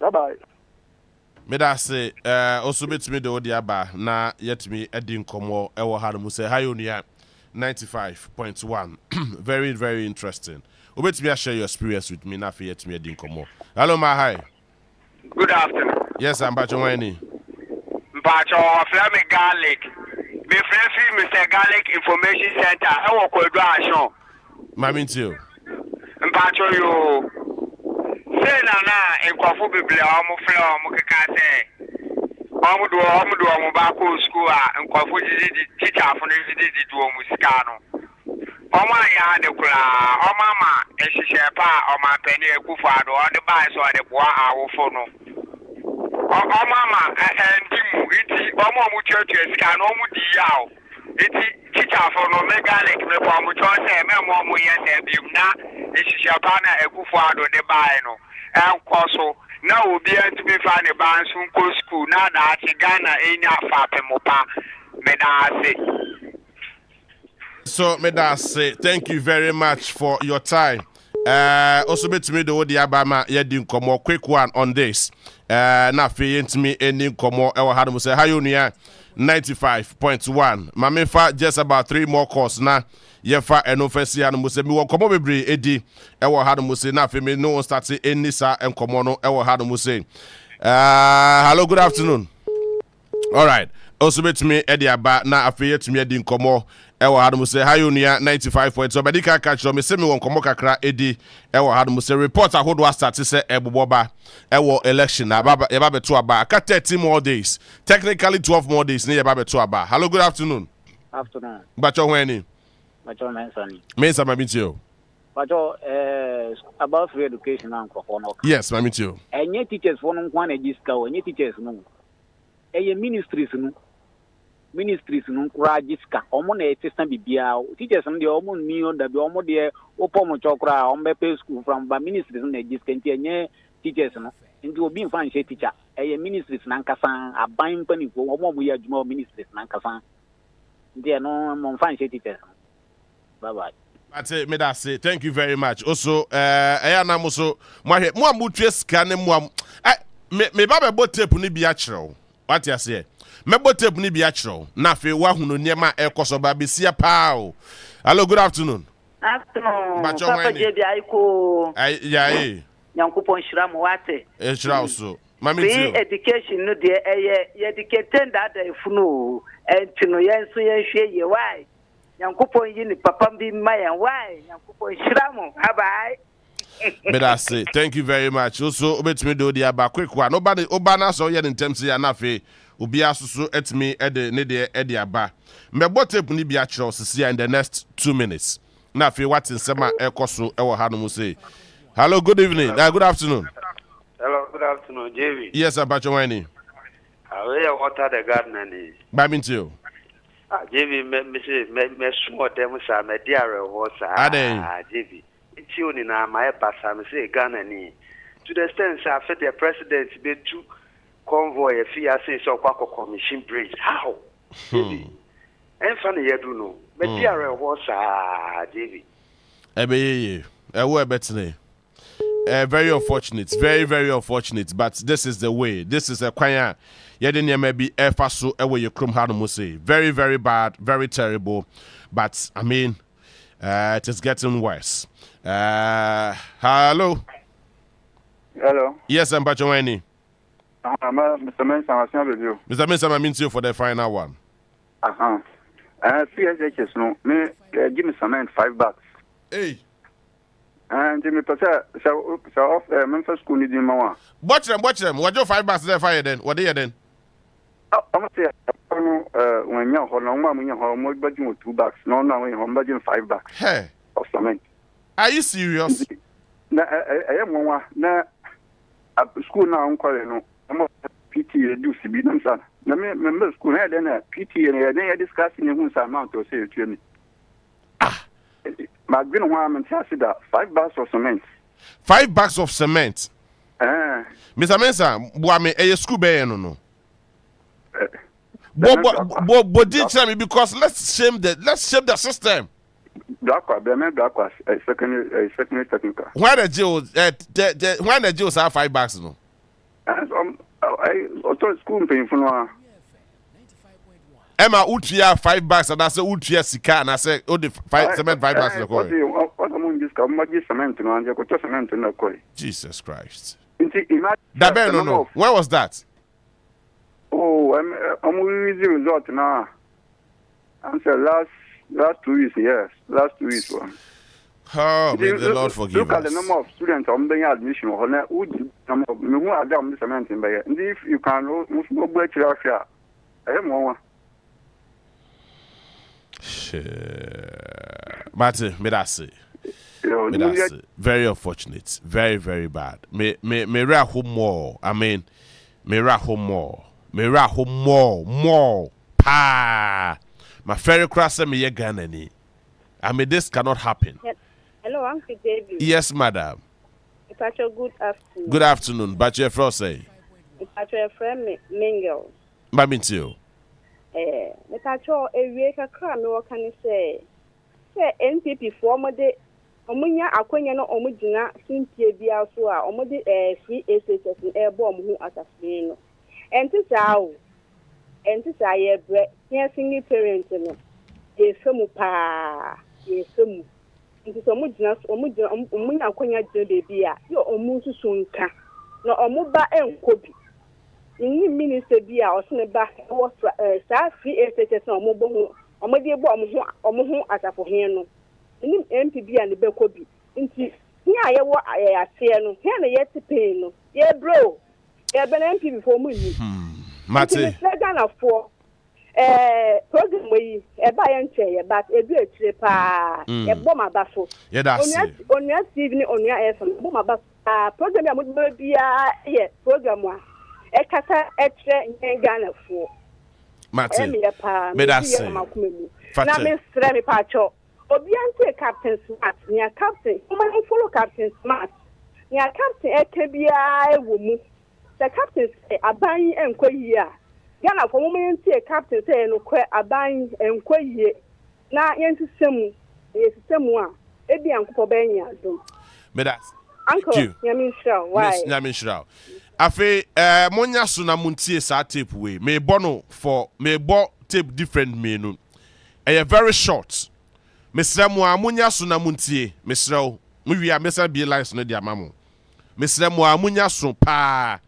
Bye.
Me da say also bet me the odiaba na yet me edin komo ewo hanu say Hayonia 95.1. Very, very interesting. Obet me share your experience with me na for yet me edin komo. Hello, my hi.
Good afternoon.
Yes, I'm Bachowani.
Bacho Flame Garlic. Me friend Mr. Garlic Information Center. I work with Ashon.
Mami too.
Bacho you. Say na in Kwafu Biblia omo flow omo keka say. Omo do omo ba ko school and Kwafu teacher for the do omo sika no. Omo ya de kula. Omo ma ehihye pa omo peni ekufu ado on the buy so de boa awofo no. Mama and iti omo church sika no mu di yaw iti teacher for no megalic me for mu church say me mo yes e bi na ehihia pa na ekufu ado de bai no enkoso na obi antumi fa ne ban so ko school na da ati Ghana enya fa pemopa me da say.
So me da say thank you very much for your time. Also bet me the Odiabama yedin komo quick one on this. Na fe yentimi eni komo ewo hadu say Hayonia 95.1. Mamefa just about 3 more course na yefa enofesi anu muse mi won komo bebre edi ewo hadu muse na fe me no start eni sa enkomo no ewo hadu muse. Hello, good afternoon. All right. Also bet me Ediaba na afe yetimi edi komo ewo hadu say Hayonia 95.2 badika catch me say me won komo kakra edi ewo hadu say report ahodo start say eboboba ewo election na baba e ba beto aba aka 30 more days, technically 12 more days ne e ba beto aba. Hello, good afternoon.
Afternoon.
Bacho hweni?
Bacho Mensani.
Mensa mabitio.
Bacho about free education and kokono.
Yes, mabitio.
Enye teachers for no kwan ejiska o, enye teachers no. Eye ministries no kura jiska omo na etesa bibia teachers no de omo ni onda bi omo de opomo chokra omo be school from ba ministries no jiska nti enye teachers no nti obi mfa nche teacher eye ministries na nkasa aban pani ko omo ya adwuma ministries na nkasa nti no mo mfa nche teachers. Bye bye.
Ate me da say thank you very much. Also eya na mo so mo ahwe mo amutwe sika ne mo me ba be bo tape ni bia kyerɛw. What you say? Mebo tape ni bia kyerɛw. Na fe wa hunu niema ekoso ba besia pao. Hello, good afternoon.
Afternoon. Papa JB Aiko.
Ya eh.
Nyankopon hyira mo wate.
Hyira so. Free
education no de educating that funu entino yenso yenhwe ye why Yankopon yi ni papa bi mayan why Yankopon shiramo bye.
But I say thank you very much. Also obetimi do dia ba quick one. Nobody obana so ye in terms ya na fe obi asusu etimi ede ne de ede aba. Mebo tape ni bia kire osisi in the next 2 minutes. Na fe what in sema ekoso ewo ha no mu say. Hello, good evening. Good afternoon.
Hello, good afternoon, JB.
Yes, Abacho Wani.
We are water the garden.
Babin to you.
JB, me small them, sir, me dear was JB. It's you in my pass, I say Ghana. To the extent, sir, for the president be to convoy a fee, I say so, Quaco Commission Bridge. How? JB. And funny, you do know. Me dear was JB.
Ebe, a better. Very unfortunate, very, very unfortunate, but this is the way. This is a choir. Yedin maybe efaso ewe ye krum hanu say. Very, very bad, very terrible. But I mean, it is getting worse. Hello.
Hello.
Yes, I'm Bachoweni.
Mr. Mensah, I'm with you.
Mr. Mensah, I'm into you for the final one.
CSHS, no, me give me some $5.
Hey.
And me so off Memphis school need more.
Watch them. What your $5 there fire then? What they then?
I'm say when you hold on, when you hold more budget with $2. No, when you hold budget $5.
Hey.
Of cement.
Are you serious?
I am one. Na at school now I'm calling no. I'm PTA do CB them son. Na me member school here then PTA and they discussing who's amount to say to me. My green one and tell that $5 of cement.
$5 of cement. Mr. Mensah, boy, a school bay no. But did tell me because let's shame the system.
Black secondary technical.
Why the Jews have $5 no?
I told school paying for no.
Emma Utia $5 and I say Utia Sika and I say oh the cement $5 Jesus Christ. No. Where was that?
Oh, I'm with the result now. I'm saying last 2 weeks, yes. Last 2 weeks one.
Oh, may the Lord forgive us.
Look at the number of students on the admission. If you can go back to I am one.
Martin, may that say. Very unfortunate. Very, very bad. Me raho more. I mean, me raho more. Me raho more. Pa. My ferry crosser me ye Ghanani. I mean, this cannot happen.
Hello, Uncle David.
Yes, madam.
Good afternoon.
Good afternoon. But your friend say.
Your friend Mingles.
Mami too.
Metacho ewie kakra me wakane say NPP for omode omunya akwanya no omugina sintie bia so a omode free SSS ebo omhu asafin no entisa ye bre here single parent no ye femu pa ye femu ntisa omunya akwanya jode bia yo omu susu nka no omuba enkobi ni minister bia osne ba wo sa free SSS no omubo omode bo omhu asafohin no ni MP bia ne bekobi nti hia ye wo ase no hia na ye tipe no ye bro ye be na MP before mu ni
Mate
Ghana for program we e ba ye nche ye but edu etire pa e bo ma ba so
ye da se
onua TV ni onua FM bo ma ba program ya mo bia ye program a e kasa etre nyen Ghana for
Mate me da se
na me stre me pa cho obi ante Captain Smart nya captain ma follow Captain Smart nya captain eke bia ewo mu the captain say aban enkoyi a Ghana for moment captain say no kwa aban enkoyi na yensisemu a ebi ankopɔ benya dom
me da
uncle Nyamishrao why
Miss Nyamishrao afi monya so na muntie sa tape we me bono for me bo tape different me no very short mesra mu amunya so na muntie mesra mu wi a mesa be lines no dia mamo mesra mu amunya so pa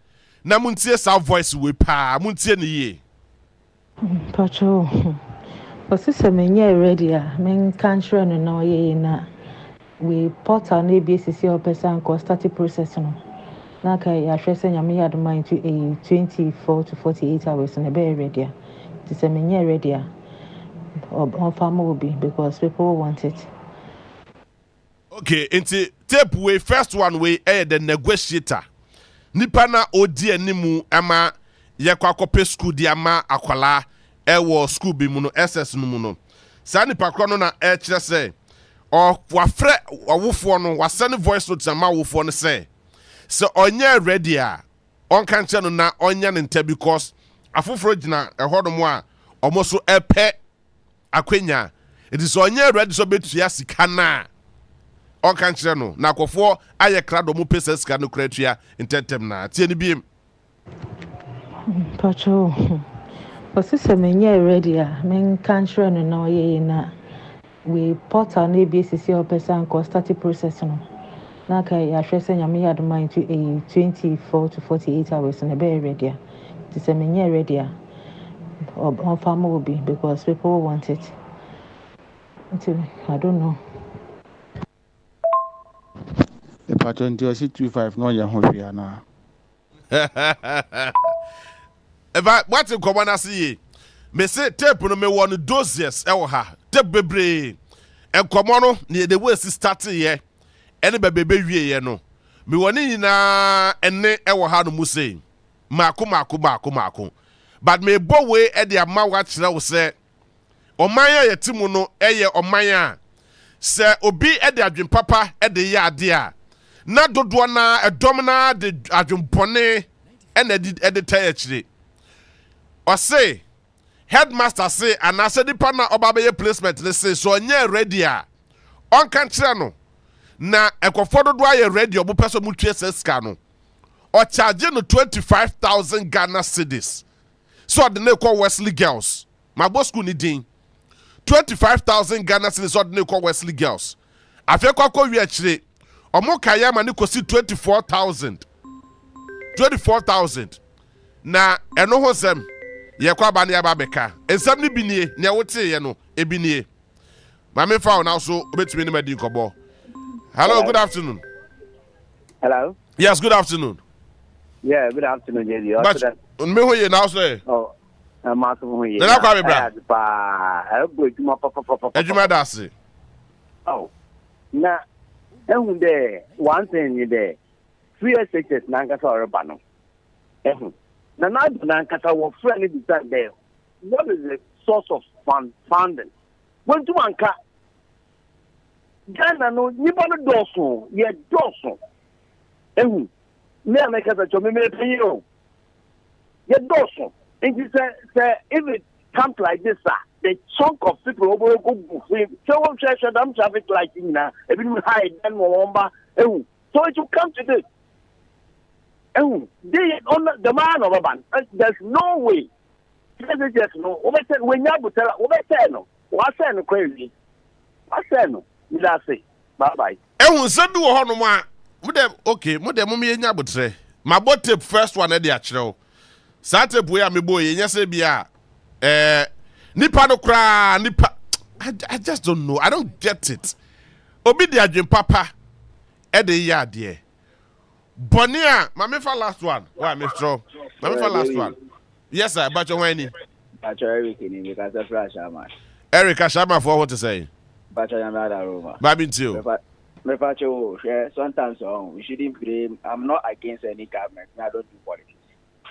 na muntie sa voice we pa muntie ne ye
Pacho osise menye ready a men kan sure no na ye na we portal na BCC opesan ko start process no na kai ya hwese nyame ya do mind to 24 to 48 hours na be ready a tise menye ready a on farm will be because people want it.
Okay, into tape way first one way the negotiator nipa na odi animu ama ye kwakope school di ama akwala wo school bi mu no SS no mu no sa nipa kro no na kire say o wafre awofo no wasane voice note ama awofo no say so onye ready a on kan che no na onye ne nta because afoforo gina ehodom a omoso epe akwenya it is onye ready so betu ya sika na on kan che no na akofo aye krado mu pesa sika no kratua intentem na tie ni biem
Pacho osise menye ready a men kan sure no na ye na we portal na BCC opesan ko start process no na kai ya hwese nyame ya do mind to 24 to 48 hours na be ready a tise menye ready a on farm will be because people want it. I don't know.
The pattern to 25 no ya hobia na.
Eva what in common as ye me say tape no me won doses e wo ha tape bebre en common no ne the way start here ene bebe wie ye no me won nyina ene e wo ha no mu say mako but me bo we e de ama wa kire wo say oman ya yetimu no eye oman a se obi e de adwen papa e de ye ade a na dodo na edom na de adwen pone ene e de tire kire o say headmaster say anase di pa na oba be placement le say so onye ready a on kan kire no na ekofo dodo aye ready obo person mu tue seska no o charge no 25,000 Ghana cedis so the name called Wesley Girls my boss school ni din 25,000 Ghana cedis so the name called Wesley Girls afi kwa wi akire omo kaya ma ni kosi 24,000 na eno ho sem ye kwa ba ne ya ba beka ensam ni binie ne wote ye no ebinie ma me fa now so obetimi ni madi nkobo. Hello, good afternoon.
Hello.
Yes, good afternoon.
Yeah, good afternoon, JD.
But me who you now say?
Oh, I'm out of here.
Then I call me bra.
I go to my papa.
Ejuma dasi.
Oh, now, and there one thing you there. 3 SHS Nankasa or Bano. Now, Nankasa was friendly beside there. What is the source of funding? When to Anka Ghana no, you want to do so, you do so. Me make us a job, me pay you. You do so. And you say, if it comes like this, the chunk of people will go free. So I'm sure I'm traffic lighting now. If you hide, then Mwamba. So it will come to this. They on the man of a band. There's no way. There's just no. When you tell, no. What's that crazy? What's that no? You say, bye bye.
Send you a honor. Okay, mo dem me nya botre. My tape first one e dey akire. Sa tape we am boy nya say bia nipa no kra nipa I just don't know. I don't get it. Obi dey adwen papa e dey ya de. Bonia, ma me fa last one. Why me stro? Ma me fa last one. Yes sir, but you when ni?
But Eric ni because of Ashama.
Eric Ashama for what to say?
But I am not a Roma.
Babin too.
Sometimes we shouldn't blame. I'm not against any government. I don't do politics.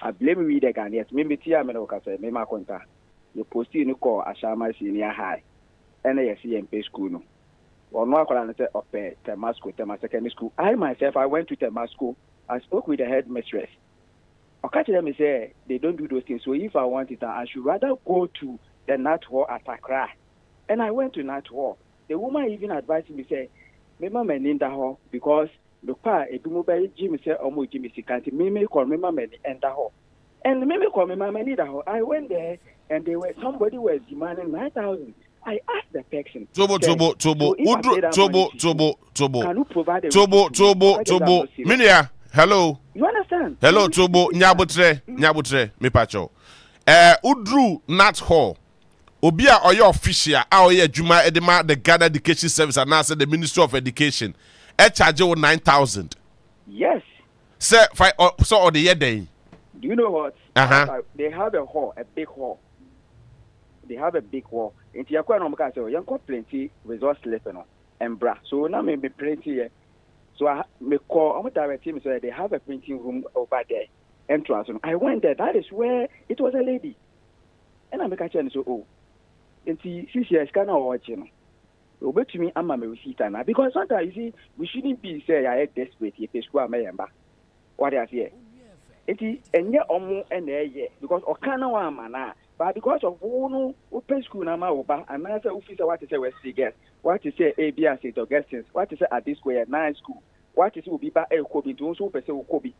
I blame me the Ghanaians. Maybe Tia Menokase, Mema Konta. You post in the call Ashama Senior High. NASC and pay school. No. Or no, I say of Temasco, Temas Secondary School. I myself, I went to Temasco. I spoke with the headmistress. I catch them and say they don't do those things. So if I want it, I should rather go to the Nat Hall at Accra. And I went to Nat Hall. The woman even advised me, say, Mema Meninda Hall, because the pa, a Bumobay Jimmy said, Omo Jimmy Sikanti, Mimi call Mema Meni and the Hall. And Mimi call Mema Menida Hall. I went there and somebody was demanding 9,000. I asked the person. Tobo. Can you provide a
Minia, Hello.
You understand?
Hello, Tobo. Nyabutre, me pacho. Udru Nat Hall. Obia or your official, our year Juma Edema, the Ghana Education Service, and answer the Ministry of Education. Charge 9,000.
Yes.
Sir, so on the year day.
Do you know what? They have a hall, a big hall. They have a big hall. In Tiakwa no mka say, "Yanko plenty resource left no, and bra." So now me plenty here. So I me call. I'm direct team so they have a printing room over there. Entrance. I went there. That is where it was a lady, and I make a change. So and see, she can now watch you. But to me, I'm a receipt now because sometimes you see, we shouldn't be say I desperate if it's school member. What I say. It is and yet and because Okana one man, but because of one open school nama oba, and answer officer what to say West Guest, what to say ABS St. Augustine, what to say at this square 9 school, what to say will be by a Kobe to also person Kobe.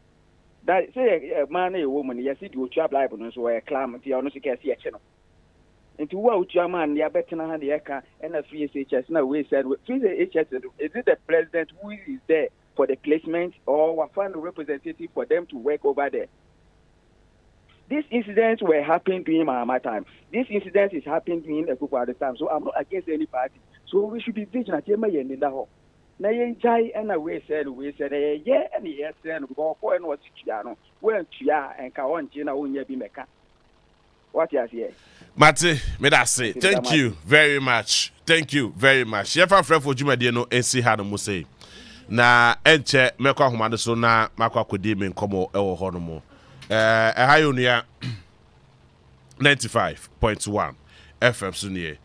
That say a man, a woman, yes, it will trap life on so a clam, the honest can see a channel. Into what your man, the Abetina and the Eka, and a 3HS. Now we said, 3HS, is it the president who is there for the placement or we find a representative for them to work over there? These incidents were happening during my time. This incident is happening during a group at the time. So I'm not against any party. So we should be vigilant. Now you jai and we said yeah and yes and go for and what's Chiano. Well Chia and Kawan China only be meka. What you say?
Mate, me that say. Thank you very much. Thank you very much. Yefa frɛ for Juma de no ensi ha no mo say. Na enche mekwa homade so na makwa kodi me nkomo ewo ho no mo. Ehayonua 95.1 FM so nie.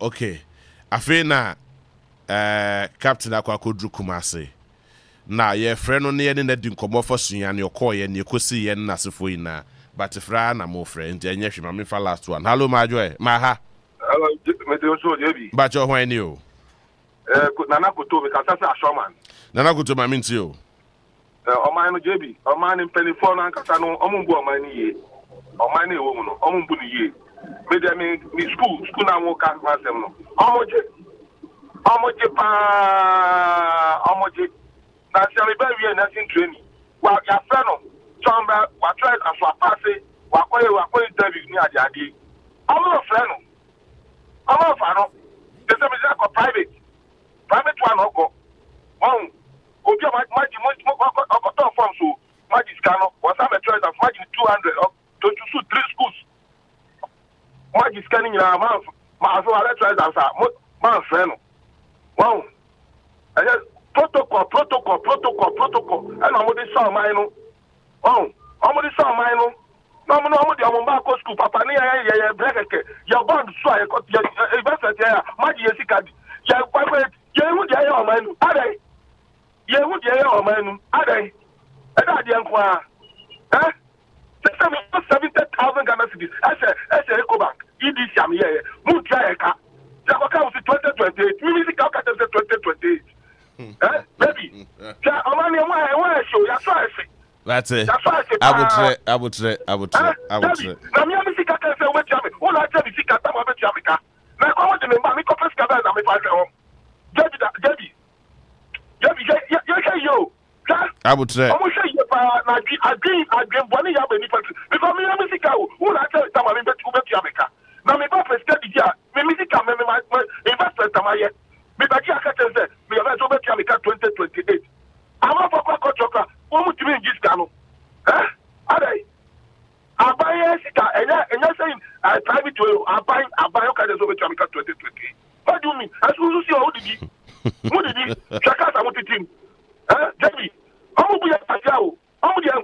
Okay. Afi na Captain akwa kodru Kumase. Na ye frɛ no ne ye ne di nkomo fo sunya ne okoye ne kosi ye na sefo yi na. But fra na mo friend enye hwe ma me fa last one. Hello Majoy. Maha.
Hello, Meteo so JB.
Ba cho hwan ni o.
Nana Kuto, because that's a showman.
Nana Kuto, my means you.
Omano JB, Oman in Penifon and Catano, Omumbu, Omani, Omani woman, Omumbuni. Maybe I mean, school now walk out myself. Omoje, that's a very nothing training. Well, your friend, Chamba, what tried as what pass it, what way David near the idea. I'm not a friend. I'm not a fan. The same is private. Private one oko. Obi ma form so magic scanner was have a choice of magic 200 up to 3 schools. Magic scanning na ma so other choice as man friend. Wow. And protocol. And I'm dey saw mine no. I'm dey saw mine no. No dey am back school papa ni ya break your bond so I got your investment here magic yesika ya kwa Yehu dia ya omanu adai Yehu dia ya omanu adai eda dia nkwa 70,000 Ghana cedis ese Eco Bank EDC am here mu try eka ya kwa ka 2028 music ka 2028 baby ja omanu e show ya so ese
that's it abutre
na mi music ka say we tell me all I tell music ka ta ma be tell me ka na ko de me ba mi ko press ka na me fa home Debbie, yo.
I would say.
I'm sure you are again, one year because me music who I tell them I'm to America. Now me papa study here, me music my investment am I me ba ji aka tell me you to be America 2028. I'm not for chocolate. Who to me this cano? Are I sika and saying I private way I buy okay so be America 2028. What do you mean? As you see, what did he? Chakas, I want to team. Debbie, I'm going to be a Pajao. I'm going to be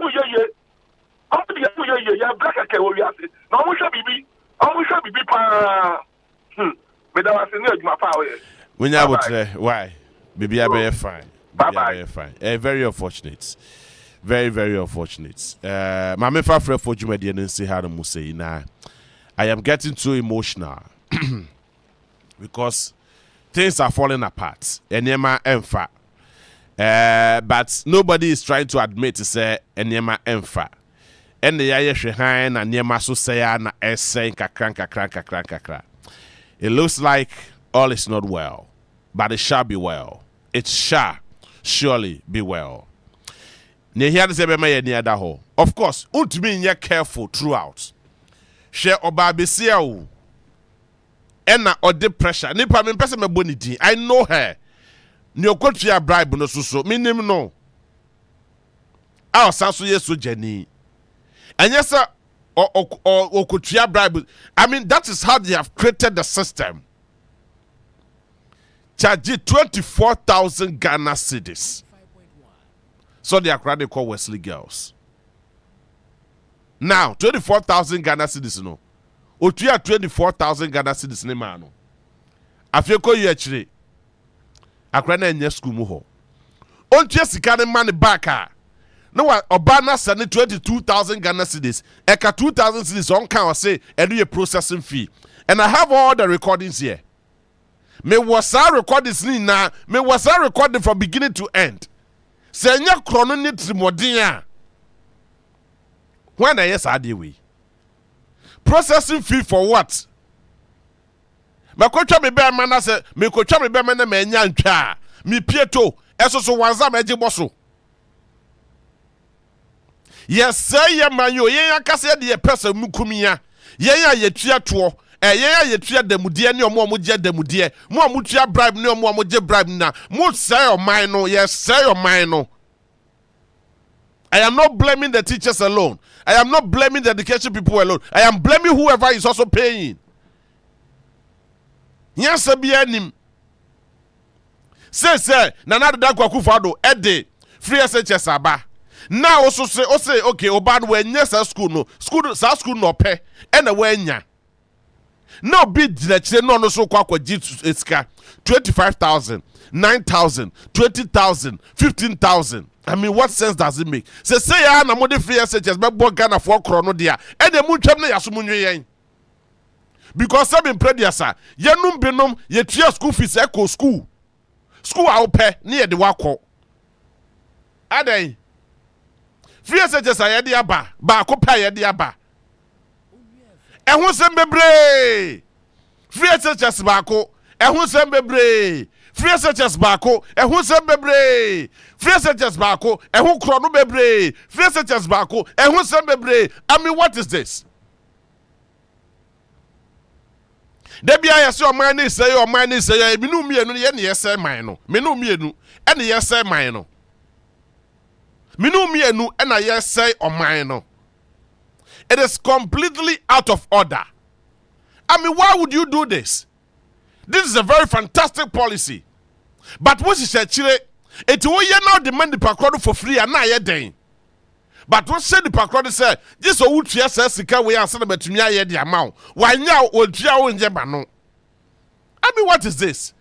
a you have black a carrier. Now, we shall be. But I was in my power.
When I would say, why? Baby, I be fine. Bye. Very unfortunate. Very, very unfortunate. My me fa for Juma and say how to say now. I am getting too emotional. Because things are falling apart. Enyema emfa. But nobody is trying to admit to say enyema emfa. And the yaye shehan na enyema so say na esen kakran. It looks like all is not well, but it shall be well. It shall surely be well. ne here say be ma ye near that hole. Of course, ultimately be careful throughout. Share oba besia o. Ena ode pressure. Nipa me pese me boni din. I know her. Ni okotua bribe no so minim no. Our sanso yeso jeni. And yes sir okotua bribe. I mean that is how they have created the system. Charge 24,000 Ghana cedis. So they are called Wesley girls. Now 24,000 Ghana cedis no. Otuya 24,000 Ghana cedis ne ma no. Afeko yu achire. Akra na enye school mu ho. Ontua sika ne man back a. No wa oba na send 22,000 Ghana cedis. Eka 2,000 cedis on kan say enu ye processing fee. And I have all the recordings here. Me was a recordings ni na me was a recording from beginning to end. Say nya krono ni trimodin a. When I yes ade we. Processing fee for what? Me kocha me be man na say me kocha me be man na me nya ntwa. Me pieto eso so wanza me jiboso. Yes say ye man yo ye akase de ye pesa mukumia. Ye ya ye tua to. Ye ya ye tua demudie ne omo je demudie. Mo tua bribe ne omo je bribe na. Mo say your mind no, yes say your mind no. I am not blaming the teachers alone. I am not blaming the education people alone. I am blaming whoever is also paying. Yes, nim. Say, Nana Dankwa Kufado, Ede, free SHS Aba. Now also say, okay, Oban, when yes, school no pay, and a wenya. No bid the no so kwa jitu 25,000, 9,000, 20,000, 15,000. I mean, what sense does it make? Say ya na mode free SHS be bo Ghana for krono dia. E de mu twam na yasomunwe yen. Because some in prediasa, yenum binom ye tua school fees echo school. School a ope na ye de wakọ. Adan. Free SHS a ye de aba, ba akopa ye de aba. Ehun sem bebre. Free SHS ba ko, ehun sem bebre. Free SHS bako, ehun sem bebre. Free SHS bako, ehun krono bebre. Free SHS bako, ehun sem bebre. I mean, what is this? Debi I say your mind is say minu mienu ye ne yesay man no. Minu mienu ene yesay man no. Minu mienu ena yesay o man no. It is completely out of order. I mean, why would you do this? This is a very fantastic policy. But what is chire? It will ye now demand the pakrodo for free and na ye den. But what said the pakrodo say? This o wutua say sika we answer betumi aye the amount. Why nya otua o nje ba no? I mean, what is this?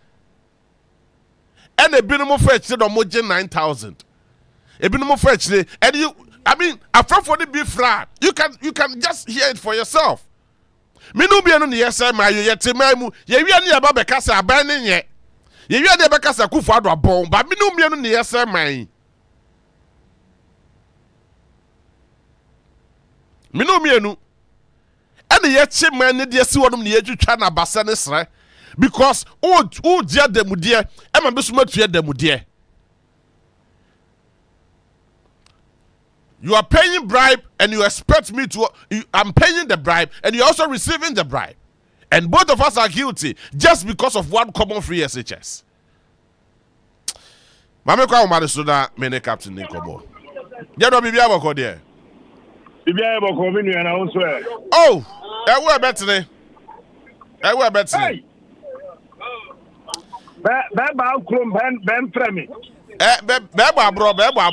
And a binom for chire do mo 9,000. A binom for chire and you I mean, after for the beef flat, you can just hear it for yourself. Minu bi anu ne yesa ma yo yete mamu ye wi anu ya ba bekasa aban ne nye ye wi anu bekasa kufu ado abon ba minu bi anu ne yesa man minu mi anu ene ye che man ne de si wonum ne ye twitwa na basa ne sre because o dia demudie e ma beso matua demudie. You are paying bribe and you expect me to... I'm paying the bribe and you're also receiving the bribe. And both of us are guilty just because of one common free SHS. Mame kwa umari suda mene Captain Nikobo. Jado bibi aboko die.
Bibi aboko minu ya na unswe.
Oh! Ewe betine. Ewe betine.
Beba ukrum ben fremi.
Beba bro.
Beba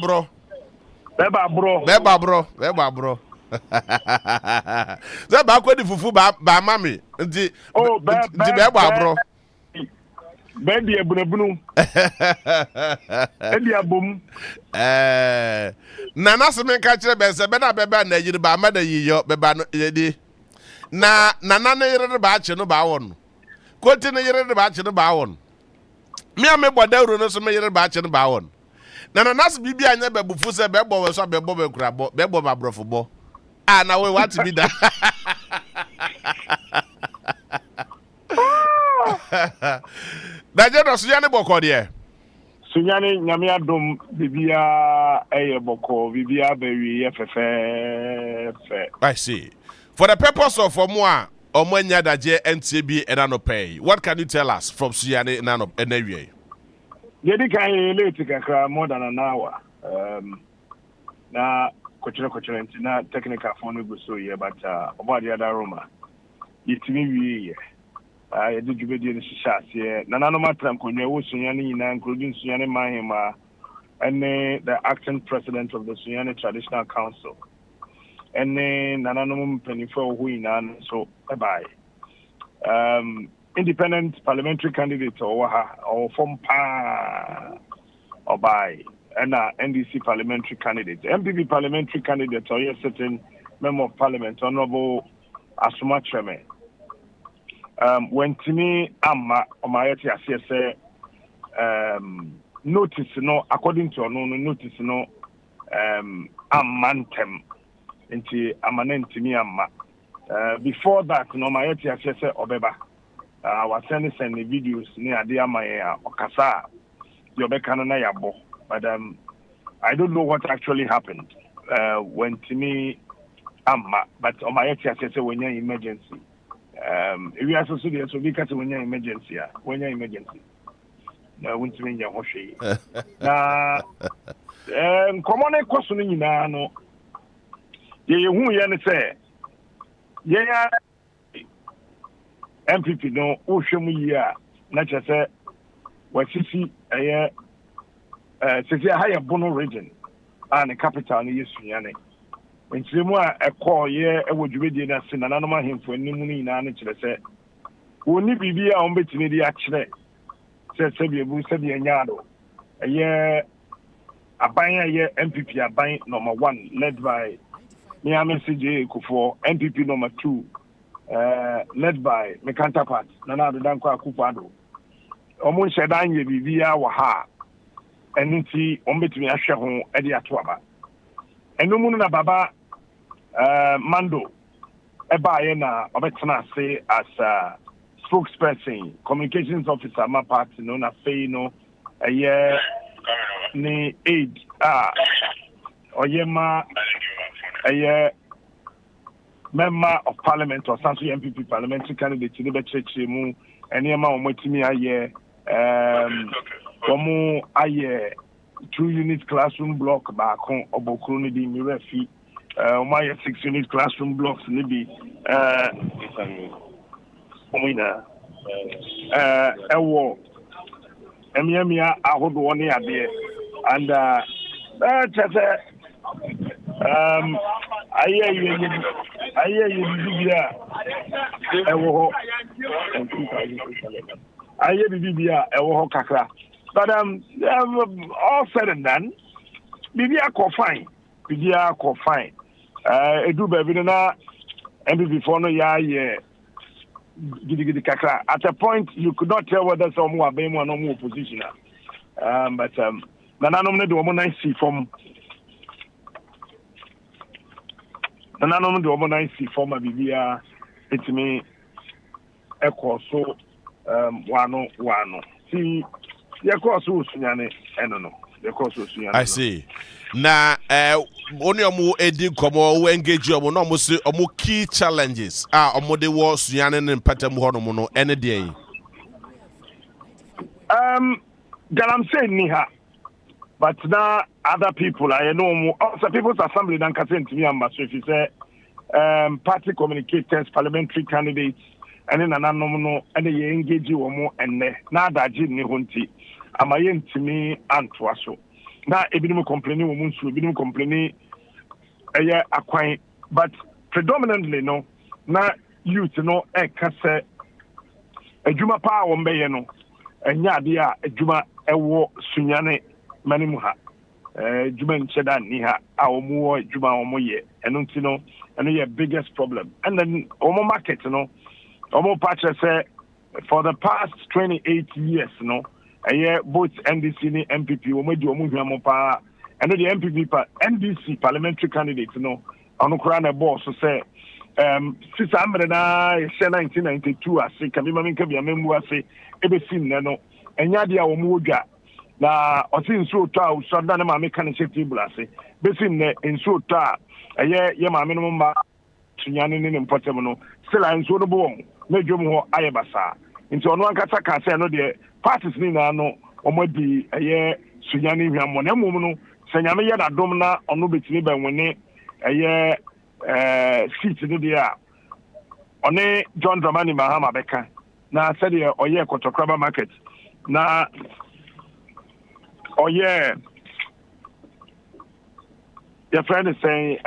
bro.
Zeba kwa di fufu ba mami. Nti beba bro.
Bendi ebunebunu. Endi abum.
Na naseme ka kire bense be na beba na yiri ba ma da yiyo beba no yedi. Na ne yiri ba ache no ba won. Konti ne yiri ba ache no ba won. Me ame bodawru no so me yiri ba ache no ba won. Na nas bibi anya bebufu se bebo we so bebo be kura bo bebo ba brofo bo. Ah na we what be that?
Daje do sunyane boko de. Sunyane nyame adom bibia
boko bibia bewi
I see. For the purpose of Omua Omwenya daje NTB enano pay. What can you tell us from Suyane enano enewie?
Yedi kan late kakra more than an hour. Na kochira na technical phone go so here but about the other room. Yitimi wi ye do jubedi ni shase na nano matram konwa wo Suyane ina including Suyane Mahima and the acting president of the Suyane Traditional Council. And then Nananum Penifo Huinan, so bye. Independent parliamentary candidate or from Pa or by and NDC parliamentary candidate. MPP parliamentary candidate or yes, certain member of parliament, Honorable Asuma Cheme. When to me, Amma or my say notice no, according to no notice no, Amantem. Into amanenti mi amma. Before that, no my etia say obeba. I was sending videos near the amaya okasa. Yobeka na yabo. But I don't know what actually happened. When to me amma, but on my etia say when you're emergency. If you are so serious, so because when you're emergency, no, when to me your hoshi. Na common question in no. Ye who yan say ye MPP no ohwem yia na chese wasisi sisi higher bono region and the capital ni Yesunyane ntimu a ekọ ye ewodwebedi na se na nanom ahemfo animu ni na chire se woni bibia on betimi di akire se biebu se bi anyado aban ye MPP aban number 1 led by Isaac Ekow MPP number 2, led by my counterpart, Nana Danko Akufado. Omun Shedan ye bibia waha, and nti ombetumi ahwe ho ede atoaba. Enomu na baba Mando eba ye na obetena say as spokesperson, communications officer my party no na fei no ni aid oyema a member of parliament or Sansu MPP parliamentary candidate in the church mu and yema omotimi aye omo aye 2-unit classroom block back on obokru ni di mirefi omo aye 6-unit classroom blocks ni bi omina ewo emiamia ahodo oni ade and chese aye bibia ewo aye bibia ewo kakra but all said and done bibia ko fine edu baby na MPP for no ya gidi kakra at a point you could not tell whether some were being one or more opposition but nananom ne do mo nan si from nananom de omo nan si former bibia etimi ekọ so wano si yekọ so Sunyane eno no yekọ so Sunyane I
see na oni omo edi komo we engage omo no omo se omo key challenges omo de wo Sunyane ne mpatam ho no mo no ene de yi
galam say ni ha but now other people, I know also People's Assembly dan kasent me amba so if you say party communicators, parliamentary candidates, and then no and they engage you more and na daji ni honti amaye ntimi antwa so na ebinim complaining wo munsu ebinim complaining akwan but predominantly no na youth no kase adwuma pa wo mbeye no enya ade a adwuma ewo Sunyane manimu ha Juman Chedan Niha, our more Juma Omoye, and Untino, and the biggest problem. And then Omo market, Omo Pacha say for the past 28 years, both NDC and MPP, Omo and the MPP, NDC parliamentary candidates, Onukrana boss say, since I'm 1992, I say, Kabima Kabia Memu, I say, Ebesin, and Yadia Omuga. na ɔsi nsuo tɔ a osɔ da ne maame ka ne hyɛ table ase besi nnɛ nsuo tɔ a ɛyɛ yɛ maame no mma sunyane ne ne mpɔtɛm no sila nsuo no bɔ wɔn na dwom hɔ ayɛ basaa nti ɔno ankasa ka sɛ no deɛ parties ne nyinaa no ɔmo di ɛyɛ sunyane hwamɔ na mmom no sɛ nyame yɛ n'adom na ɔno betumi bɛnwene ɛyɛ seat no deɛ a ɔne John Dramani Mahama bɛka na sɛdeɛ ɔyɛ Kotokraba market na ɔyɛ yɛ friend is saying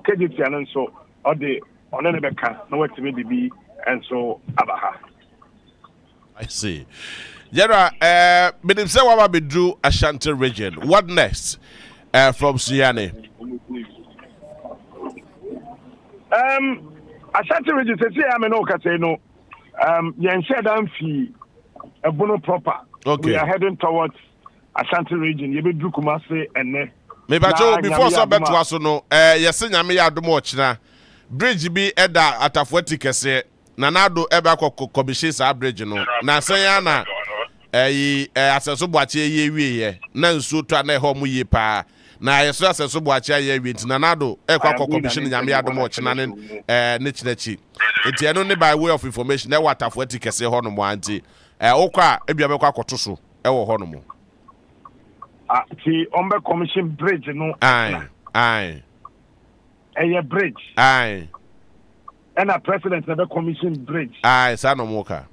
KGT and so ɔde ɔne ne bɛka na watumi de bi ɛnso abaha.
I see. General, but if someone will be drew Ashanti region, what next from Suyane?
Ashanti region, say I'm an Okateno. Yen said I'm fee a bono proper.
Okay.
We are heading towards Ashanti region. You be drew Kumasi and ne.
Maybe before so bet was no. Yes, I may add much now. Bridge be Eda at a 40 kese. Nanado eba commission sa bridge no na sayana aseso boache ye wie na nsu to na ho mu ye pa na yeso aseso boache ye wie nanado ekwa commission nyame adom ochina ne ne chinachi enti eno ne by way of information na watafo etikese ho no mo anti okwa ebia bekwa kotoso ewo ho no mo
ti ombe commission bridge no
ai
eye bridge
ai
and a president never commissioned bridge.
Aye, son of Moka.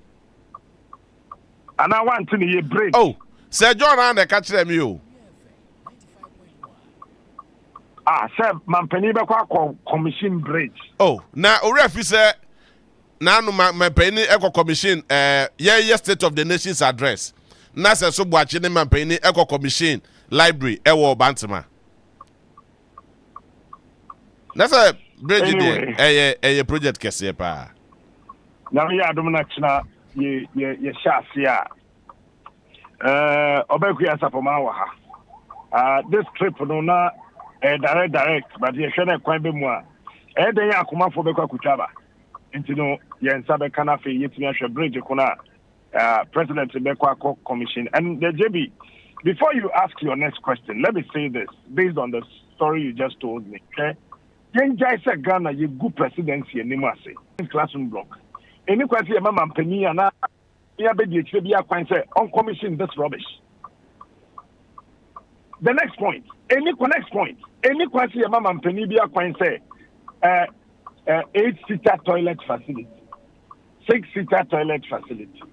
And I want to be a bridge.
Oh, Sir John and the catch them you.
Sir, Mampeniba commission bridge.
Oh, now, Urefi said, now, my penny eco commission, State of the Nation's address. Nasa Subwatching Mampeni eco commission library, Ewo Bantama. That's a bridge anyway, a project kese pa.
Now ya domina china ye shasia. Obeku ya sapoma wa ha. This trip no na direct but ye shene kwan be mu a. Den ya akoma fo bekwa kutaba. Nti no ye nsabe kana fe yetimi ahwe bridge kuna president bekwa commission. And the JB, before you ask your next question, let me say this based on the story you just told me, okay? Yenjai se Ghana ye good presidency animase in classroom block. Any question mama penny and ya be the HBA say on commission this rubbish. The next point, any question mama penny be a say 8-seater toilet facility, 6-seater toilet facility,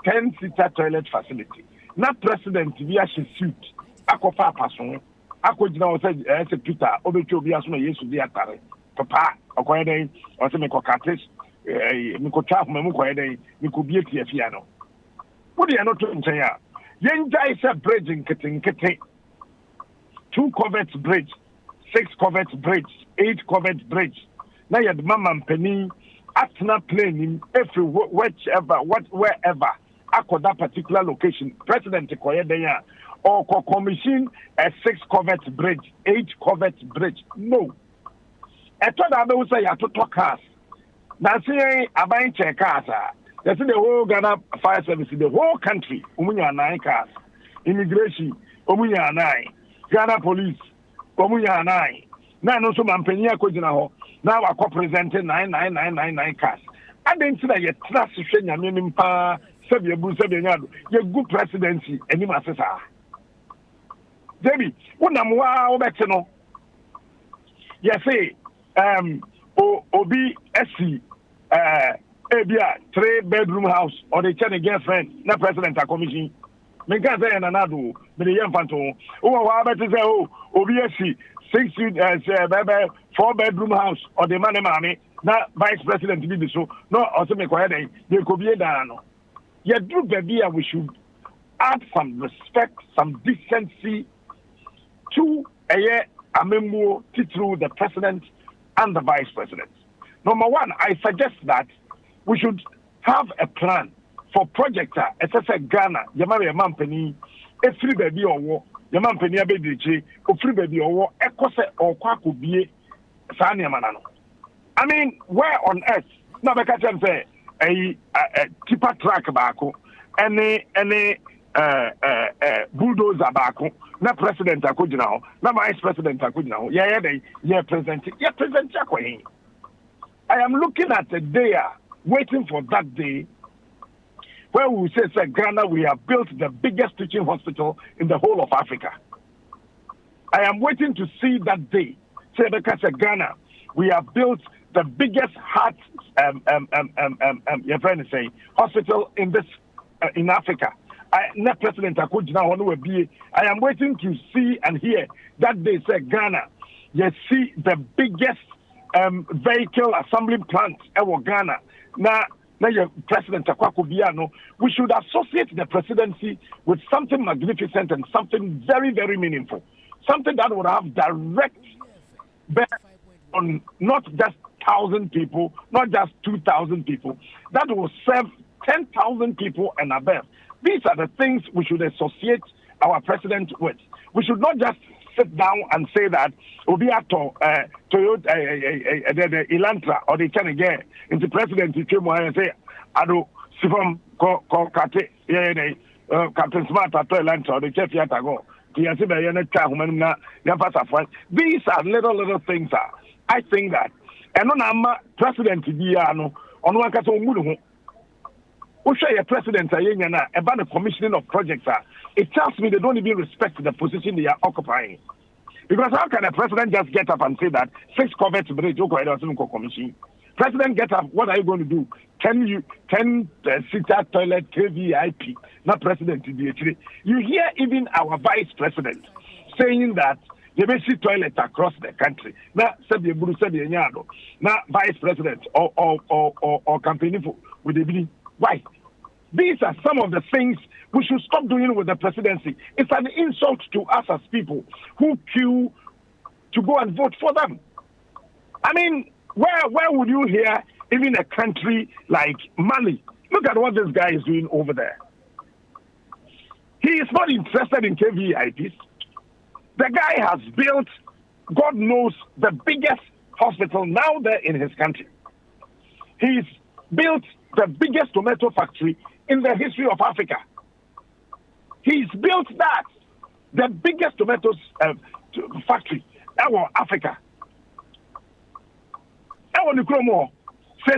10-seater toilet facility. Not president via she suit akofa person. Akojina o say Peter obecho bi aso na Yesu di atare papa okoye den o say me ko katis me ko twa me ko den me ko bie tie fia no wo de no to nchen ya yenjai say bridge nkete 2 covered bridge 6 covered bridge 8 covered bridge na yed mama mpani atna plane every wherever akoda particular location president koye den ya or commission a 6 covered bridge, 8 covered bridge. No. I thought I would say to talk cars. Now, see, I buy check cars. That's the whole Ghana fire service, the whole country. Umunya 9 cars. Immigration, Umunya 9. Ghana police, Umunya 9. Now, no, so Mampenia Kojinaho. Now, I co-presented 9 cars. I didn't see that you trust Shenya Mimpa, Sabia Busabian, your good presidency, and you must say. Debbie, what am I no? Yes, say, OBSC, Abia, 3-bedroom house, or the China girlfriend, na president a commission. Menka say another, but the young phantom. Oh, what about to say, OBSC, 4-bedroom house, or the money mammy, not vice president to be the so, no, also make quiet, they could be a dano. Yet, do baby, we should add some respect, some decency to a memo through the president and the vice president. Number one, I suggest that we should have a plan for projector. As I said, Ghana, Yamari Mampany, a free baby or war, Yamampany Abedici, a free baby or war, a cose or quack be Sanya Manano. I mean, where on earth, now I can say a tipper track back, any
bulldozer baako na president akogina ho na vice president akogina ho yeah president akwahin. I am looking at a day waiting for that day where we say Ghana, we have built the biggest teaching hospital in the whole of Africa. I am waiting to see that day. Say because Ghana, we have built the biggest heart your friend is saying hospital in this in Africa. I am waiting to see and hear that they say Ghana, you see the biggest vehicle assembly plant in Ghana. Now your President Akwakubiano, we should associate the presidency with something magnificent and something very, very meaningful. Something that would have direct bearing on not just 1,000 people, not just 2,000 people, that will serve 10,000 people and above. These are the things we should associate our president with. We should not just sit down and say that Obiato, Toyota, Elantra, or the Chanege, and the president came and say, Ado, Sifam, Kate, Captain Smart, Elantra, or the Chef Yatago. These are little things. I think that. And on President Diano, Onua Kato your president about the commissioning of projects. It tells me they don't even respect the position they are occupying. Because how can a president just get up and say that 6 covered bridge commission? President get up, what are you going to do? 10 seater toilet KVIP, not president. You hear even our vice president saying that they may see toilet across the country. Now, vice president or campaigning with the why? These are some of the things we should stop doing with the presidency. It's an insult to us as people who queue to go and vote for them. I mean, where would you hear even a country like Mali? Look at what this guy is doing over there. He is not interested in KVIPs. The guy has built, God knows, the biggest hospital now there in his country. He's built the biggest tomato factory in the history of Africa. He's built that, the biggest tomatoes factory in Africa.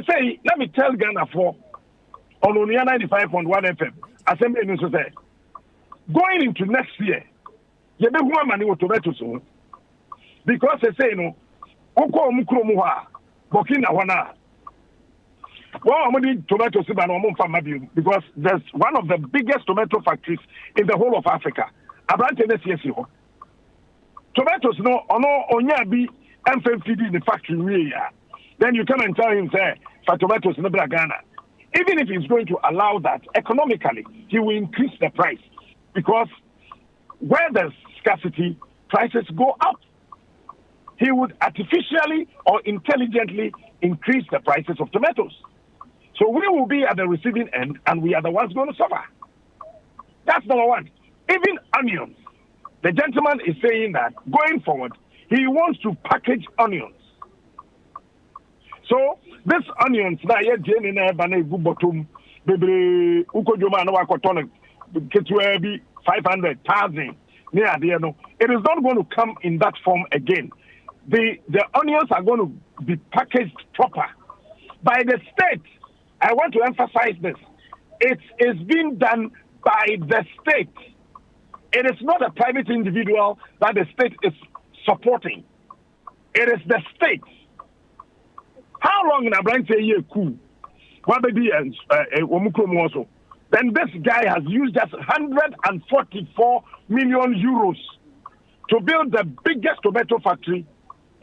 Say, let me tell Ghana for on Onua 95.1 FM, Assembly News say, going into next year, you be more money with tomatoes because they say no, Burkina Wana. Well, I'm going to tomatoes because there's one of the biggest tomato factories in the whole of Africa. Tomatoes no onyabi and feed in the factory. Then you come and tell him say for tomatoes in Ghana. Even if he's going to allow that economically, he will increase the price because where there's scarcity, prices go up. He would artificially or intelligently increase the prices of tomatoes. So we will be at the receiving end and we are the ones going to suffer. That's number one. Even onions. The gentleman is saying that going forward, he wants to package onions. So this onions, 500,000. It is not going to come in that form again. The onions are going to be packaged proper by the state. I want to emphasize this. It is being done by the state. It is not a private individual that the state is supporting. It is the state. How long in a branch a year cool? Then this guy has used just 144 million euros to build the biggest tomato factory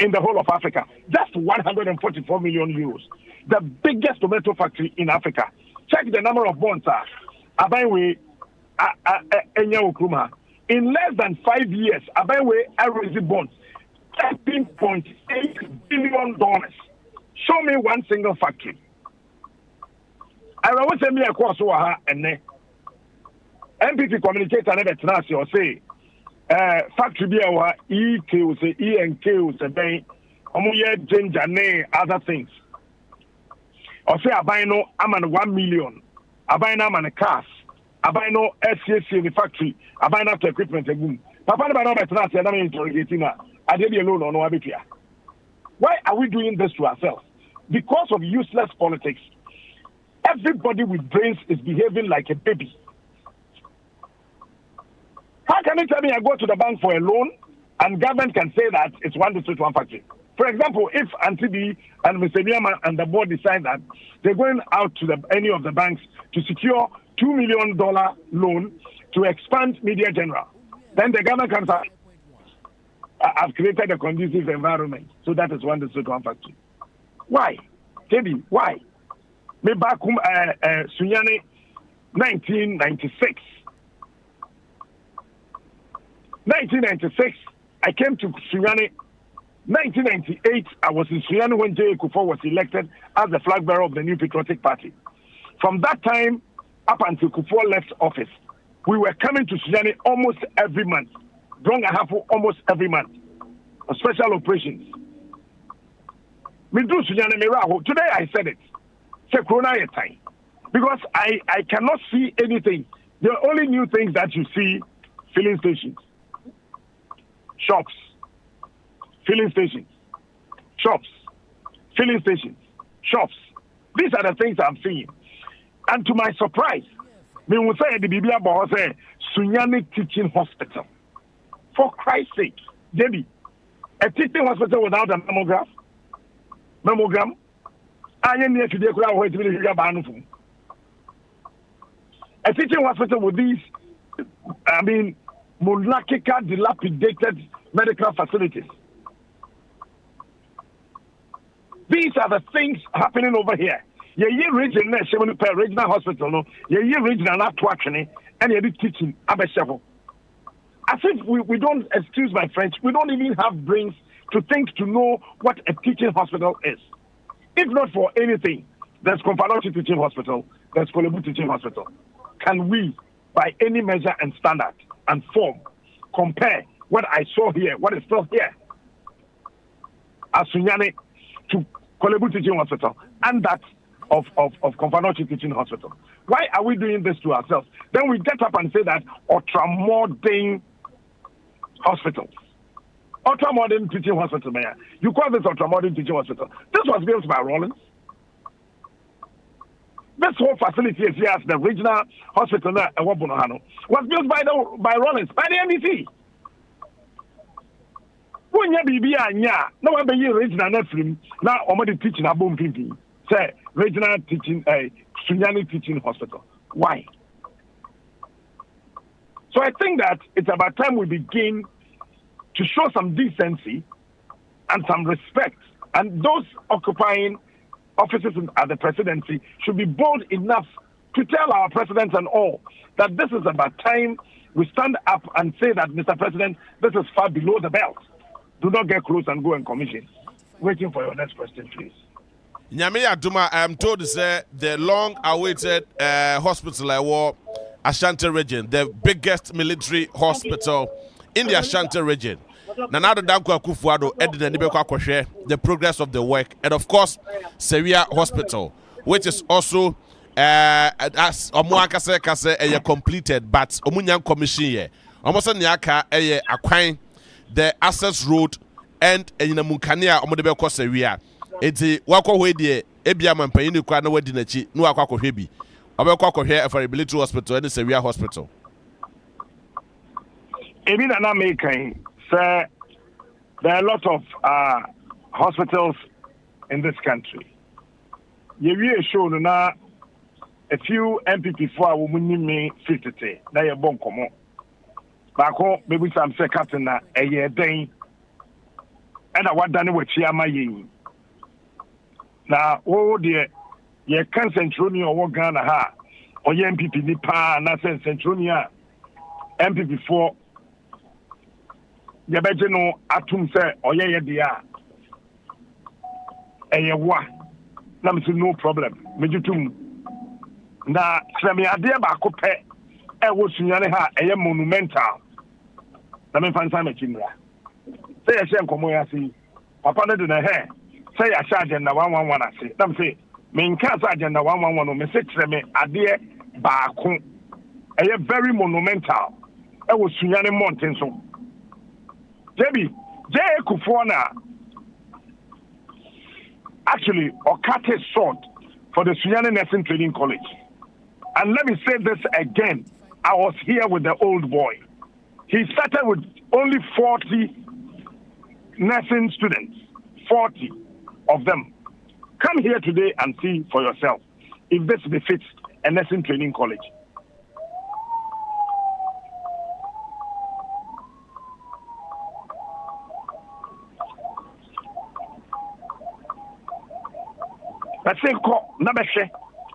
in the whole of Africa. Just 144 million euros. The biggest tomato factory in Africa. Check the number of bonds. In less than 5 years, Abaywe raised bonds $13.8 billion. Show me one single factory. I will say me a course and MPP communicator never or say factory be our EK say ENK say ben ginger other things. Or say I buy no I'm on 1 million. I buy now man a cars. aban no SCC the factory aban na to equipment agum papa no ba no better say na me interrogating na ade be alone no abepia. Why are we doing this to ourselves? Because of useless politics. Everybody with brains is behaving like a baby. How can you tell me I go to the bank for a loan and government can say that it's one district, one factory? For example, if Auntie B and Mr. Biama and the board decide that they're going out to any of the banks to secure $2 million loan to expand Media General, then the government can say, I've created a conducive environment. So that is one district, one factory. Why? Teddy, why? Me back Sunyani 1996. 1996, I came to Sunyani. 1998, I was in Sunyani when J. Kufuor was elected as the flag bearer of the New Patriotic Party. From that time up until Kufuor left office, we were coming to Sunyani almost every month. Almost every month. Special operations. Today I said it. Say Corona time. Because I cannot see anything. The only new things that you see, filling stations, shops, filling stations, shops, filling stations, shops. These are the things I'm seeing. And to my surprise, we will say the Biblia about say Sunyani Teaching Hospital. For Christ's sake, JB, a teaching hospital without a mammogram? I am here today. A teaching hospital with these, monarchical, dilapidated medical facilities. These are the things happening over here. Your regional hospital, no, your regional attraction, and you're teaching Abeshevo. As if we don't, excuse my French, we don't even have brains to think to know what a teaching hospital is. If not for anything, there's Confanochi Teaching Hospital, there's Kolebu Teaching Hospital. Can we, by any measure and standard and form, compare what I saw here, what is still here, as Sunyani to Kolebu Teaching Hospital, and that of Confanochi Teaching Hospital? Why are we doing this to ourselves? Then we get up and say that ultra-modern hospitals. Ultra-modern teaching hospital, Mayor. You call this ultra-modern teaching hospital. This was built by Rollins. This whole facility is here as the regional hospital was built by Rollins, by the NDC. When you be no one be regional film, now already teaching a boom pimping. Say regional teaching, Sunyani Teaching Hospital. Why? So I think that it's about time we begin to show some decency and some respect. And those occupying offices at the presidency should be bold enough to tell our presidents and all that this is about time we stand up and say that, Mr. President, this is far below the belt. Do not get close and go and commission. Waiting for your next question, please.
Nyame Aduma, I am told to say the long-awaited hospital Ashanti region, the biggest military hospital in the Ashanti region. Nanado Danko Akufuado, Edna Nibeko Akwahwe, the progress of the work, and of course, Seria Hospital, which is also as Onua kase completed, but Omunyan Commission here. Almost Nyaka Akwan, the access road, and Munkania Omodebeko Seria. Eti wako wedi ebia mampanyini kwa na wadi nachi no akwa hwebi obekwa kohwe for military hospital and Seria Hospital.
Ebi na making sir, there are a lot of hospitals in this country. You show na a few MPP for women me 50 na ye bon komo. Bako maybe some say captain na a year day and what done with chiama yin. Now, oh dear, ye can Centronia or Ghana ha, or ye MPP nipa, na sen Centronia, MPP 4, ye bejeno atum se, or ye dia, and ye wa, no problem, mejutum. Na, Sami Adia Bacope, I was Sunyana, a monumental. Let me find some chimra. Say a shame, Comoyasi, Papa de hair. Say a sergeant na 111 I say. Say, main cast sergeant na 111 me say me ade baako. very monumental. I was Sunyane Mountain so. JB, J. Kufwana actually or cut his sword for the Sunyane Nursing Training College. And let me say this again. I was here with the old boy. He started with only 40 nursing students, 40 of them. Come here today and see for yourself if this befits a nursing training college.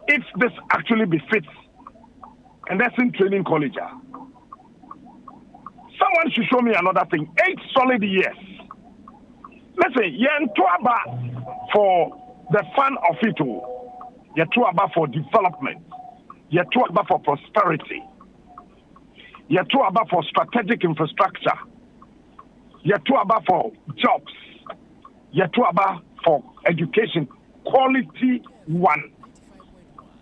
If this actually befits a nursing training college, someone should show me another thing. 8 solid years. Listen, you're for the fun of it all. You're too about for development. You're too about for prosperity. You're too about for strategic infrastructure. You're too about for jobs. You're too about for education. Quality one.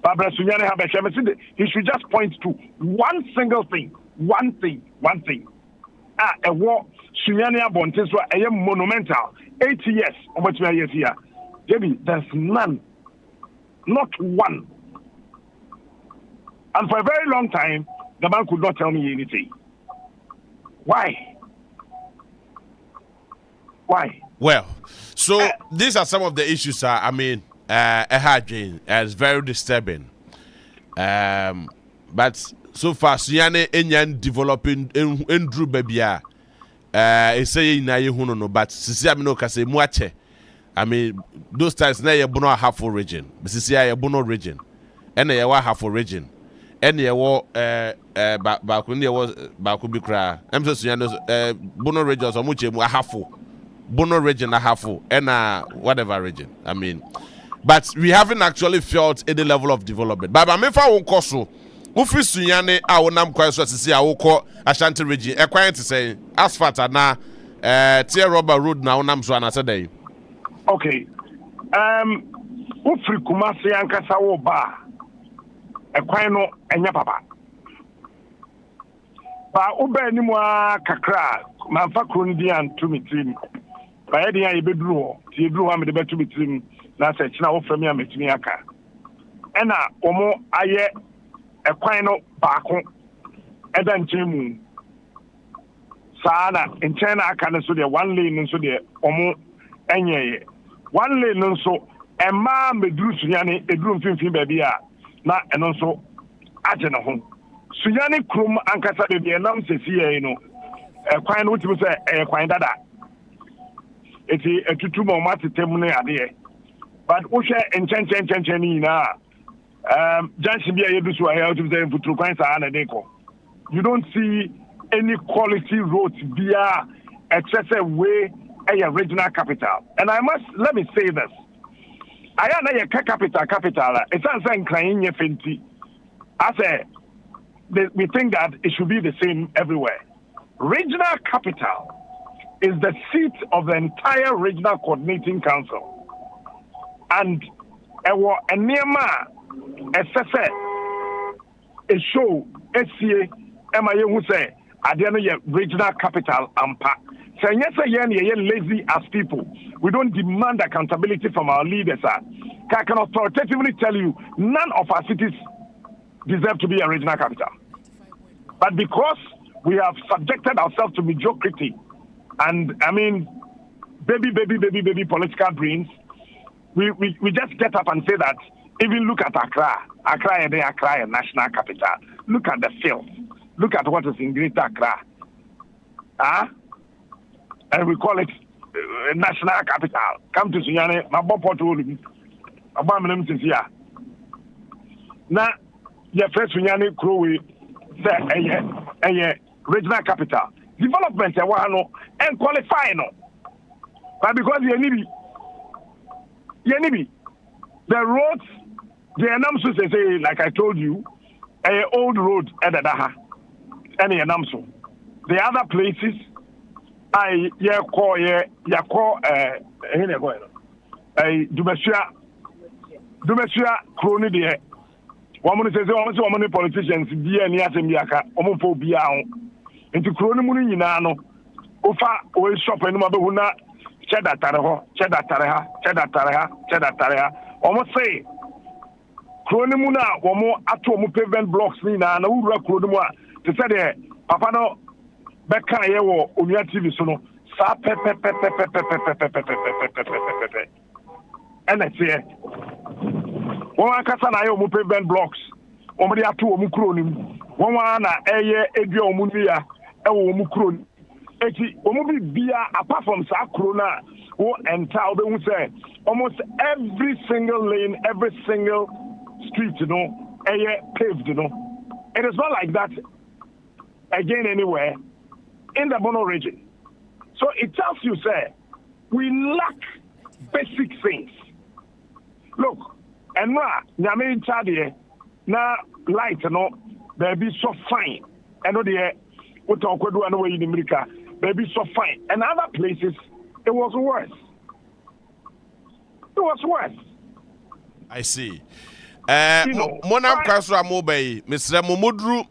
Barbara Sunyane Habesha, he should just point to one single thing. One thing. A war Sunyane Abontes were a monumental. 8 years of what we are here. Maybe there's none. Not one. And for a very long time, the man could not tell me anything. Why?
Well, so these are some of the issues. I mean, it's very disturbing. But so far, Sunyane Enyan developing in Drew Babia. It's saying na ye no, but Sisi Amino Kase Muache. I mean, those times na ye bono half region. Sisi ye bono region. And ye wa half region. And ye wa back when ye was Bakubikra. I'm so Sunyane bono region so much mu half. Bono region a half and whatever region. I mean, but we haven't actually felt any level of development. But I'm if I won't call so. Ufi Sunyane a wonam kwa so sisi a wokọ Ashanti region e kwan to say asphalt na tier rubber road na wonam so anase dey.
Okay. Ufri Kumasi ankasa wo ba e kwan no enya papa. Ba uba ni mu kakra manfa krondi an to mitrim. Ba yedi ya ibeduru ho. Ti eduru ho am de betu mitrim na se kina wo frami ametumi aka. Ena omo aye a quino bako edan chemu sana in China aka so de 1 lane so de omo enye 1 lane so e ma meduru Sunyane eduru mfimfin ba bia na eno so age ne ho Sunyane krum ankasa de de nam sesiye no e kwan no timi se e kwan dada eti etutu mo matetem ne ade but wo hwe enchen ni na Johnson be able to help them to you don't see any quality roads via excessive way a regional capital. And let me say this. I am a capital. It's not crying your fenty. I say we think that it should be the same everywhere. Regional capital is the seat of the entire regional coordinating council. And a Nema a show SCA MIA who say Adeno regional capital ampa. So yes, lazy as people. We don't demand accountability from our leaders. I can authoritatively tell you none of our cities deserve to be a regional capital. But because we have subjected ourselves to mediocrity and I mean baby political brains, we just get up and say that. Even look at Accra a national capital. Look at the field. Look at what is in Greater Accra. And we call it national capital. Come to Sunyane, my boy portfolio. Abam is here. Now, your first Sunyane Crowe say a regional capital. Development and qualify no. But because you need the roads. The Anamso say, like I told you, an old road at the Daha, and Anamso. The other places, I call Dumesia Crony there. Woman says, "Oh, many politicians, dear Nias and Yaka, Omo Bia, into Cronum Nano, Ofa, or shop and Mabuna, Cheddar Taraho, Cheddar Taraha, Cheddar Taraha, Cheddar Taraha, almost say, Cronumuna, or more atomu pavement blocks, Nina, and Ura Cronuma, to say, Papa no, Becca, or Unia TV Sono, Sa pepe. And that's it. One kasa na yo pavement blocks. Omri atu omu kronim. One na eye ebi omunia e wo omu kron. Eti omu bia apart from sa krona wo enta obe hu say almost every single lane, every single street, eye paved, It is not like that again anywhere in the Bono region. So it tells you, say, we lack basic things. Look, and now, Nyame Chadie, now light, they be so fine. And what talk we do anyway in America, they be so fine. And other places, it was worse. It was worse.
I see. Monam Kasra Mobay, Mr. Momudru,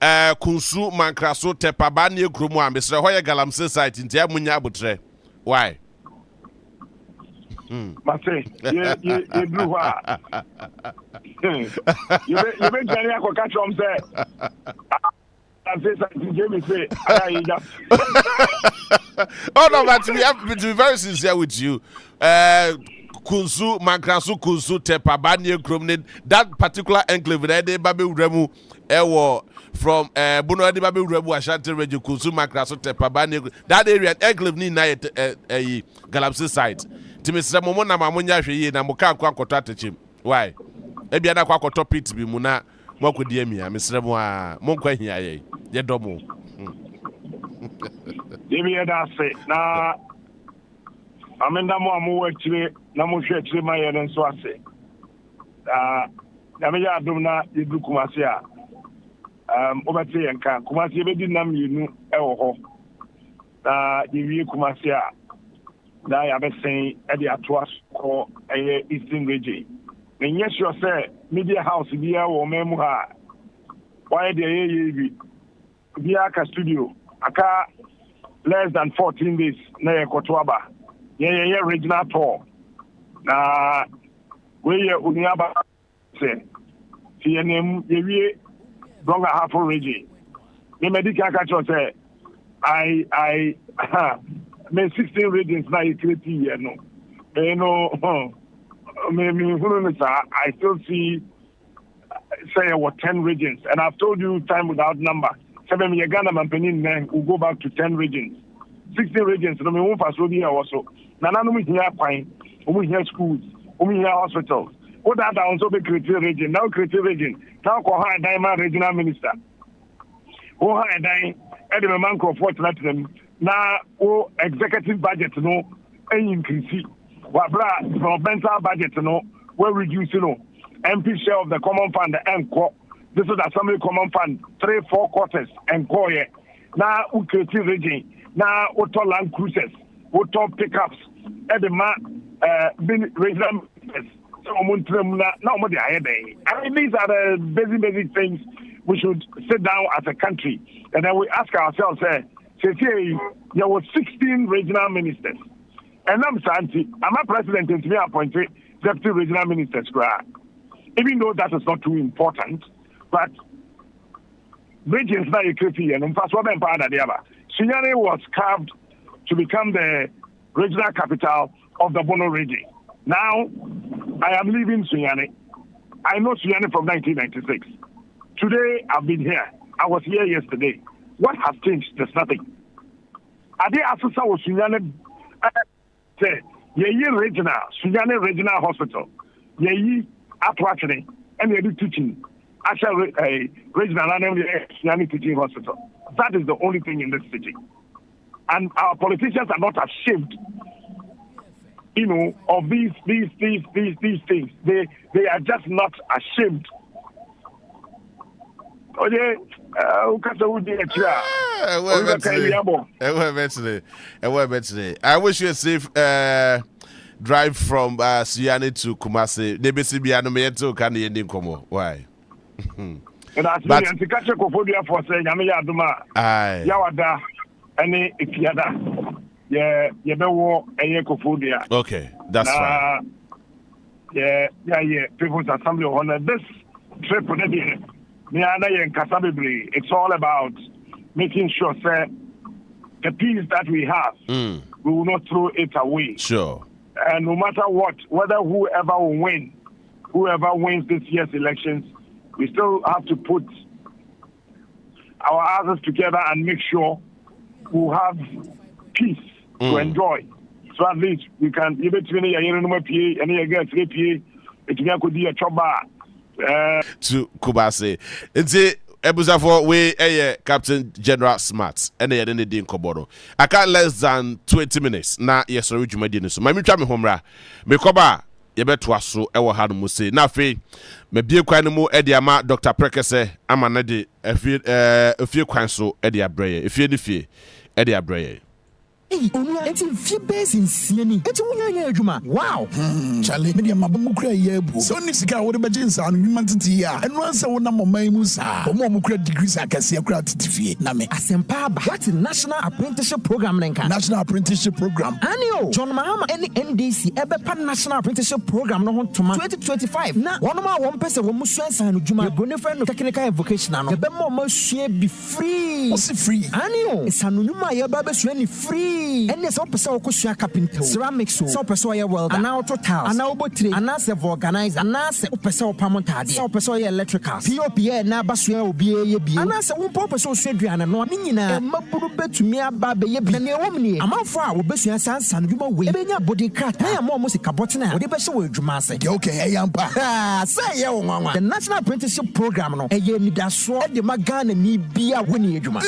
Kunsu Mankraso Tepabani Krumwa, Mr. Hoya Galamse site in Tiamunya. Why?
Mate, you do what? You been telling me catch on say.
Oh no, but we have to be very sincere with you. Kunsu, Mankrasu, Kunsu, Tepabani Krumnin, that particular enclave there, they Babi Remu, Ewo. From Buno Babi Rebu Ashanti region, Kunsu Mankrasu, Tepabani, that area enclave ni na Galamsey site. Timisa Momona Mamunya Shi na Muka Kwakota Chim. Why? Ebiana Kwakoto Pit be Muna, Moku Diemia, Mr. Moa, Monka here, Yedomo.
Dimia Dase, na Amenda Moamu actually, Namushe, my and Swase. Namia Dumna, Idukumasia. Obati and Kan, Kumasi Bedinam, you knew, Eho. You Kumasia. That I have saying at the Atwas or Eastern region. And yes, you say media house via or memoir. Why the Biaka studio? Aka less than 14 days near Kotwaba. Yeah, regional tour. Na we Uniaba say, CNM, ye longer half a region. The medical catcher say, I, me 16 readings now you create here no. I still see say what 10 regions, and I've told you time without number. 7 year Ghana Mampenin men will go back to 10 regions. 16 regions, no me won't pass here also. Nana no me here pine, we here schools, we here hospitals. What that also be creative region, now creative region. Now ko ha diamond regional minister. Who ha dai Edme Manko for them. Now, executive budget no increase. Wabra governmental budget no we reduce MP share of the common fund and this is the assembly common fund 3-4 quarters and core. Now we create region. Now we talk land cruisers, we talk pickups. At the regional I mean these are the basic things we should sit down as a country and then we ask ourselves. There were 16 regional ministers. And I'm Ashanti. I'm a president and to me appointed deputy regional ministers. Even though that is not too important, but regions now you create and in fact, what I'm part of the other. Sunyani was carved to become the regional capital of the Bono region. Now, I am leaving Sunyani. I know Sunyani from 1996. Today, I've been here. I was here yesterday. What has changed? There's nothing. Ade Asusa was Sunyani regional, Sunyani Regional Hospital. Yeyi Atwachene, and they do teaching. Actually, regional Sunyani Teaching Hospital. That is the only thing in this city. And our politicians are not ashamed, of these things. They are just not ashamed. I
wish you a safe drive from Siani to Kumasi. Why?
And I see and to catch a cofodia for saying Yamia Duma. Aye. Yawada any Ikiada. Yeah, you know a cofodia.
Okay, that's fine.
Yeah, People's Assembly of Honor. This trip with it's all about making sure that the peace that we have, we will not throw it away.
Sure.
And no matter what, whether whoever wins this year's elections, we still have to put our asses together and make sure we'll have peace to enjoy. So at least we can give it to any PA, any again 3 PA, it could be a choba.
To Kubase. It's Ebuzafo we Captain General Smart and the end in Kobodo. I got less than 20 minutes. Na yes, sorry, you made so. My mutual homra. Me koba ye beto aso ewo hanu muse. Na fe me bie kwan mu ediama Dr. Prekese amana de efie kwan so edia breye. Efie ni fie edia breye.
Hey, Onua, eti fi base in sieni. Eti wunya adwuma. Wow.
Charlie, me dey mabamu kura yebu. So ni sika wo de beje nsa anu nwuma titi ya. Enu ansa wo na moman mu sa. Omo kura degrees akase kura titifie. Na me.
Asempa ba. What National Apprenticeship Program nenka?
National Apprenticeship Program.
Anio. John Mahama any NDC ebepa National Apprenticeship Program no hontoma 2025. Na wono ma won pese wo musu ansa anu dwuma. Ebone friend no technical and vocational no. Ebe mo sua be free.
What's free?
Anio. Isanu nwuma ye ba be sua ni free. And yes, opesa okosua carpenter, ceramics, so opesa ye welder, and auto tiles, and obotri, and as organizer, and as opesa opamontade, so opesa ye electrical, POPA na basua obi ye, and as one purpose so sedriana no nyina, maburu betumi aba be ye bi na ewomni, amanfo a obesua sansan dwuma we, ebenya body crack, na ya mo musika botena, odi be hye we dwuma ase.
Okay, ayampa.
Say ye wonwa. The National Apprenticeship Program no, eye nidaso, e de magana ni bia woni adwuma.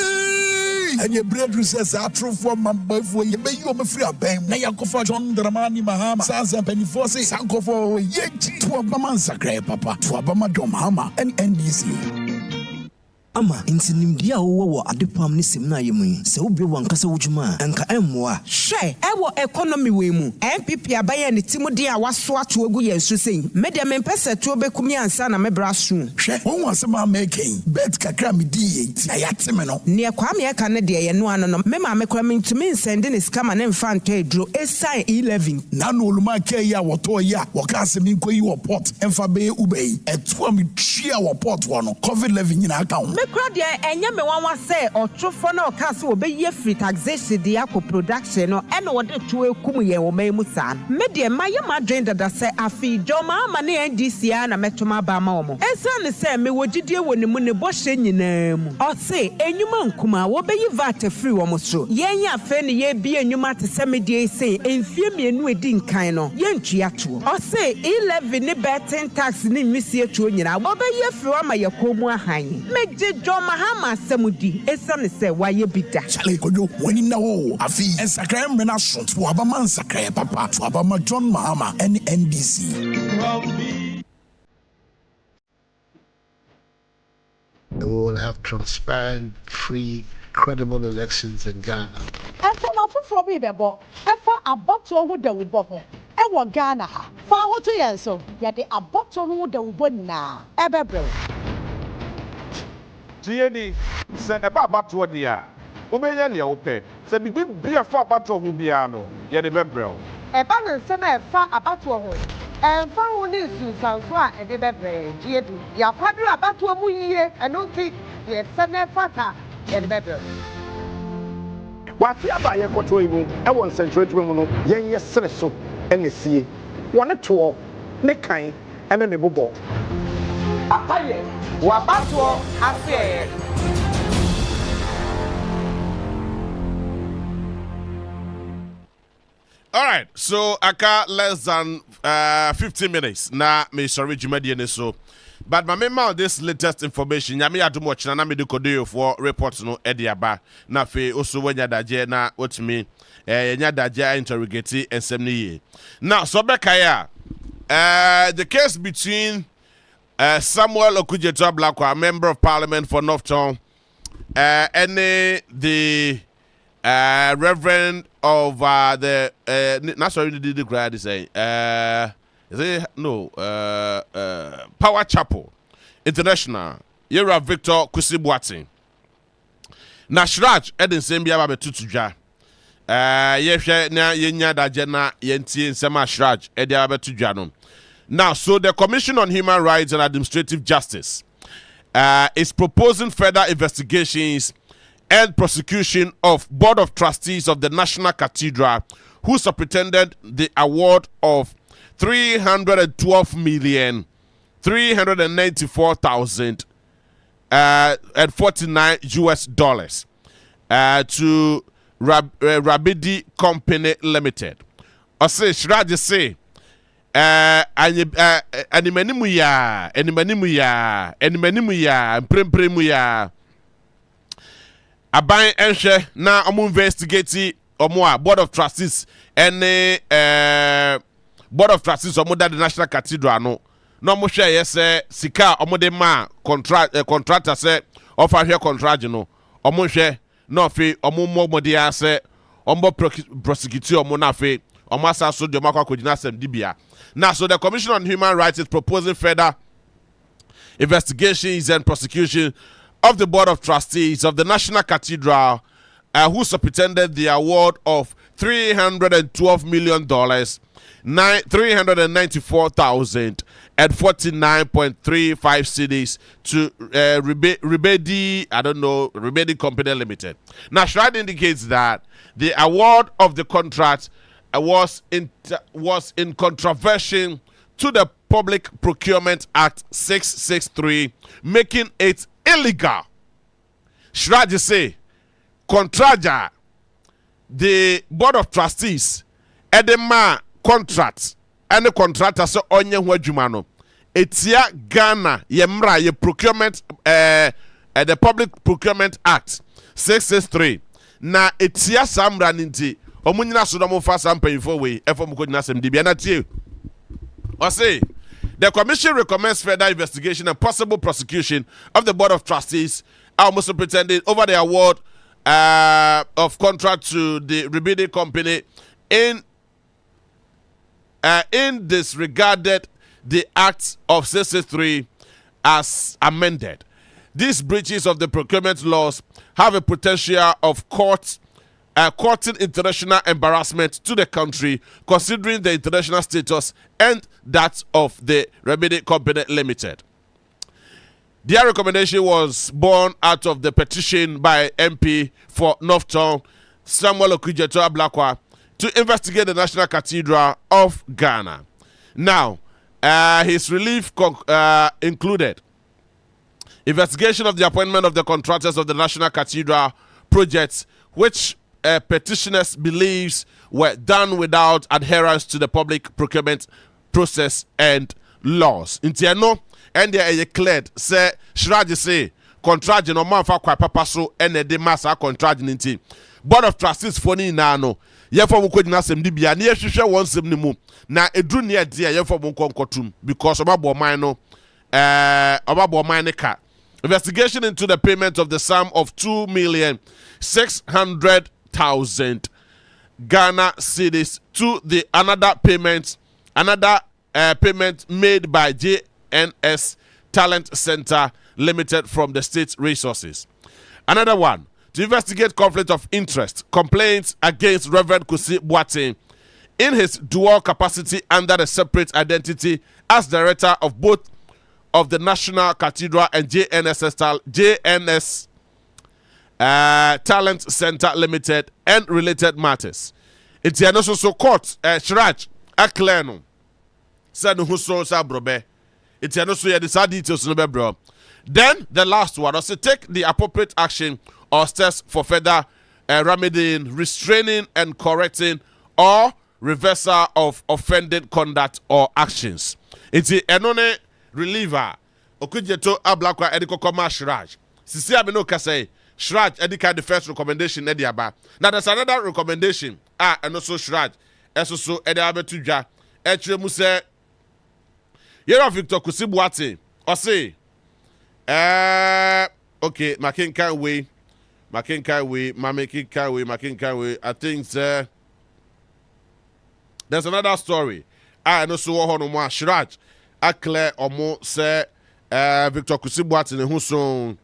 And your bread says, I true for my boy for you, may you be free of them. Now you go for John Dramani Mahama, Sans and Penny Fossey, Sanko for yet to Obama Sacre, Papa, to Obama Dom Hama, and NDC.
Ama intinimdia wo adepam ne semna yemu se obi wankasa wujuma enka emmoa hwe ewo economy we mu MPP abaye ne timudi a waso ato agu yensu sei media mempese to obekumi ansa na mebra so
hwe won wasema making bet kakra me di enti ayateme no
ne kwa me aka ne de ye no ano no me ma me kra me ntumi nsende ne skama ne mfa nto edro esai 11
na no oluma kai ya woto ya woka asemi nkoyi wo port emfa be ubei eto am tria wo port wo no COVID-19 nyina aka ho
Kradia enye me wanwa say otrofo na okase obeyi free taxation dia ko production no ene wode to ekum ye wo mamu san me de maye madwen dada say afi joma ama ne NDC na metoma ba ma wo esane say me wodidie woni mu ne bohye nyina mu o say enyuma nkuma wo beyi VAT free wo mo so yenya afa ne ye bi enyuma te say me de say enfie mienu edi nkan no ye ntua to o say 11 ne betting tax ne misie to nyina wo beyi free wo ma ye komu ahan me John Mahama Samudi, Esan say, why you beat that?
Charlie, could you when you know? Afi and Sacram Menasson to Abaman Sacre, Papa, to Abama John Mahama and NDC.
We will have transparent, free, credible elections in Ghana.
And for my for me, Bebo, and for a bottle who the Bobo, and what Ghana, for what to answer, yet the a bottle who the woman now, Ebebro.
Tieni se ne ba bato dia o be ye ne o pe se bi bia fa bato ho bia no ye de bebrel
e ba no se na fa abato ho e fa ho ni susanfo a e de bebrel die du ya kwadru abato mu yie eno ti ye se na fa ta ye de bebrel
wa ti aba ye kwoto yi mu e won central mu no yen ye sere so ene sie woni to ne kan ene ne bobo apaye Wabato affair.
All right, so I got less than 15 minutes. Now, me sorry, Jumadi so. But my member this latest information, Yami adu watch na me do kodo for reports no ediaba. Na fe also when ya daje na what me nya daje interrogate ensem Now, so bekaya the case between Samuel Okujeto Blakwa, member of parliament for Northtown, and the reverend of the not sorry the grad say is it no Power Chapel International. Yera Victor Kusibuati. Na Shraj Eden Sembia Babe Tutudja. Yehwe na yenya daje na yentie nsema Shraj Edia Babe Tutudja no. Now, so the Commission on Human Rights and Administrative Justice is proposing further investigations and prosecution of Board of Trustees of the National Cathedral, who superintended the award of $312,394,049 to Rabidi Company Limited. I say, Shraj say, animanimu ya mprempremu ya aban enhwe na omo investigate omo a Board of Trustees any Board of Trustees omo da the National Cathedral no omo hwe yese sika omo de ma contractor se offer here contract no omo hwe no fe omo mmomode ase omo prosecute omo na fe omo asaso de makwa kodina sem dibia. Now, so the Commission on Human Rights is proposing further investigations and prosecution of the Board of Trustees of the National Cathedral, who superintended the award of $312 million, 394,049.35 cedis to Ribedi Company Limited. Now, Shrine indicates that the award of the contract was in contravention to the Public Procurement Act 663, making it illegal. Shraj say, contraja the Board of Trustees edema contract and the contractor so onye ho adwuma no etia Ghana yemra ye procurement the Public Procurement Act 663 na etia samra ninti omunyina so no mo fa sampan for we efom ko nyina sem dibia na tie o say the commission recommends further investigation and possible prosecution of the Board of Trustees almost pretending over the award of contract to the Ribidi Company in disregarded the Act of 663 as amended. These breaches of the procurement laws have a potential of courting international embarrassment to the country, considering the international status and that of the Ribidi Company Limited. Their recommendation was born out of the petition by MP for Northtown Samuel Okudzeto Ablakwa to investigate the National Cathedral of Ghana. Now, his relief included investigation of the appointment of the contractors of the National Cathedral projects, which petitioners believes were done without adherence to the public procurement process and laws. Intiano, and they are cleared. Say, Shiraji say, contract no man for kwa papa so, and the massa contract ninti. Board of Trustees for ni nano. Yefo mo kodina sem dibia na yehwehwe won sem ni mu na edru ne ade yefo mo konkotum because obabo man no obabo man ne ka. Investigation into the payment of the sum of 2,600,000 Ghana cedis to the another payment made by JNS Talent Center Limited from the state resources. Another one, to investigate conflict of interest, complaints against Reverend Kusi Boateng in his dual capacity under a separate identity as director of both of the National Cathedral and JNS Talent Center Limited and related matters. It's an also court Shraj Akleno said who so brobe. It's an also the details no bro. Then the last one also take the appropriate action or steps for further remedying, restraining and correcting or reversal of offended conduct or actions. It's the enone reliever Okudzeto Ablakwa ediko koma Shraj. Sisi abino kase Shraj edika the first recommendation ediaba. Now there's another recommendation and also Shraj esoso ediaba tudwa etre mu se Yera Victor Kusi Boateng or say okay, Makinkan way. I think there's another story. I know so WOHO no more Shraj Akle omo say Victor Kusibuati ne huso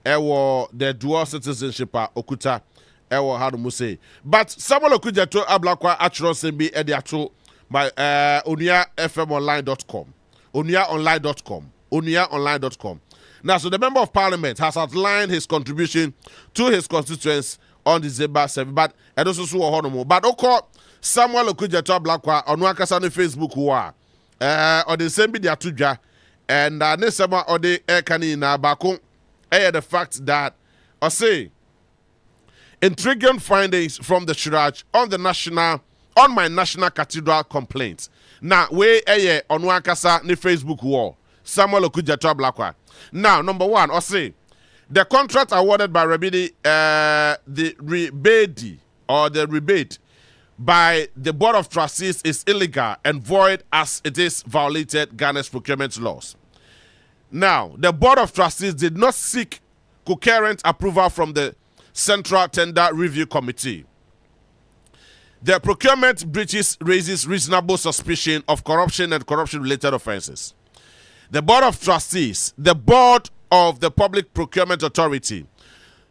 the dual citizenship okuta how do say. But Samuel Okujeto ablakwa actual sembi ediato by OnuaFMonline.com. OnuaOnline.com. Now, so the Member of Parliament has outlined his contribution to his constituents on December 7th. But and also so honomo. But oko Samuel Okujeto ablakwa Onua kasa ne Facebook wa or the same be their tuja and nesema or the ekani na bako the fact that I say intriguing findings from the church on my national cathedral complaint. Now, we Onua kasa ne Facebook wall. Samuel Okujeto ablakwa. Now, number one, I say the contract awarded by the rebate by the Board of Trustees is illegal and void as it is violated Ghana's procurement laws. Now, the Board of Trustees did not seek concurrent approval from the Central Tender Review Committee. The procurement breaches raises reasonable suspicion of corruption and corruption-related offenses. The Board of Trustees, the Board of the Public Procurement Authority,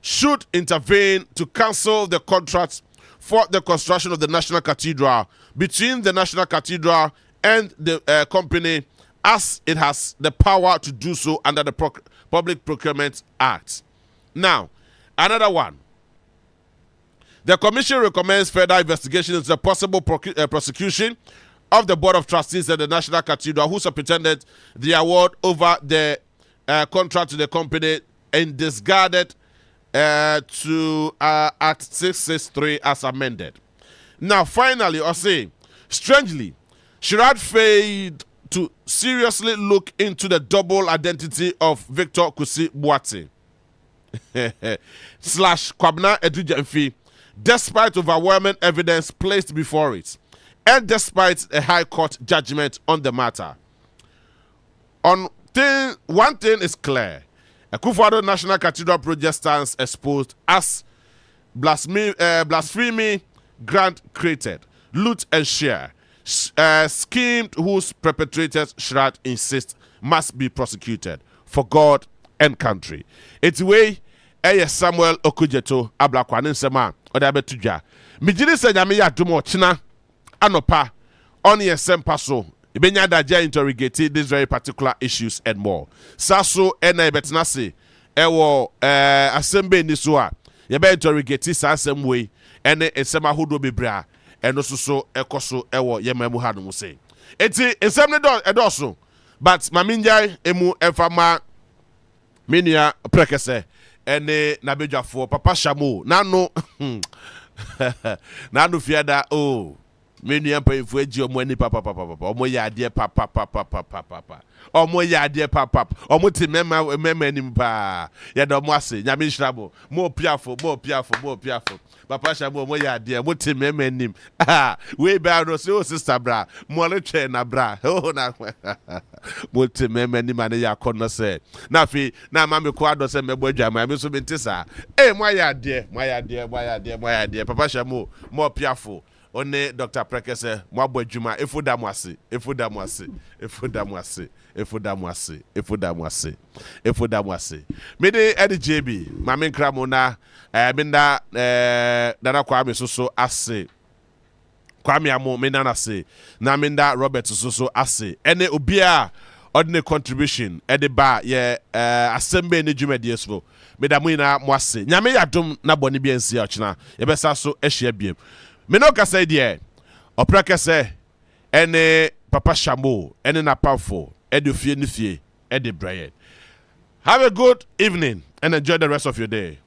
should intervene to cancel the contract for the construction of the National Cathedral between the National Cathedral and the company, as it has the power to do so under the Public Procurement Act. Now, another one. The Commission recommends further investigation into the possible prosecution of the Board of Trustees and the National Cathedral, who superintended the award over the contract to the company and discarded to Act 663 as amended. Now, finally, I say, strangely, Sherrod failed to seriously look into the double identity of Victor Kusibuati / Kwabena Edujemfi, despite overwhelming evidence placed before it, and despite a High Court judgment on the matter. One thing is clear. Akufo-Addo National Cathedral project stands exposed as blasphemy, grant created, loot and share, schemed whose perpetrators Sherrod insists must be prosecuted for God and country. It's way Samuel Okujeto ablakwa ne nsema ode abetudwa. Mijiri se nyame ya domo china anopa on yesempa so ibenya daja interrogate these very particular issues and more. Saso ena betena se ewo asembe ni so a ye be interrogate sa asem we ene ensema hodo bebra eno so ekoso ewo yemamu ha no se. Eti ensem ne do edoso but maminjai emu efama minia prekese ene nabedwafo papa shamo nano nano fiada menu yampa ifu eji omo ani papa omo ya ade papa omo ya ade papa omo ti mema anim pa ya do mo ase nyame nhyirabo mo piafo papa shamo omo ya ade mo ti mema anim we ba no so sister bra mo le twe na bra na mo ti mema anim ane ya kono se na fi na ma me ko ado se mebo adwama me so bentisa mo ya ade papa shamo mo piafo one Dr. Prekese mwabo juma efuda mwase mede edi JB mame nkramo na minda dana Kwame soso ase Kwame amo minda na se na minda Robert soso ase ene obia ordinary contribution edi ba ye asembe ne jumadi espo medamu ina mwase nyame yadom na boni bi ensi ochina yebesa so ehia biem Menoka say dear, Oprakase, ene Papa Shamo, ene Napafo, Edufie Nifie, Edi Brian. Have a good evening and enjoy the rest of your day.